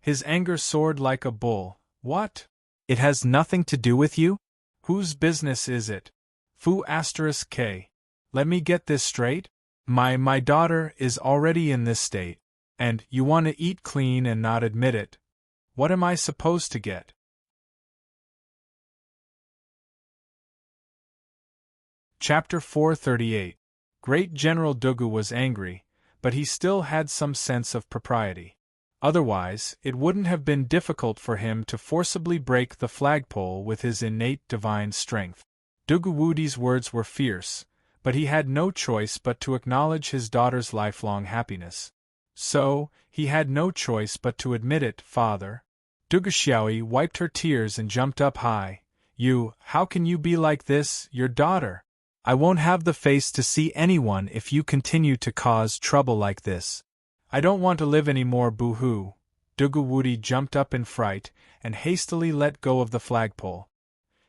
His anger soared like a bull. What? It has nothing to do with you? Whose business is it? Fu *k. Let me get this straight. My daughter is already in this state, and you want to eat clean and not admit it. What am I supposed to get? Chapter 438. Great General Dugu was angry, but he still had some sense of propriety. Otherwise, it wouldn't have been difficult for him to forcibly break the flagpole with his innate divine strength. Dugawudi's words were fierce, but he had no choice but to acknowledge his daughter's lifelong happiness. So, he had no choice but to admit it, father. Duguxiaoyi wiped her tears and jumped up high. How can you be like this, your daughter? I won't have the face to see anyone if you continue to cause trouble like this. I don't want to live any more, boo-hoo. Dugawudi jumped up in fright and hastily let go of the flagpole.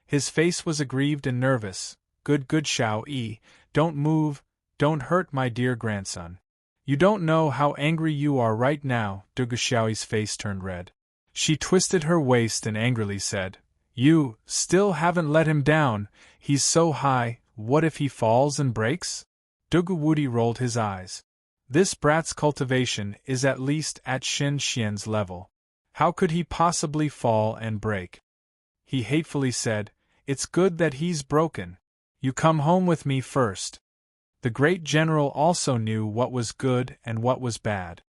His face was aggrieved and nervous. Good Xiao-yi, don't move, don't hurt my dear grandson. You don't know how angry you are right now. Duguxiaoyi's face turned red. She twisted her waist and angrily said, You still haven't let him down, he's so high, what if he falls and breaks? Dugawudi rolled his eyes. This brat's cultivation is at least at Xin Xian's level. How could he possibly fall and break? He hatefully said, It's good that he's broken. You come home with me first. The great general also knew what was good and what was bad.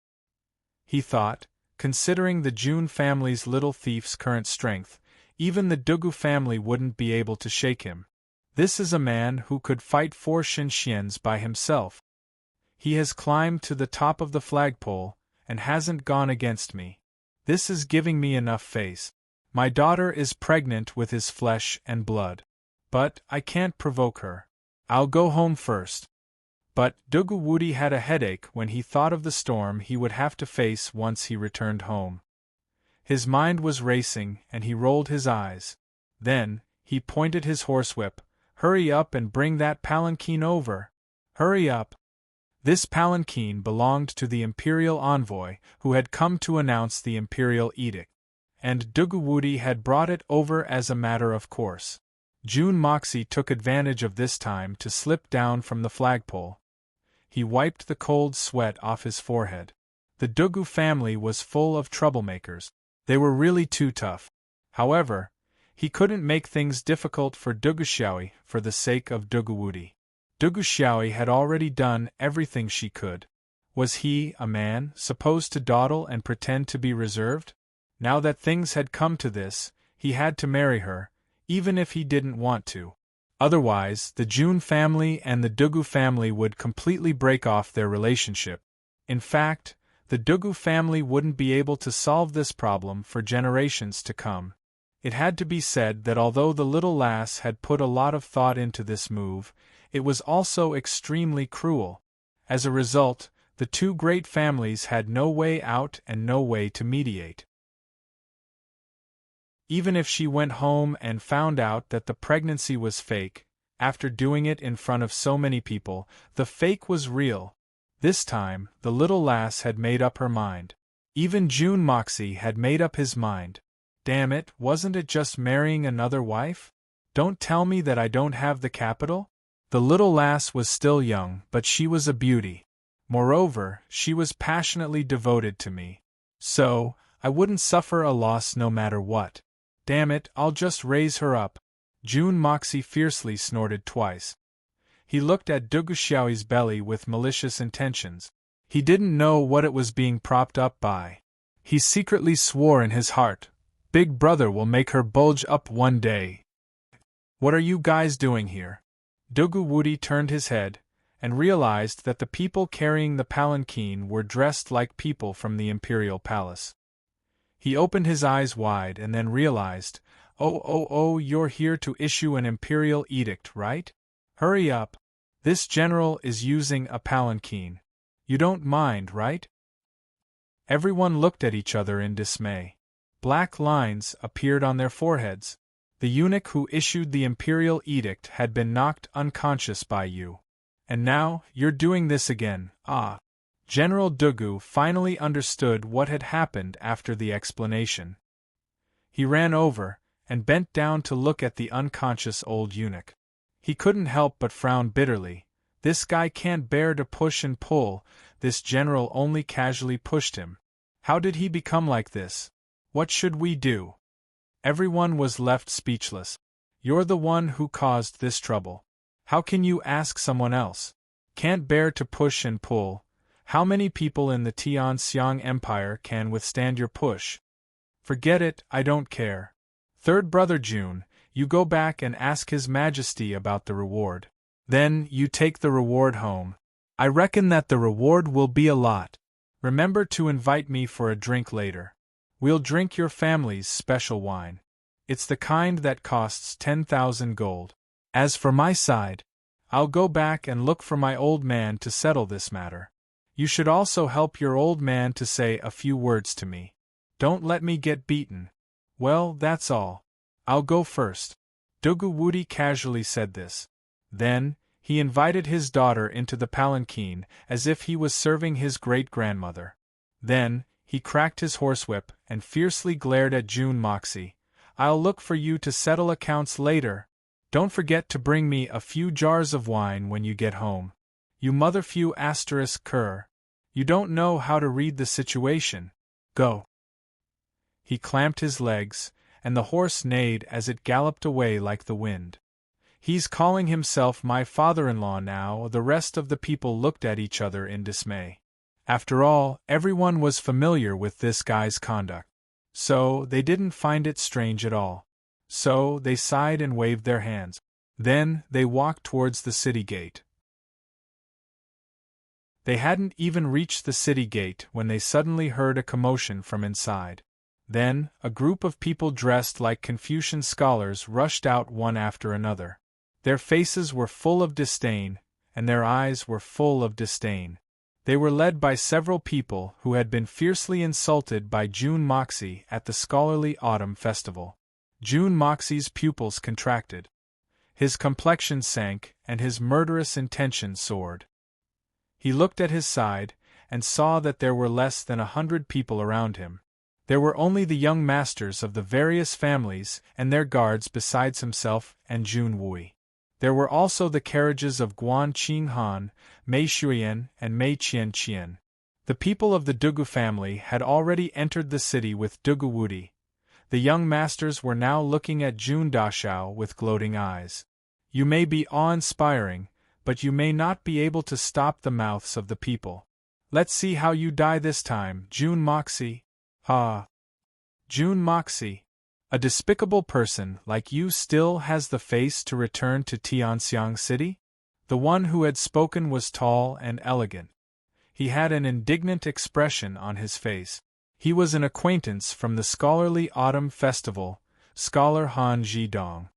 He thought, considering the June family's little thief's current strength, even the Dugu family wouldn't be able to shake him. This is a man who could fight 4 Xin Xians by himself. He has climbed to the top of the flagpole, and hasn't gone against me. This is giving me enough face. My daughter is pregnant with his flesh and blood. But I can't provoke her. I'll go home first. But Dugawudi had a headache when he thought of the storm he would have to face once he returned home. His mind was racing, and he rolled his eyes. Then, he pointed his horsewhip. Hurry up and bring that palanquin over. Hurry up. This palanquin belonged to the imperial envoy, who had come to announce the imperial edict, and Dugawudi had brought it over as a matter of course. June Moxie took advantage of this time to slip down from the flagpole. He wiped the cold sweat off his forehead. The Dugu family was full of troublemakers. They were really too tough. However, he couldn't make things difficult for Duguxiaoyi for the sake of Dugawudi. Duguxiaoyi had already done everything she could. Was he, a man, supposed to dawdle and pretend to be reserved? Now that things had come to this, he had to marry her, even if he didn't want to. Otherwise, the June family and the Dugu family would completely break off their relationship. In fact, the Dugu family wouldn't be able to solve this problem for generations to come. It had to be said that although the little lass had put a lot of thought into this move, it was also extremely cruel. As a result, the two great families had no way out and no way to mediate. Even if she went home and found out that the pregnancy was fake, after doing it in front of so many people, the fake was real. This time, the little lass had made up her mind. Even June Moxie had made up his mind. Damn it, wasn't it just marrying another wife? Don't tell me that I don't have the capital? The little lass was still young, but she was a beauty. Moreover, she was passionately devoted to me. So, I wouldn't suffer a loss no matter what. Damn it, I'll just raise her up. June Moxie fiercely snorted twice. He looked at Duguxiaoyi's belly with malicious intentions. He didn't know what it was being propped up by. He secretly swore in his heart, Big Brother will make her bulge up one day. What are you guys doing here? Dugawudi turned his head, and realized that the people carrying the palanquin were dressed like people from the imperial palace. He opened his eyes wide and then realized, oh, you're here to issue an imperial edict, right? Hurry up. This general is using a palanquin. You don't mind, right? Everyone looked at each other in dismay. Black lines appeared on their foreheads. The eunuch who issued the imperial edict had been knocked unconscious by you. And now, you're doing this again, ah. General Dugu finally understood what had happened after the explanation. He ran over, and bent down to look at the unconscious old eunuch. He couldn't help but frown bitterly. This guy can't bear to push and pull, this general only casually pushed him. How did he become like this? What should we do? Everyone was left speechless. You're the one who caused this trouble. How can you ask someone else? Can't bear to push and pull. How many people in the Tianxiang Empire can withstand your push? Forget it, I don't care. Third Brother Jun, you go back and ask His Majesty about the reward. Then, you take the reward home. I reckon that the reward will be a lot. Remember to invite me for a drink later. We'll drink your family's special wine. It's the kind that costs 10,000 gold. As for my side, I'll go back and look for my old man to settle this matter. You should also help your old man to say a few words to me. Don't let me get beaten. Well, that's all. I'll go first. Dugu Wudi casually said this. Then, he invited his daughter into the palanquin as if he was serving his great-grandmother. Then, he cracked his horsewhip and fiercely glared at Jun Moxie. I'll look for you to settle accounts later. Don't forget to bring me a few jars of wine when you get home. You motherfew cur. You don't know how to read the situation. Go. He clamped his legs, and the horse neighed as it galloped away like the wind. He's calling himself my father-in-law now. The rest of the people looked at each other in dismay. After all, everyone was familiar with this guy's conduct. So, they didn't find it strange at all. So, they sighed and waved their hands. Then, they walked towards the city gate. They hadn't even reached the city gate when they suddenly heard a commotion from inside. Then, a group of people dressed like Confucian scholars rushed out one after another. Their faces were full of disdain, and their eyes were full of disdain. They were led by several people who had been fiercely insulted by Jun Moxie at the scholarly autumn festival. Jun Moxie's pupils contracted. His complexion sank, and his murderous intention soared. He looked at his side, and saw that there were less than 100 people around him. There were only the young masters of the various families and their guards besides himself and Jun Wui. There were also the carriages of Guan Qinghan, Mei Shuyan, and Mei Qianqian. The people of the Dugu family had already entered the city with Dugu Wudi. The young masters were now looking at Jun Dashao with gloating eyes. You may be awe-inspiring, but you may not be able to stop the mouths of the people. Let's see how you die this time, Jun Moxie. Ha! Jun Moxie. A despicable person like you still has the face to return to Tianxiang City? The one who had spoken was tall and elegant. He had an indignant expression on his face. He was an acquaintance from the scholarly autumn festival, Scholar Han Zhidong.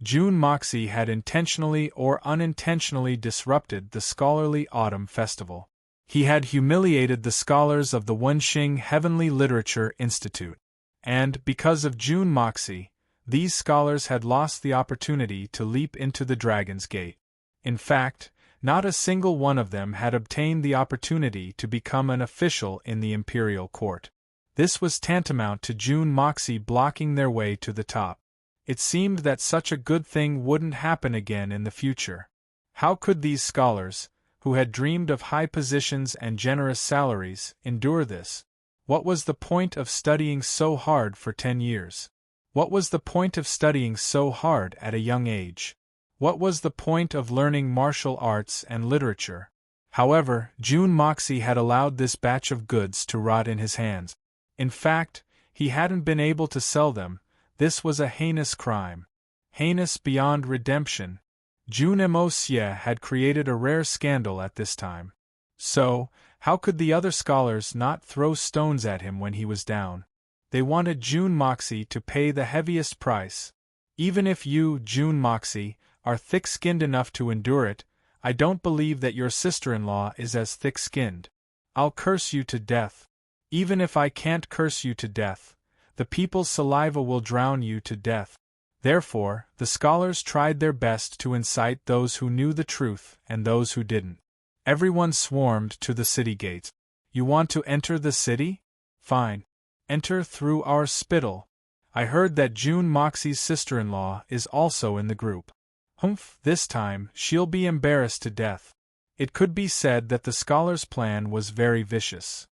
Jun Moxie had intentionally or unintentionally disrupted the scholarly autumn festival. He had humiliated the scholars of the Wenxing Heavenly Literature Institute. And, because of Jun Moxie, these scholars had lost the opportunity to leap into the Dragon's Gate. In fact, not a single one of them had obtained the opportunity to become an official in the imperial court. This was tantamount to Jun Moxie blocking their way to the top. It seemed that such a good thing wouldn't happen again in the future. How could these scholars, who had dreamed of high positions and generous salaries, endure this? What was the point of studying so hard for 10 years? What was the point of studying so hard at a young age? What was the point of learning martial arts and literature? However, Jun Moxie had allowed this batch of goods to rot in his hands. In fact, he hadn't been able to sell them. This was a heinous crime. Heinous beyond redemption. Jun Moxie had created a rare scandal at this time. So, how could the other scholars not throw stones at him when he was down? They wanted June Moxie to pay the heaviest price. Even if you, June Moxie, are thick-skinned enough to endure it, I don't believe that your sister-in-law is as thick-skinned. I'll curse you to death. Even if I can't curse you to death, the people's saliva will drown you to death. Therefore, the scholars tried their best to incite those who knew the truth and those who didn't. Everyone swarmed to the city gates. You want to enter the city? Fine. Enter through our spittle. I heard that June Moxie's sister-in-law is also in the group. Humph, this time she'll be embarrassed to death. It could be said that the scholars' plan was very vicious.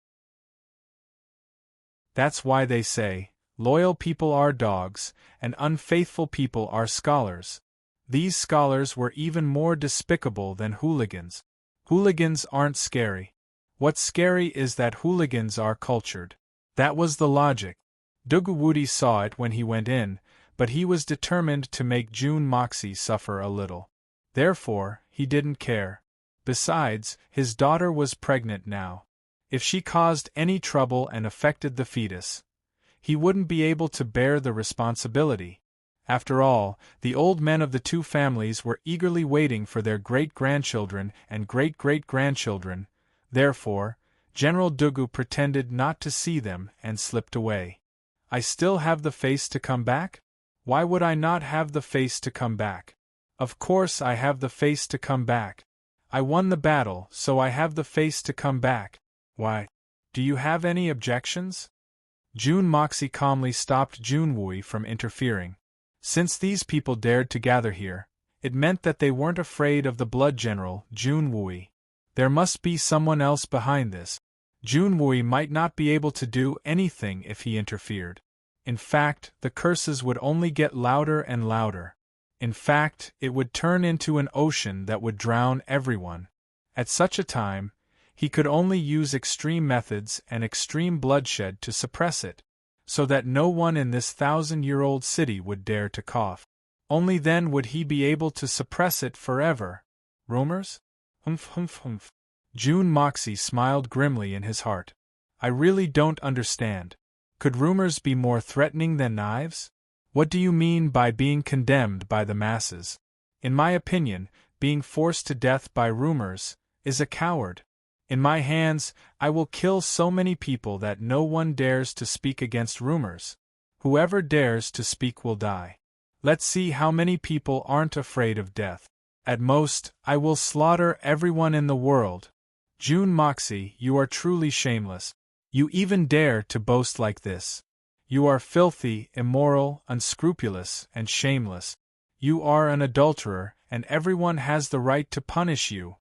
That's why they say, loyal people are dogs, and unfaithful people are scholars. These scholars were even more despicable than hooligans. Hooligans aren't scary. What's scary is that hooligans are cultured. That was the logic. Duguwoody saw it when he went in, but he was determined to make June Moxie suffer a little. Therefore, he didn't care. Besides, his daughter was pregnant now. If she caused any trouble and affected the fetus, he wouldn't be able to bear the responsibility. After all, the old men of the two families were eagerly waiting for their great-grandchildren and great-great-grandchildren. Therefore, General Dugu pretended not to see them and slipped away. I still have the face to come back? Why would I not have the face to come back? Of course I have the face to come back. I won the battle, so I have the face to come back. Why? Do you have any objections? June Moxie calmly stopped Junwui from interfering. Since these people dared to gather here, it meant that they weren't afraid of the blood general, Junwui. There must be someone else behind this. Junwui might not be able to do anything if he interfered. In fact, the curses would only get louder and louder. In fact, it would turn into an ocean that would drown everyone. At such a time, he could only use extreme methods and extreme bloodshed to suppress it, so that no one in this 1,000-year-old city would dare to cough. Only then would he be able to suppress it forever. Rumors? Humph, humph, humph. June Moxie smiled grimly in his heart. I really don't understand. Could rumors be more threatening than knives? What do you mean by being condemned by the masses? In my opinion, being forced to death by rumors is a coward. In my hands, I will kill so many people that no one dares to speak against rumors. Whoever dares to speak will die. Let's see how many people aren't afraid of death. At most, I will slaughter everyone in the world. June Moxie, you are truly shameless. You even dare to boast like this. You are filthy, immoral, unscrupulous, and shameless. You are an adulterer, and everyone has the right to punish you.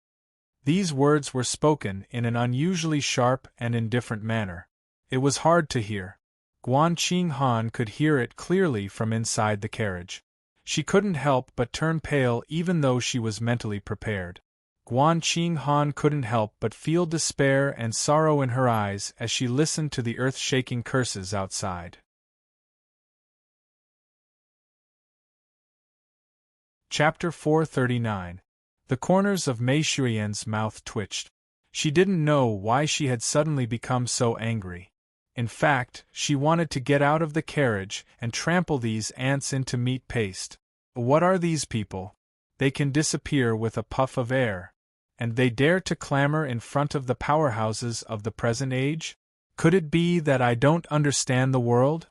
These words were spoken in an unusually sharp and indifferent manner. It was hard to hear. Guan Qing Han could hear it clearly from inside the carriage. She couldn't help but turn pale even though she was mentally prepared. Guan Qing Han couldn't help but feel despair and sorrow in her eyes as she listened to the earth-shaking curses outside. Chapter 439. The corners of Mei Shuiyan's mouth twitched. She didn't know why she had suddenly become so angry. In fact, she wanted to get out of the carriage and trample these ants into meat paste. What are these people? They can disappear with a puff of air. And they dare to clamor in front of the powerhouses of the present age? Could it be that I don't understand the world?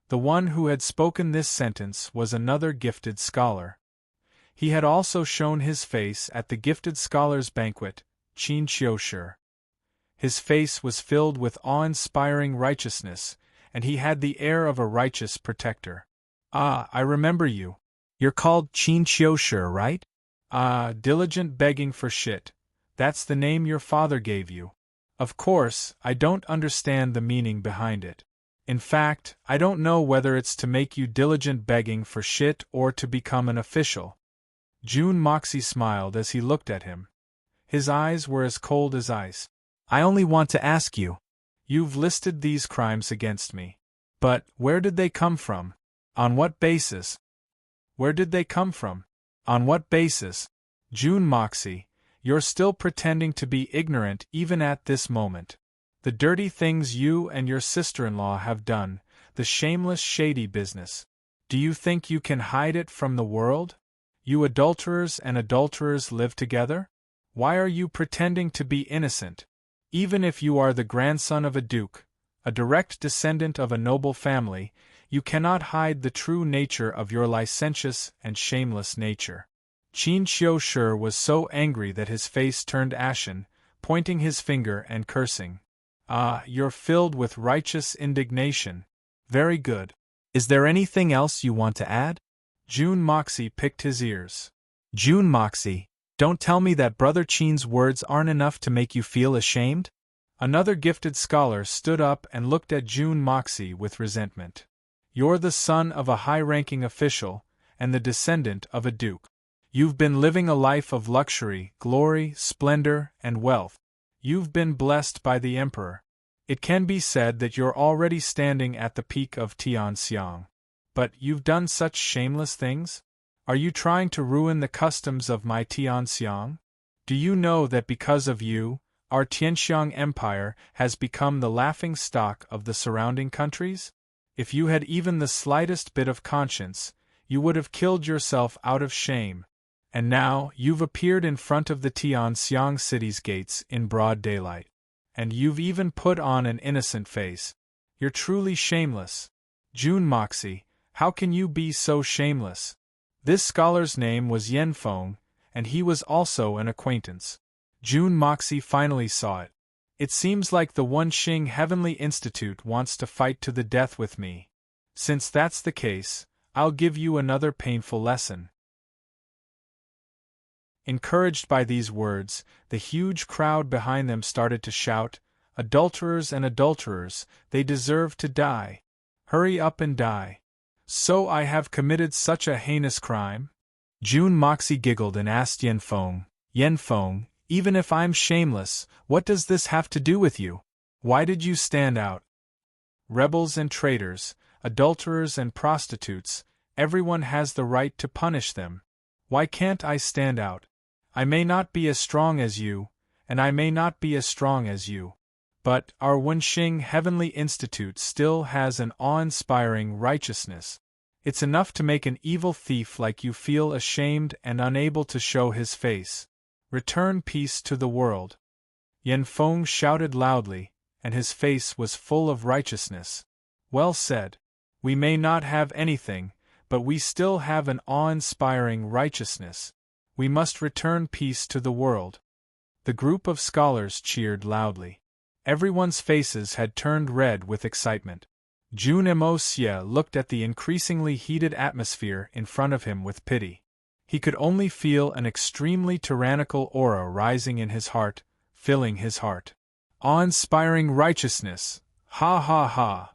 The one who had spoken this sentence was another gifted scholar. He had also shown his face at the gifted scholars' banquet, Qin Qiushi. His face was filled with awe-inspiring righteousness, and he had the air of a righteous protector. Ah, I remember you. You're called Qin Qiushi, right? Ah, diligent begging for shit. That's the name your father gave you. Of course, I don't understand the meaning behind it. In fact, I don't know whether it's to make you diligent begging for shit or to become an official. June Moxie smiled as he looked at him. His eyes were as cold as ice. I only want to ask you. You've listed these crimes against me. But, where did they come from? On what basis? Where did they come from? On what basis? June Moxie, you're still pretending to be ignorant even at this moment. The dirty things you and your sister-in-law have done, the shameless shady business. Do you think you can hide it from the world? You adulterers and adulterers live together? Why are you pretending to be innocent? Even if you are the grandson of a duke, a direct descendant of a noble family, you cannot hide the true nature of your licentious and shameless nature. Qin Qiushi was so angry that his face turned ashen, pointing his finger and cursing. Ah, you're filled with righteous indignation. Very good. Is there anything else you want to add? Jun Moxie picked his ears. Jun Moxie, don't tell me that Brother Qin's words aren't enough to make you feel ashamed? Another gifted scholar stood up and looked at Jun Moxie with resentment. You're the son of a high-ranking official, and the descendant of a duke. You've been living a life of luxury, glory, splendor, and wealth. You've been blessed by the emperor. It can be said that you're already standing at the peak of Tianxiang. But you've done such shameless things? Are you trying to ruin the customs of my Tianxiang? Do you know that because of you, our Tianxiang Empire has become the laughing stock of the surrounding countries? If you had even the slightest bit of conscience, you would have killed yourself out of shame. And now, you've appeared in front of the Tianxiang city's gates in broad daylight. And you've even put on an innocent face. You're truly shameless. Jun Moxie, how can you be so shameless? This scholar's name was Yen Feng, and he was also an acquaintance. Jun Moxie finally saw it. It seems like the Wenxing Heavenly Institute wants to fight to the death with me. Since that's the case, I'll give you another painful lesson. Encouraged by these words, the huge crowd behind them started to shout, "Adulterers and adulterers, they deserve to die. Hurry up and die. So I have committed such a heinous crime?" Jun Moxie giggled and asked Yen Feng, "Even if I'm shameless, what does this have to do with you? Why did you stand out?" "Rebels and traitors, adulterers and prostitutes, everyone has the right to punish them. Why can't I stand out? I may not be as strong as you, and I may not be as strong as you. But our Wenxing Heavenly Institute still has an awe-inspiring righteousness. It's enough to make an evil thief like you feel ashamed and unable to show his face. Return peace to the world." Yen Feng shouted loudly, and his face was full of righteousness. "Well said. We may not have anything, but we still have an awe-inspiring righteousness. We must return peace to the world." The group of scholars cheered loudly. Everyone's faces had turned red with excitement. Jun Mo looked at the increasingly heated atmosphere in front of him with pity. He could only feel an extremely tyrannical aura rising in his heart, filling his heart. Awe-inspiring righteousness! Ha ha ha!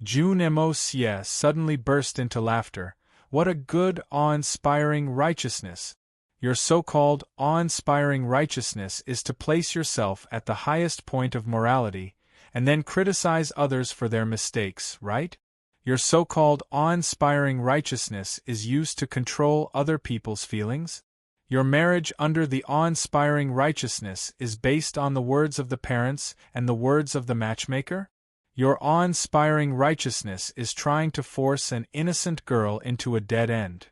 Jun Mo suddenly burst into laughter. What a good, awe-inspiring righteousness! Your so-called awe-inspiring righteousness is to place yourself at the highest point of morality, and then criticize others for their mistakes, right? Your so-called awe-inspiring righteousness is used to control other people's feelings? Your marriage under the awe-inspiring righteousness is based on the words of the parents and the words of the matchmaker? Your awe-inspiring righteousness is trying to force an innocent girl into a dead end.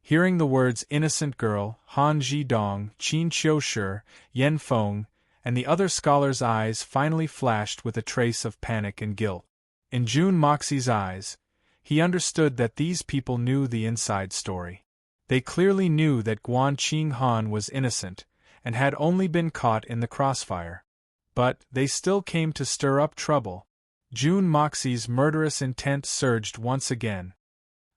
Hearing the words innocent girl, Han Zhidong, Qin Qiushi, Yen Feng, and the other scholars' eyes finally flashed with a trace of panic and guilt. In Jun Moxie's eyes, he understood that these people knew the inside story. They clearly knew that Guan Qinghan was innocent, and had only been caught in the crossfire. But they still came to stir up trouble. Jun Moxie's murderous intent surged once again.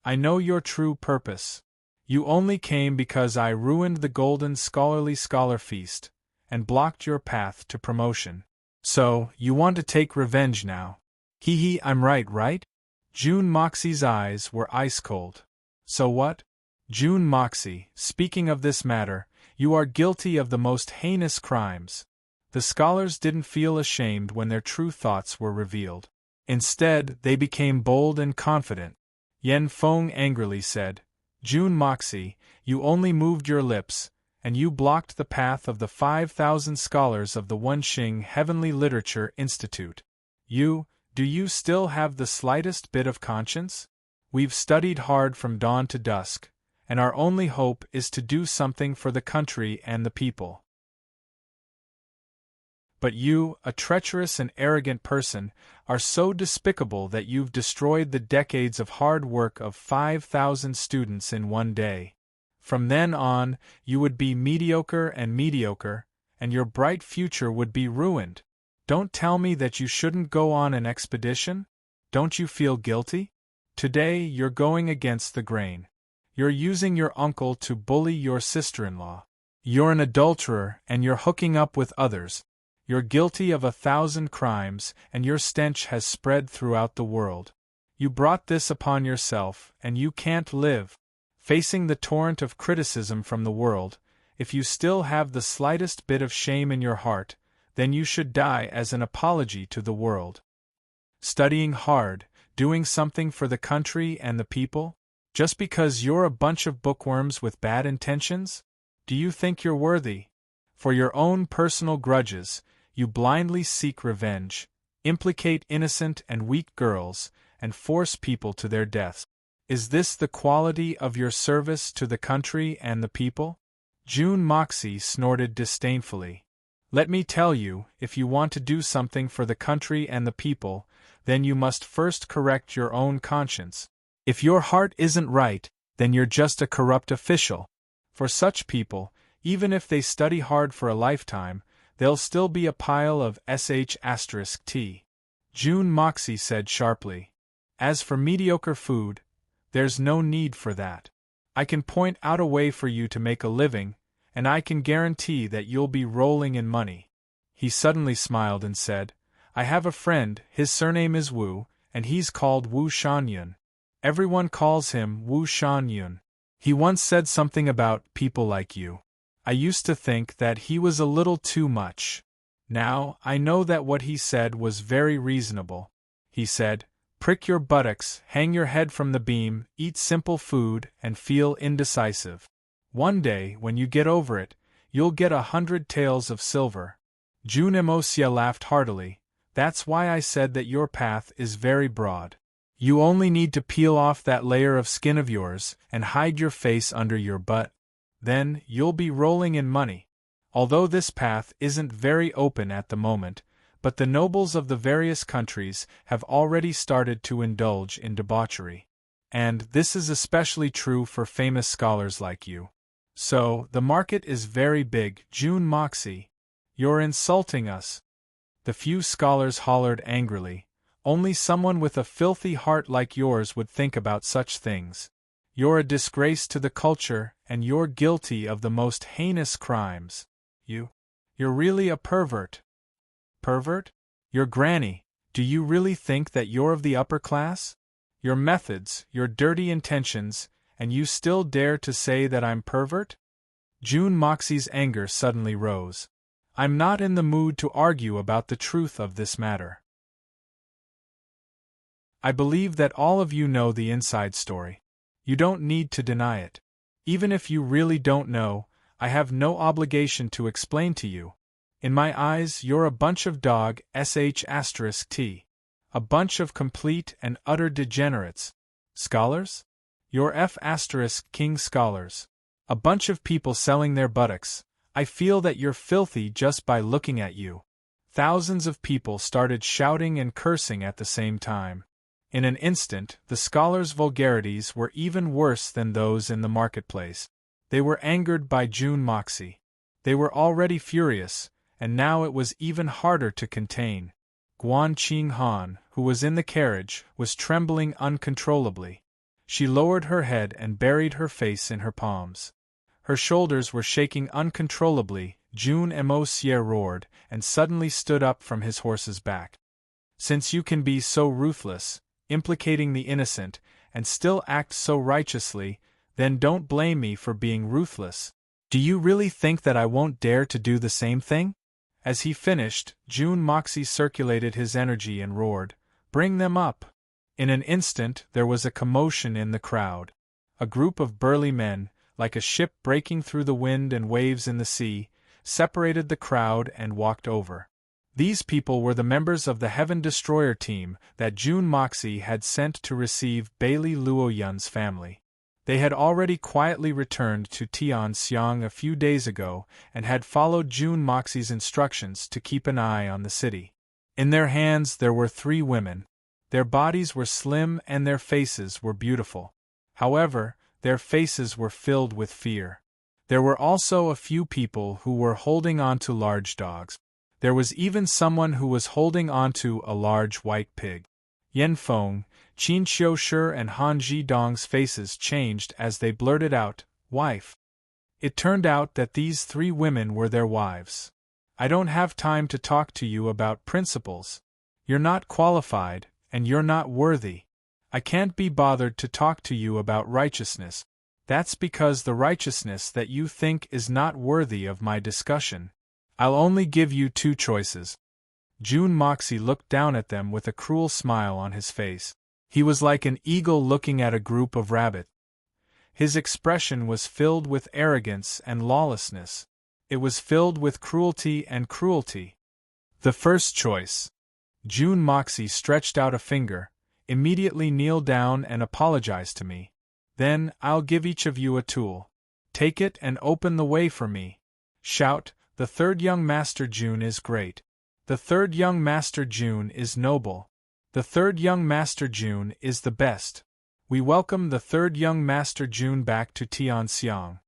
"I know your true purpose. You only came because I ruined the golden scholarly scholar feast, and blocked your path to promotion. So, you want to take revenge now. Hee, I'm right? Jun Moxie's eyes were ice-cold. "So what? Jun Moxie, speaking of this matter, you are guilty of the most heinous crimes." The scholars didn't feel ashamed when their true thoughts were revealed. Instead, they became bold and confident. Yen Feng angrily said, "Jun Moxie, you only moved your lips, and you blocked the path of the 5,000 scholars of the Wenxing Heavenly Literature Institute. You, Do you still have the slightest bit of conscience? We've studied hard from dawn to dusk, and our only hope is to do something for the country and the people. But you, a treacherous and arrogant person, are so despicable that you've destroyed the decades of hard work of 5,000 students in one day. From then on, you would be mediocre, and your bright future would be ruined. Don't tell me that you shouldn't go on an expedition? Don't you feel guilty? Today you're going against the grain. You're using your uncle to bully your sister-in-law. You're an adulterer and you're hooking up with others. You're guilty of 1,000 crimes and your stench has spread throughout the world. You brought this upon yourself and you can't live. Facing the torrent of criticism from the world, if you still have the slightest bit of shame in your heart, then you should die as an apology to the world. Studying hard, doing something for the country and the people? Just because you're a bunch of bookworms with bad intentions? Do you think you're worthy? For your own personal grudges, you blindly seek revenge, implicate innocent and weak girls, and force people to their deaths. Is this the quality of your service to the country and the people? June Moxie snorted disdainfully. Let me tell you, if you want to do something for the country and the people, then you must first correct your own conscience. If your heart isn't right, then you're just a corrupt official. For such people, even if they study hard for a lifetime, they'll still be a pile of sh*t. June Moxie said sharply. As for mediocre food, there's no need for that. I can point out a way for you to make a living, and I can guarantee that you'll be rolling in money. He suddenly smiled and said, I have a friend, his surname is Wu, and he's called Wu Shan-yun. Everyone calls him Wu Shan-yun. He once said something about people like you. I used to think that he was a little too much. Now, I know that what he said was very reasonable. He said, prick your buttocks, hang your head from the beam, eat simple food, and feel indecisive. One day, when you get over it, you'll get 100 taels of silver. June Emosia laughed heartily. That's why I said that your path is very broad. You only need to peel off that layer of skin of yours and hide your face under your butt. Then, you'll be rolling in money. Although this path isn't very open at the moment, but the nobles of the various countries have already started to indulge in debauchery. And this is especially true for famous scholars like you. So, the market is very big, June Moxie. You're insulting us. The few scholars hollered angrily. Only someone with a filthy heart like yours would think about such things. You're a disgrace to the culture, and you're guilty of the most heinous crimes. You're really a pervert. Pervert? Your granny, do you really think that you're of the upper class? Your methods, your dirty intentions, and you still dare to say that I'm pervert? June Moxie's anger suddenly rose. I'm not in the mood to argue about the truth of this matter. I believe that all of you know the inside story. You don't need to deny it. Even if you really don't know, I have no obligation to explain to you. In my eyes, you're a bunch of dog sh*t. A bunch of complete and utter degenerates. Scholars? You're F***king scholars. A bunch of people selling their buttocks. I feel that you're filthy just by looking at you. Thousands of people started shouting and cursing at the same time. In an instant, the scholars' vulgarities were even worse than those in the marketplace. They were angered by June Moxie. They were already furious, and now it was even harder to contain. Guan Qing Han, who was in the carriage, was trembling uncontrollably. She lowered her head and buried her face in her palms. Her shoulders were shaking uncontrollably. June Emosia roared, and suddenly stood up from his horse's back. Since you can be so ruthless, implicating the innocent, and still act so righteously, then don't blame me for being ruthless. Do you really think that I won't dare to do the same thing? As he finished, June Moxie circulated his energy and roared, "Bring them up!" In an instant there was a commotion in the crowd. A group of burly men, like a ship breaking through the wind and waves in the sea, separated the crowd and walked over. These people were the members of the Heaven Destroyer team that June Moxie had sent to receive Bailey Luoyun's family. They had already quietly returned to Tianxiang a few days ago and had followed June Moxie's instructions to keep an eye on the city. In their hands there were 3 women. Their bodies were slim and their faces were beautiful. However, their faces were filled with fear. There were also a few people who were holding on to large dogs. There was even someone who was holding onto a large white pig. Yan Feng, Qin Xiushi and Han Zhidong's faces changed as they blurted out, "Wife." It turned out that these 3 women were their wives. "I don't have time to talk to you about principles. You're not qualified, and you're not worthy. I can't be bothered to talk to you about righteousness. That's because the righteousness that you think is not worthy of my discussion. I'll only give you 2 choices." June Moxie looked down at them with a cruel smile on his face. He was like an eagle looking at a group of rabbits. His expression was filled with arrogance and lawlessness. It was filled with cruelty and cruelty. "The first choice." June Moxie stretched out a finger. "Immediately kneel down and apologize to me. Then I'll give each of you a tool. Take it and open the way for me. Shout, 'The 3rd young Master June is great. The 3rd young Master June is noble. The 3rd young Master June is the best. We welcome the 3rd young Master June back to Tianxiang.'"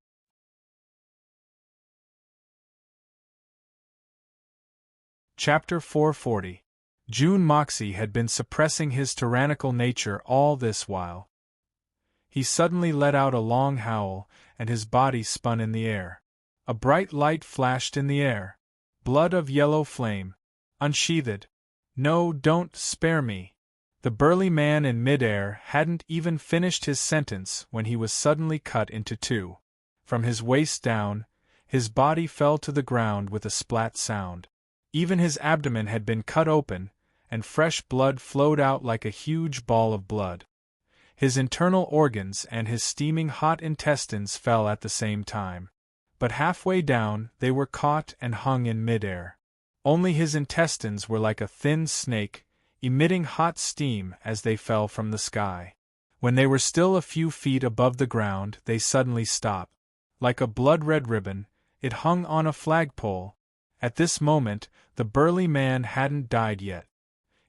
Chapter 440. June Moxie had been suppressing his tyrannical nature all this while. He suddenly let out a long howl, and his body spun in the air. A bright light flashed in the air. "Blood of yellow flame. Unsheathed. No, don't spare me." The burly man in midair hadn't even finished his sentence when he was suddenly cut into 2. From his waist down, his body fell to the ground with a splat sound. Even his abdomen had been cut open, and fresh blood flowed out like a huge ball of blood. His internal organs and his steaming hot intestines fell at the same time. But halfway down, they were caught and hung in midair. Only his intestines were like a thin snake, emitting hot steam as they fell from the sky. When they were still a few feet above the ground, they suddenly stopped. Like a blood-red ribbon, it hung on a flagpole. At this moment, the burly man hadn't died yet.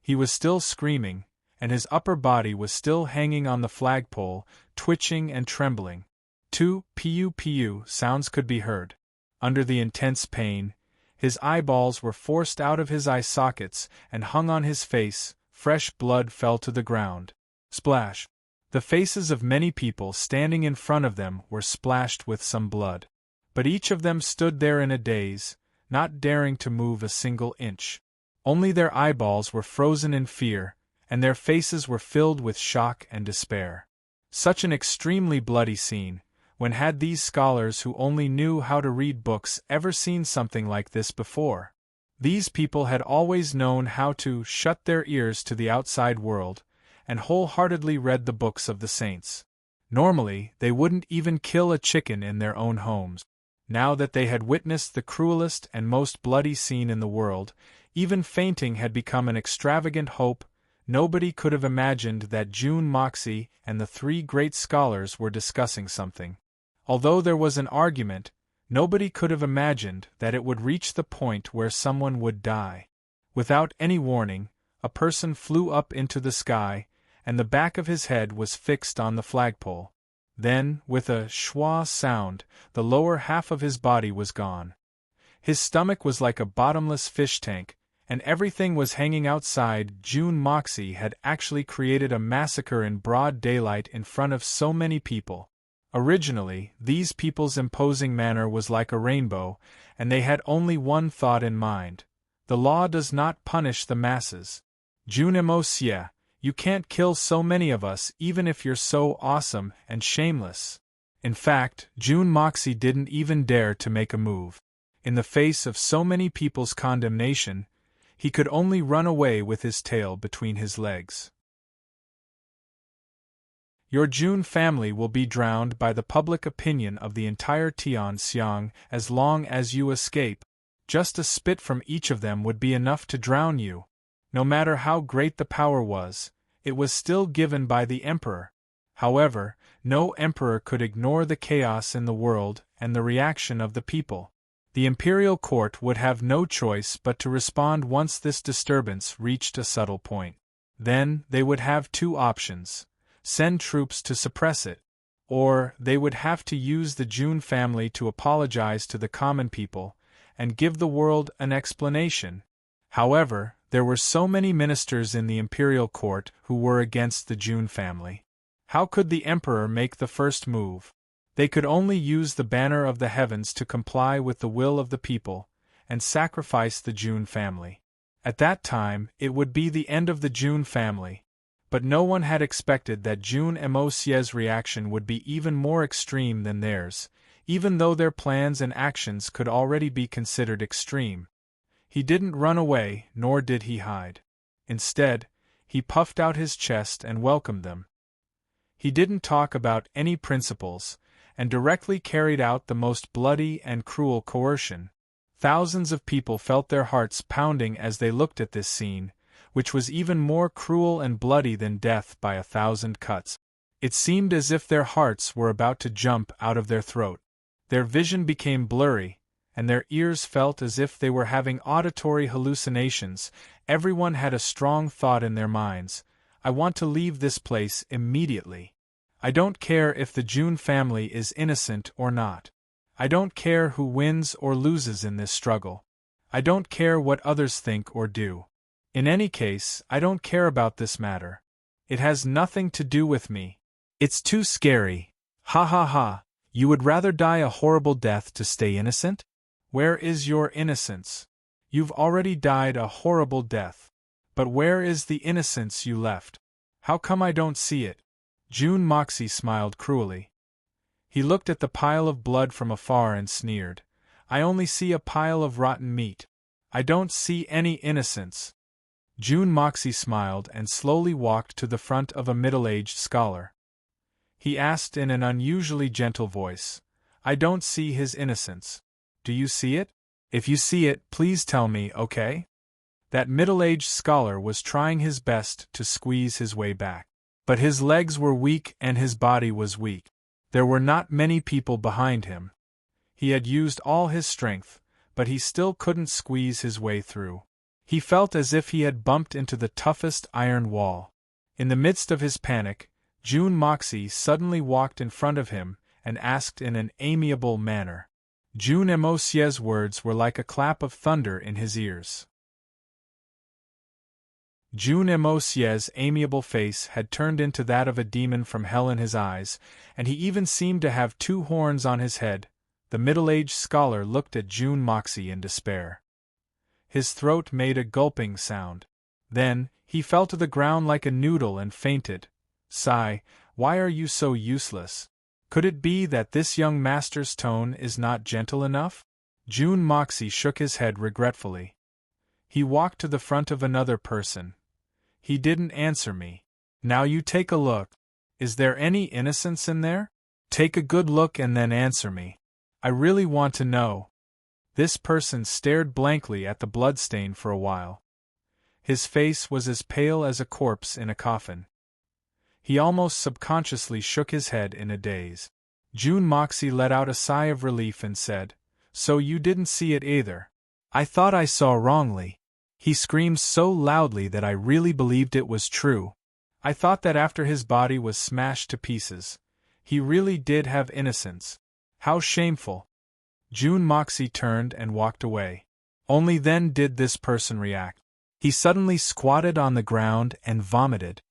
He was still screaming, and his upper body was still hanging on the flagpole, twitching and trembling. 2 piu-piu sounds could be heard. Under the intense pain, his eyeballs were forced out of his eye sockets and hung on his face. Fresh blood fell to the ground. Splash! The faces of many people standing in front of them were splashed with some blood. But each of them stood there in a daze, not daring to move a single inch. Only their eyeballs were frozen in fear, and their faces were filled with shock and despair. Such an extremely bloody scene. When had these scholars who only knew how to read books ever seen something like this before? These people had always known how to shut their ears to the outside world, and wholeheartedly read the books of the saints. Normally, they wouldn't even kill a chicken in their own homes. Now that they had witnessed the cruelest and most bloody scene in the world, even fainting had become an extravagant hope. Nobody could have imagined that June Moxie and the 3 great scholars were discussing something. Although there was an argument, nobody could have imagined that it would reach the point where someone would die. Without any warning, a person flew up into the sky, and the back of his head was fixed on the flagpole. Then, with a schwa sound, the lower half of his body was gone. His stomach was like a bottomless fish tank, and everything was hanging outside. June Moxie had actually created a massacre in broad daylight in front of so many people. Originally, these people's imposing manner was like a rainbow, and they had only one thought in mind. The law does not punish the masses. June Moxie, you can't kill so many of us even if you're so awesome and shameless. In fact, June Moxie didn't even dare to make a move. In the face of so many people's condemnation, he could only run away with his tail between his legs. Your June family will be drowned by the public opinion of the entire Tianxiang as long as you escape. Just a spit from each of them would be enough to drown you. No matter how great the power was, it was still given by the emperor. However, no emperor could ignore the chaos in the world and the reaction of the people. The imperial court would have no choice but to respond once this disturbance reached a subtle point. Then, they would have two options: send troops to suppress it, or they would have to use the June family to apologize to the common people and give the world an explanation. However, there were so many ministers in the imperial court who were against the June family. How could the emperor make the first move? They could only use the banner of the heavens to comply with the will of the people, and sacrifice the June family. At that time, it would be the end of the June family. But no one had expected that June Emosie's reaction would be even more extreme than theirs, even though their plans and actions could already be considered extreme. He didn't run away, nor did he hide. Instead, he puffed out his chest and welcomed them. He didn't talk about any principles, and directly carried out the most bloody and cruel coercion. Thousands of people felt their hearts pounding as they looked at this scene, which was even more cruel and bloody than death by 1,000 cuts. It seemed as if their hearts were about to jump out of their throat. Their vision became blurry, and their ears felt as if they were having auditory hallucinations. Everyone had a strong thought in their minds: I want to leave this place immediately. I don't care if the June family is innocent or not. I don't care who wins or loses in this struggle. I don't care what others think or do. In any case, I don't care about this matter. It has nothing to do with me. It's too scary. Ha ha ha. You would rather die a horrible death to stay innocent? Where is your innocence? You've already died a horrible death. But where is the innocence you left? How come I don't see it? June Moxie smiled cruelly. He looked at the pile of blood from afar and sneered. I only see a pile of rotten meat. I don't see any innocence. June Moxie smiled and slowly walked to the front of a middle-aged scholar. He asked in an unusually gentle voice, I don't see his innocence. Do you see it? If you see it, please tell me, okay? That middle-aged scholar was trying his best to squeeze his way back. But his legs were weak and his body was weak. There were not many people behind him. He had used all his strength, but he still couldn't squeeze his way through. He felt as if he had bumped into the toughest iron wall. In the midst of his panic, June Moxie suddenly walked in front of him and asked in an amiable manner. June Emosie's words were like a clap of thunder in his ears. June Emosie's amiable face had turned into that of a demon from hell in his eyes, and he even seemed to have two horns on his head. The middle-aged scholar looked at June Moxie in despair. His throat made a gulping sound. Then, he fell to the ground like a noodle and fainted. Sigh, why are you so useless? Could it be that this young master's tone is not gentle enough? June Moxie shook his head regretfully. He walked to the front of another person. He didn't answer me. Now you take a look. Is there any innocence in there? Take a good look and then answer me. I really want to know. This person stared blankly at the bloodstain for a while. His face was as pale as a corpse in a coffin. He almost subconsciously shook his head in a daze. June Moxie let out a sigh of relief and said, So you didn't see it either. I thought I saw wrongly. He screamed so loudly that I really believed it was true. I thought that after his body was smashed to pieces, he really did have innocence. How shameful. June Moxie turned and walked away. Only then did this person react. He suddenly squatted on the ground and vomited.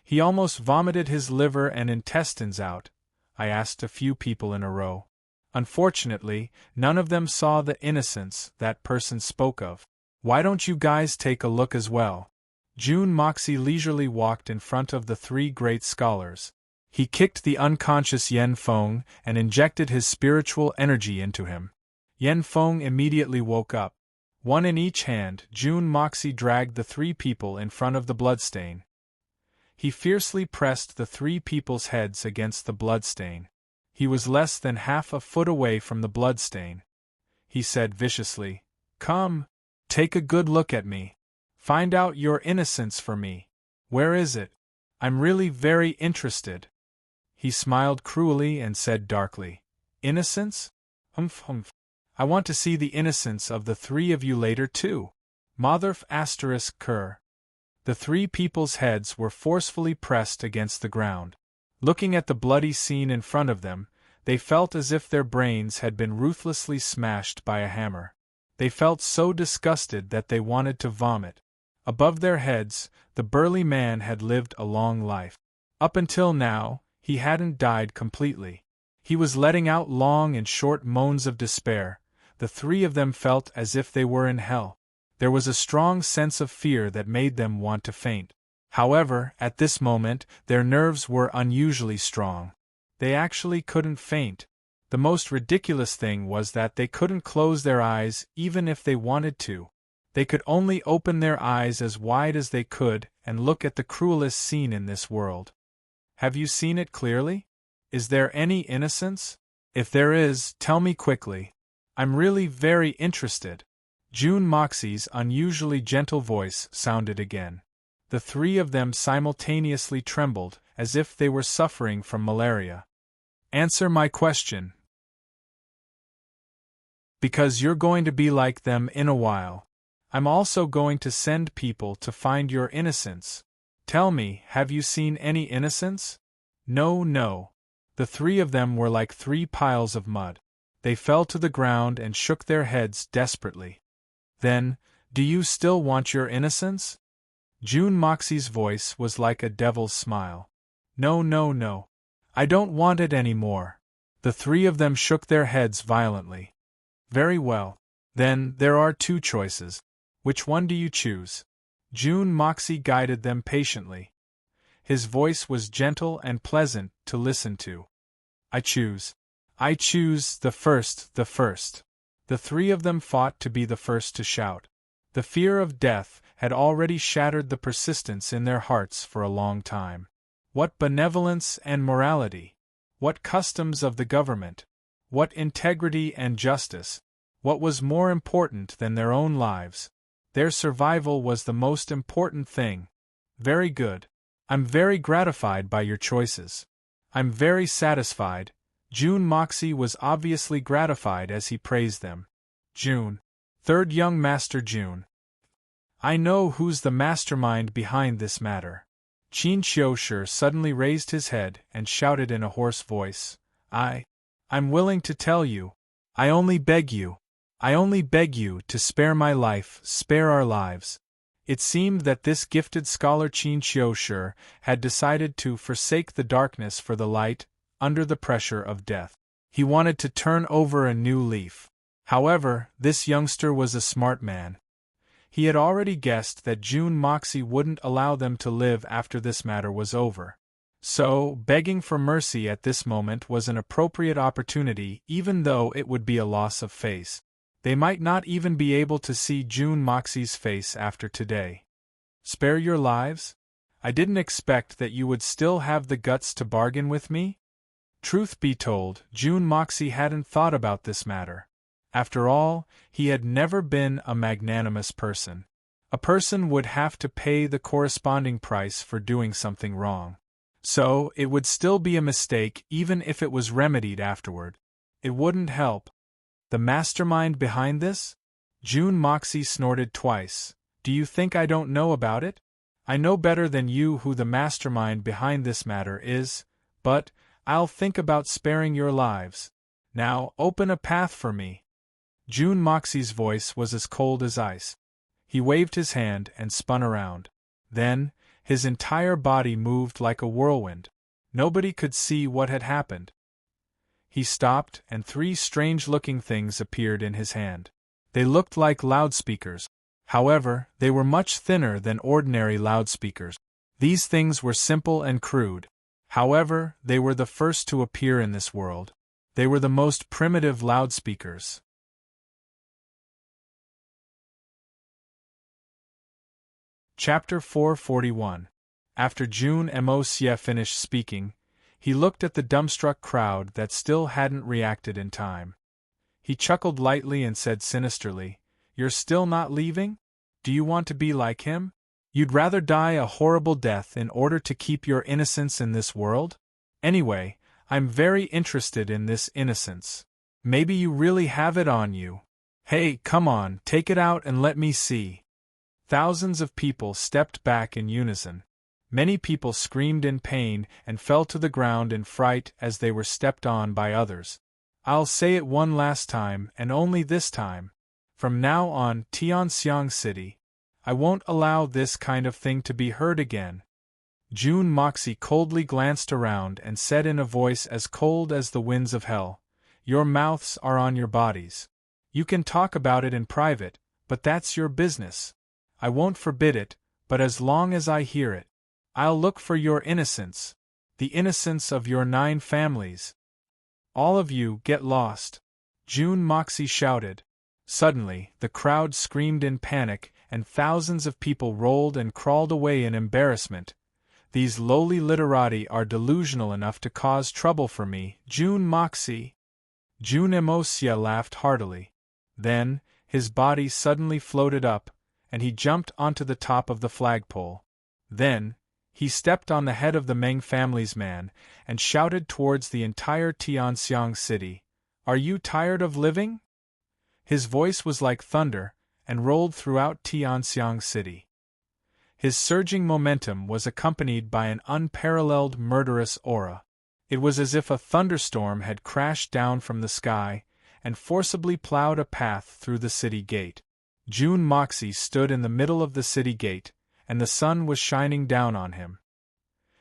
He almost vomited his liver and intestines out. I asked a few people in a row. Unfortunately, none of them saw the innocence that person spoke of. Why don't you guys take a look as well? June Moxie leisurely walked in front of the three great scholars. He kicked the unconscious Yen Feng and injected his spiritual energy into him. Yen Feng immediately woke up. One in each hand, June Moxie dragged the three people in front of the bloodstain. He fiercely pressed the three people's heads against the bloodstain. He was less than half a foot away from the bloodstain. He said viciously, Come, take a good look at me. Find out your innocence for me. Where is it? I'm really very interested. He smiled cruelly and said darkly, Innocence? Humph. I want to see the innocence of the three of you later too. Motherf asterisk cur. The three people's heads were forcefully pressed against the ground. Looking at the bloody scene in front of them, they felt as if their brains had been ruthlessly smashed by a hammer. They felt so disgusted that they wanted to vomit. Above their heads, the burly man had lived a long life. Up until now, he hadn't died completely. He was letting out long and short moans of despair. The three of them felt as if they were in hell. There was a strong sense of fear that made them want to faint. However, at this moment, their nerves were unusually strong. They actually couldn't faint. The most ridiculous thing was that they couldn't close their eyes even if they wanted to. They could only open their eyes as wide as they could and look at the cruelest scene in this world. Have you seen it clearly? Is there any innocence? If there is, tell me quickly. I'm really very interested. June Moxie's unusually gentle voice sounded again. The three of them simultaneously trembled, as if they were suffering from malaria. Answer my question. Because you're going to be like them in a while. I'm also going to send people to find your innocence. Tell me, have you seen any innocence? No. The three of them were like three piles of mud. They fell to the ground and shook their heads desperately. Then, do you still want your innocence? June Moxie's voice was like a devil's smile. No. I don't want it any more. The three of them shook their heads violently. Very well. Then, there are two choices. Which one do you choose? June Moxie guided them patiently. His voice was gentle and pleasant to listen to. I choose the first. The three of them fought to be the first to shout. The fear of death had already shattered the persistence in their hearts for a long time. What benevolence and morality! What customs of the government! What integrity and justice! What was more important than their own lives? Their survival was the most important thing. Very good. I'm very gratified by your choices. I'm very satisfied. June Moxie was obviously gratified as he praised them. June. Third young Master June. I know who's the mastermind behind this matter. Qin Xiushi suddenly raised his head and shouted in a hoarse voice, I'm willing to tell you. I only beg you to spare my life, spare our lives. It seemed that this gifted scholar Qin Xiushi had decided to forsake the darkness for the light, under the pressure of death. He wanted to turn over a new leaf. However, this youngster was a smart man. He had already guessed that June Moxie wouldn't allow them to live after this matter was over. So, begging for mercy at this moment was an appropriate opportunity, even though it would be a loss of face. They might not even be able to see June Moxie's face after today. Spare your lives? I didn't expect that you would still have the guts to bargain with me? Truth be told, June Moxie hadn't thought about this matter. After all, he had never been a magnanimous person. A person would have to pay the corresponding price for doing something wrong. So, it would still be a mistake even if it was remedied afterward. It wouldn't help. The mastermind behind this? June Moxie snorted twice. Do you think I don't know about it? I know better than you who the mastermind behind this matter is, but I'll think about sparing your lives. Now, open a path for me. June Moxie's voice was as cold as ice. He waved his hand and spun around. Then, his entire body moved like a whirlwind. Nobody could see what had happened. He stopped, and three strange-looking things appeared in his hand. They looked like loudspeakers. However, they were much thinner than ordinary loudspeakers. These things were simple and crude. However, they were the first to appear in this world. They were the most primitive loudspeakers. Chapter 441. After June Moxie finished speaking, he looked at the dumbstruck crowd that still hadn't reacted in time. He chuckled lightly and said sinisterly, you're still not leaving? Do you want to be like him? You'd rather die a horrible death in order to keep your innocence in this world? Anyway, I'm very interested in this innocence. Maybe you really have it on you. Hey, come on, take it out and let me see. Thousands of people stepped back in unison. Many people screamed in pain and fell to the ground in fright as they were stepped on by others. I'll say it one last time, and only this time. From now on, Tianxiang City, I won't allow this kind of thing to be heard again. June Moxie coldly glanced around and said in a voice as cold as the winds of hell, "Your mouths are on your bodies. You can talk about it in private, but that's your business. I won't forbid it, but as long as I hear it, I'll look for your innocence, the innocence of your 9 families. All of you get lost," June Moxie shouted. Suddenly, the crowd screamed in panic and thousands of people rolled and crawled away in embarrassment. These lowly literati are delusional enough to cause trouble for me, June Moxie. June Emosia laughed heartily. Then, his body suddenly floated up, and he jumped onto the top of the flagpole. Then, he stepped on the head of the Meng family's man, and shouted towards the entire Tianxiang city, "Are you tired of living?" His voice was like thunder, and rolled throughout Tianxiang city. His surging momentum was accompanied by an unparalleled murderous aura. It was as if a thunderstorm had crashed down from the sky, and forcibly plowed a path through the city gate. June Moxie stood in the middle of the city gate, and the sun was shining down on him.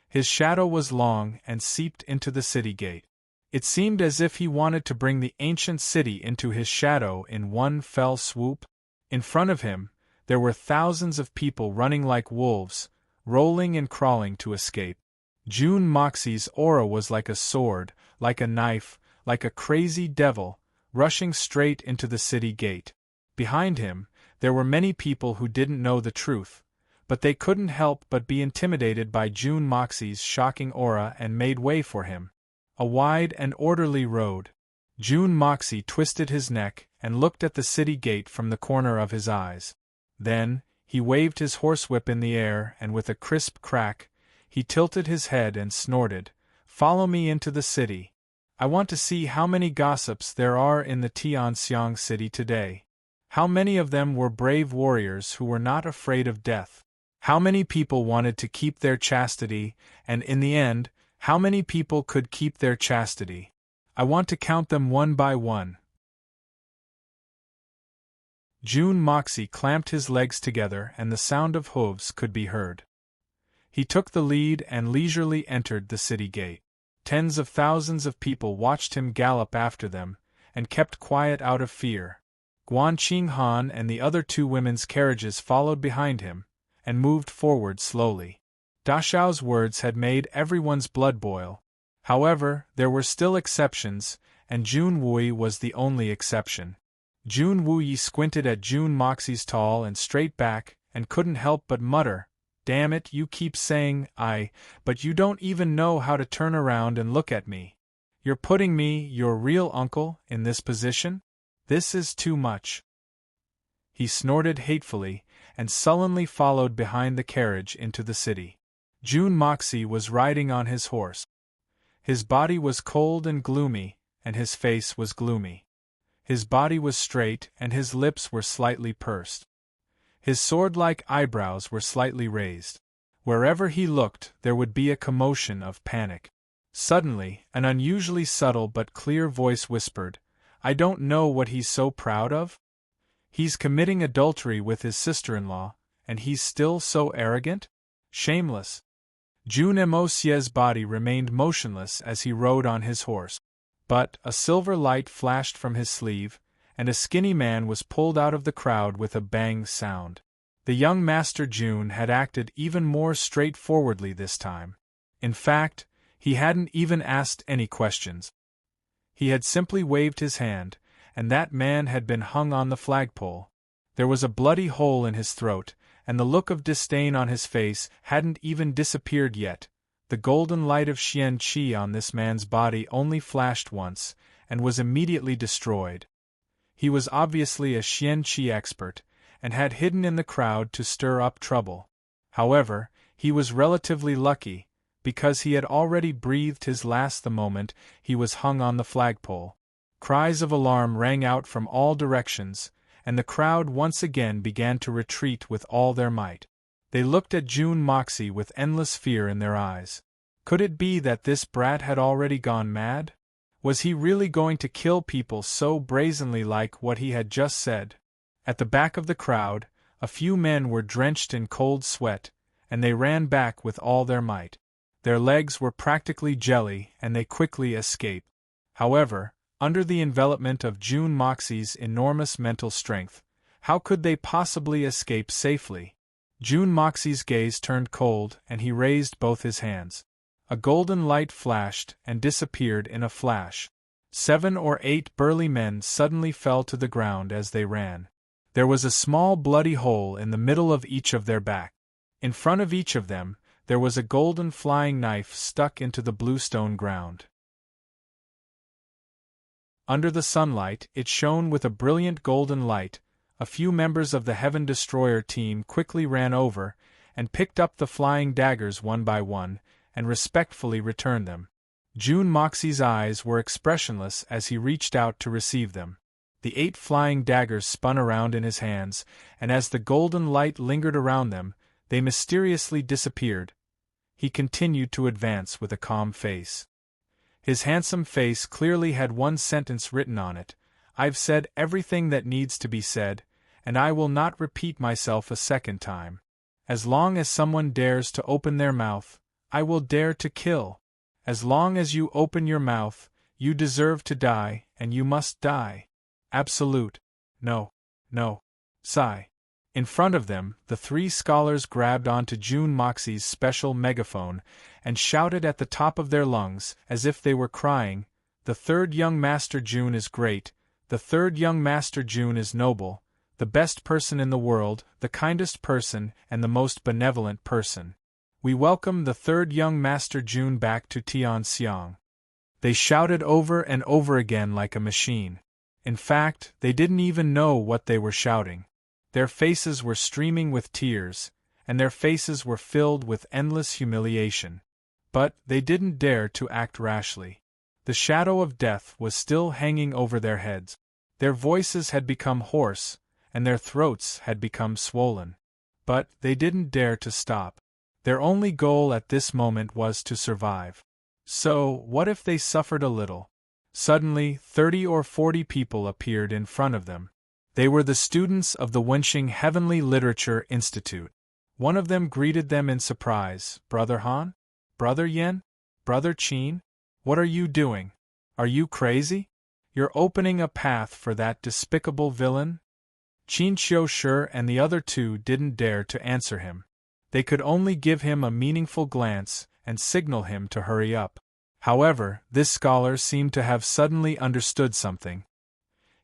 His shadow was long and seeped into the city gate. It seemed as if he wanted to bring the ancient city into his shadow in one fell swoop. In front of him, there were thousands of people running like wolves, rolling and crawling to escape. June Moxie's aura was like a sword, like a knife, like a crazy devil, rushing straight into the city gate. Behind him, there were many people who didn't know the truth, but they couldn't help but be intimidated by June Moxie's shocking aura and made way for him. A wide and orderly road. June Moxie twisted his neck and looked at the city gate from the corner of his eyes. Then, he waved his horsewhip in the air and with a crisp crack, he tilted his head and snorted, "Follow me into the city. I want to see how many gossips there are in the Tianxiang city today. How many of them were brave warriors who were not afraid of death? How many people wanted to keep their chastity, and in the end, how many people could keep their chastity? I want to count them one by one." June Moxie clamped his legs together and the sound of hooves could be heard. He took the lead and leisurely entered the city gate. Tens of thousands of people watched him gallop after them, and kept quiet out of fear. Guan Qinghan and the other 2 women's carriages followed behind him, and moved forward slowly. Da Xiao's words had made everyone's blood boil. However, there were still exceptions, and Jun Wui was the only exception. Jun Wui squinted at June Moxie's tall and straight back, and couldn't help but mutter, "Damn it, you keep saying, but you don't even know how to turn around and look at me. You're putting me, your real uncle, in this position? This is too much." He snorted hatefully, and sullenly followed behind the carriage into the city. June Moxie was riding on his horse. His body was cold and gloomy, and his face was gloomy. His body was straight and his lips were slightly pursed. His sword-like eyebrows were slightly raised. Wherever he looked, there would be a commotion of panic. Suddenly, an unusually subtle but clear voice whispered, "I don't know what he's so proud of? He's committing adultery with his sister-in-law, and he's still so arrogant? Shameless." Jun Emosie's body remained motionless as he rode on his horse. But a silver light flashed from his sleeve, and a skinny man was pulled out of the crowd with a bang sound. The young Master Jun had acted even more straightforwardly this time. In fact, he hadn't even asked any questions. He had simply waved his hand, and that man had been hung on the flagpole. There was a bloody hole in his throat, and the look of disdain on his face hadn't even disappeared yet. The golden light of Xian Qi on this man's body only flashed once, and was immediately destroyed. He was obviously a xianqi expert, and had hidden in the crowd to stir up trouble. However, he was relatively lucky, because he had already breathed his last the moment he was hung on the flagpole. Cries of alarm rang out from all directions, and the crowd once again began to retreat with all their might. They looked at June Moxie with endless fear in their eyes. Could it be that this brat had already gone mad? Was he really going to kill people so brazenly like what he had just said? At the back of the crowd, a few men were drenched in cold sweat, and they ran back with all their might. Their legs were practically jelly, and they quickly escaped. However, under the envelopment of June Moxie's enormous mental strength, how could they possibly escape safely? June Moxie's gaze turned cold, and he raised both his hands. A golden light flashed and disappeared in a flash. 7 or 8 burly men suddenly fell to the ground as they ran. There was a small bloody hole in the middle of each of their back. In front of each of them, there was a golden flying knife stuck into the bluestone ground. Under the sunlight, it shone with a brilliant golden light. A few members of the Heaven Destroyer team quickly ran over, and picked up the flying daggers one by one, and respectfully returned them. June Moxie's eyes were expressionless as he reached out to receive them. The 8 flying daggers spun around in his hands, and as the golden light lingered around them, they mysteriously disappeared. He continued to advance with a calm face. His handsome face clearly had one sentence written on it: "I've said everything that needs to be said, and I will not repeat myself a second time. As long as someone dares to open their mouth, I will dare to kill. As long as you open your mouth, you deserve to die, and you must die. Absolute. No. No. Sigh." In front of them, the 3 scholars grabbed onto June Moxie's special megaphone and shouted at the top of their lungs, as if they were crying, "The 3rd young Master June is great, the 3rd young Master June is noble, the best person in the world, the kindest person, and the most benevolent person. We welcome the 3rd young Master June back to Tianxiang." They shouted over and over again like a machine. In fact, they didn't even know what they were shouting. Their faces were streaming with tears, and their faces were filled with endless humiliation. But they didn't dare to act rashly. The shadow of death was still hanging over their heads. Their voices had become hoarse, and their throats had become swollen. But they didn't dare to stop. Their only goal at this moment was to survive. So, what if they suffered a little? Suddenly, 30 or 40 people appeared in front of them. They were the students of the Wenxing Heavenly Literature Institute. One of them greeted them in surprise. "Brother Han? Brother Yen? Brother Qin? What are you doing? Are you crazy? You're opening a path for that despicable villain?" Qin Qiushi and the other 2 didn't dare to answer him. They could only give him a meaningful glance and signal him to hurry up. However, this scholar seemed to have suddenly understood something.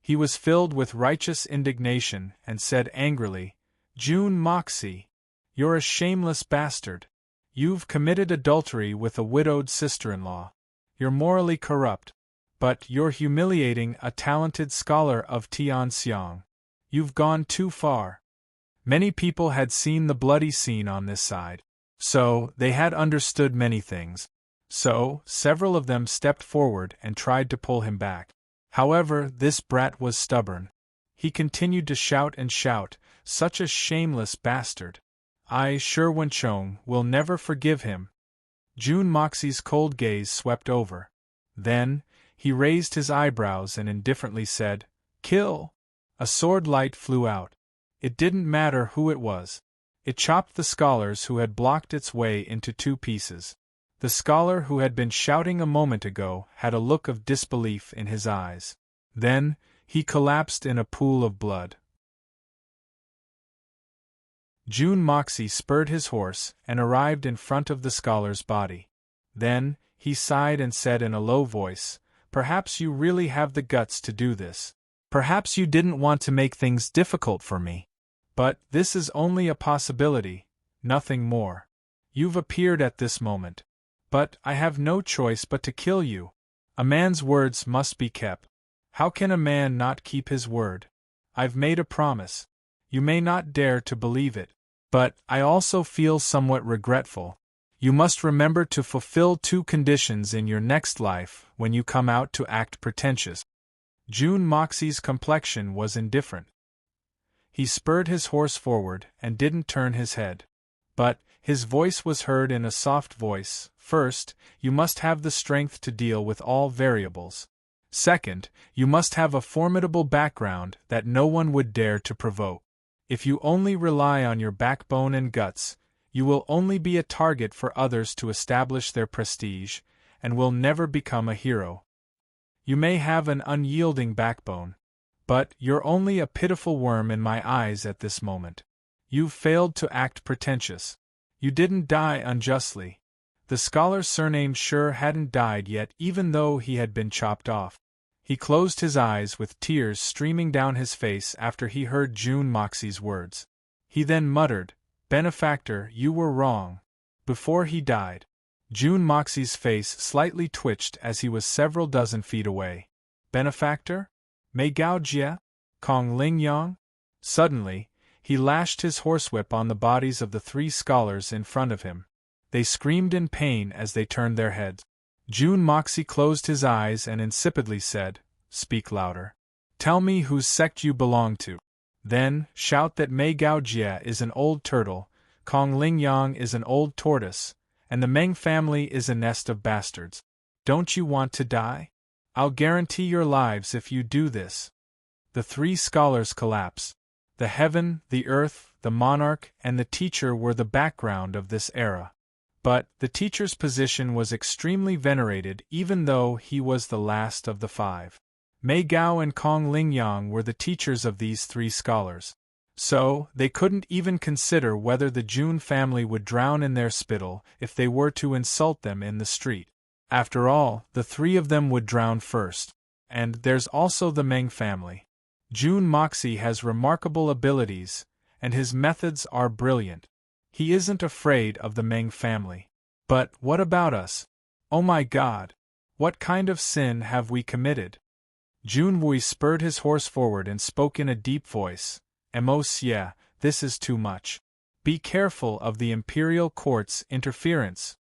He was filled with righteous indignation and said angrily, "June Moxie, you're a shameless bastard. You've committed adultery with a widowed sister-in-law. You're morally corrupt. But you're humiliating a talented scholar of Tianxiang. You've gone too far." Many people had seen the bloody scene on this side, so they had understood many things. So, several of them stepped forward and tried to pull him back. However, this brat was stubborn. He continued to shout and shout, "Such a shameless bastard! I, Shi Wenchong, will never forgive him." June Moxie's cold gaze swept over. Then, he raised his eyebrows and indifferently said, "Kill!" A sword light flew out. It didn't matter who it was. It chopped the scholars who had blocked its way into 2 pieces. The scholar who had been shouting a moment ago had a look of disbelief in his eyes. Then, he collapsed in a pool of blood. June Moxie spurred his horse and arrived in front of the scholar's body. Then, he sighed and said in a low voice, "Perhaps you really have the guts to do this. Perhaps you didn't want to make things difficult for me. But this is only a possibility, nothing more. You've appeared at this moment. But I have no choice but to kill you. A man's words must be kept. How can a man not keep his word? I've made a promise. You may not dare to believe it, but I also feel somewhat regretful. You must remember to fulfill 2 conditions in your next life when you come out to act pretentious. June Moxie's complexion was indifferent. He spurred his horse forward and didn't turn his head. But his voice was heard in a soft voice. First, you must have the strength to deal with all variables. Second, you must have a formidable background that no one would dare to provoke. If you only rely on your backbone and guts, you will only be a target for others to establish their prestige, and will never become a hero. You may have an unyielding backbone, but you're only a pitiful worm in my eyes at this moment. You've failed to act pretentious. You didn't die unjustly. The scholar surnamed Sure hadn't died yet, even though he had been chopped off. He closed his eyes with tears streaming down his face after he heard June Moxie's words. He then muttered, "Benefactor, you were wrong." Before he died, June Moxie's face slightly twitched as he was several dozen feet away. "Benefactor? Mei Gao Jie? Kong Ling Yang?" Suddenly, he lashed his horsewhip on the bodies of the 3 scholars in front of him. They screamed in pain as they turned their heads. June Moxie closed his eyes and insipidly said, "Speak louder. Tell me whose sect you belong to. Then, shout that Mei Gao Jie is an old turtle, Kong Ling Yang is an old tortoise, and the Meng family is a nest of bastards. Don't you want to die? I'll guarantee your lives if you do this." The 3 scholars collapsed. The heaven, the earth, the monarch, and the teacher were the background of this era. But the teacher's position was extremely venerated even though he was the last of the 5. Mei Gao and Kong Ling Yang were the teachers of these 3 scholars. So, they couldn't even consider whether the June family would drown in their spittle if they were to insult them in the street. After all, the 3 of them would drown first. And there's also the Meng family. June Moxie has remarkable abilities, and his methods are brilliant. He isn't afraid of the Meng family. But what about us? Oh my God! What kind of sin have we committed? Jun Wui spurred his horse forward and spoke in a deep voice. "Monsieur, this is too much. Be careful of the Imperial Court's interference."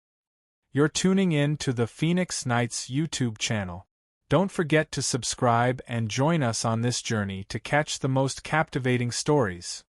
You're tuning in to the Phoenix Knights YouTube channel. Don't forget to subscribe and join us on this journey to catch the most captivating stories.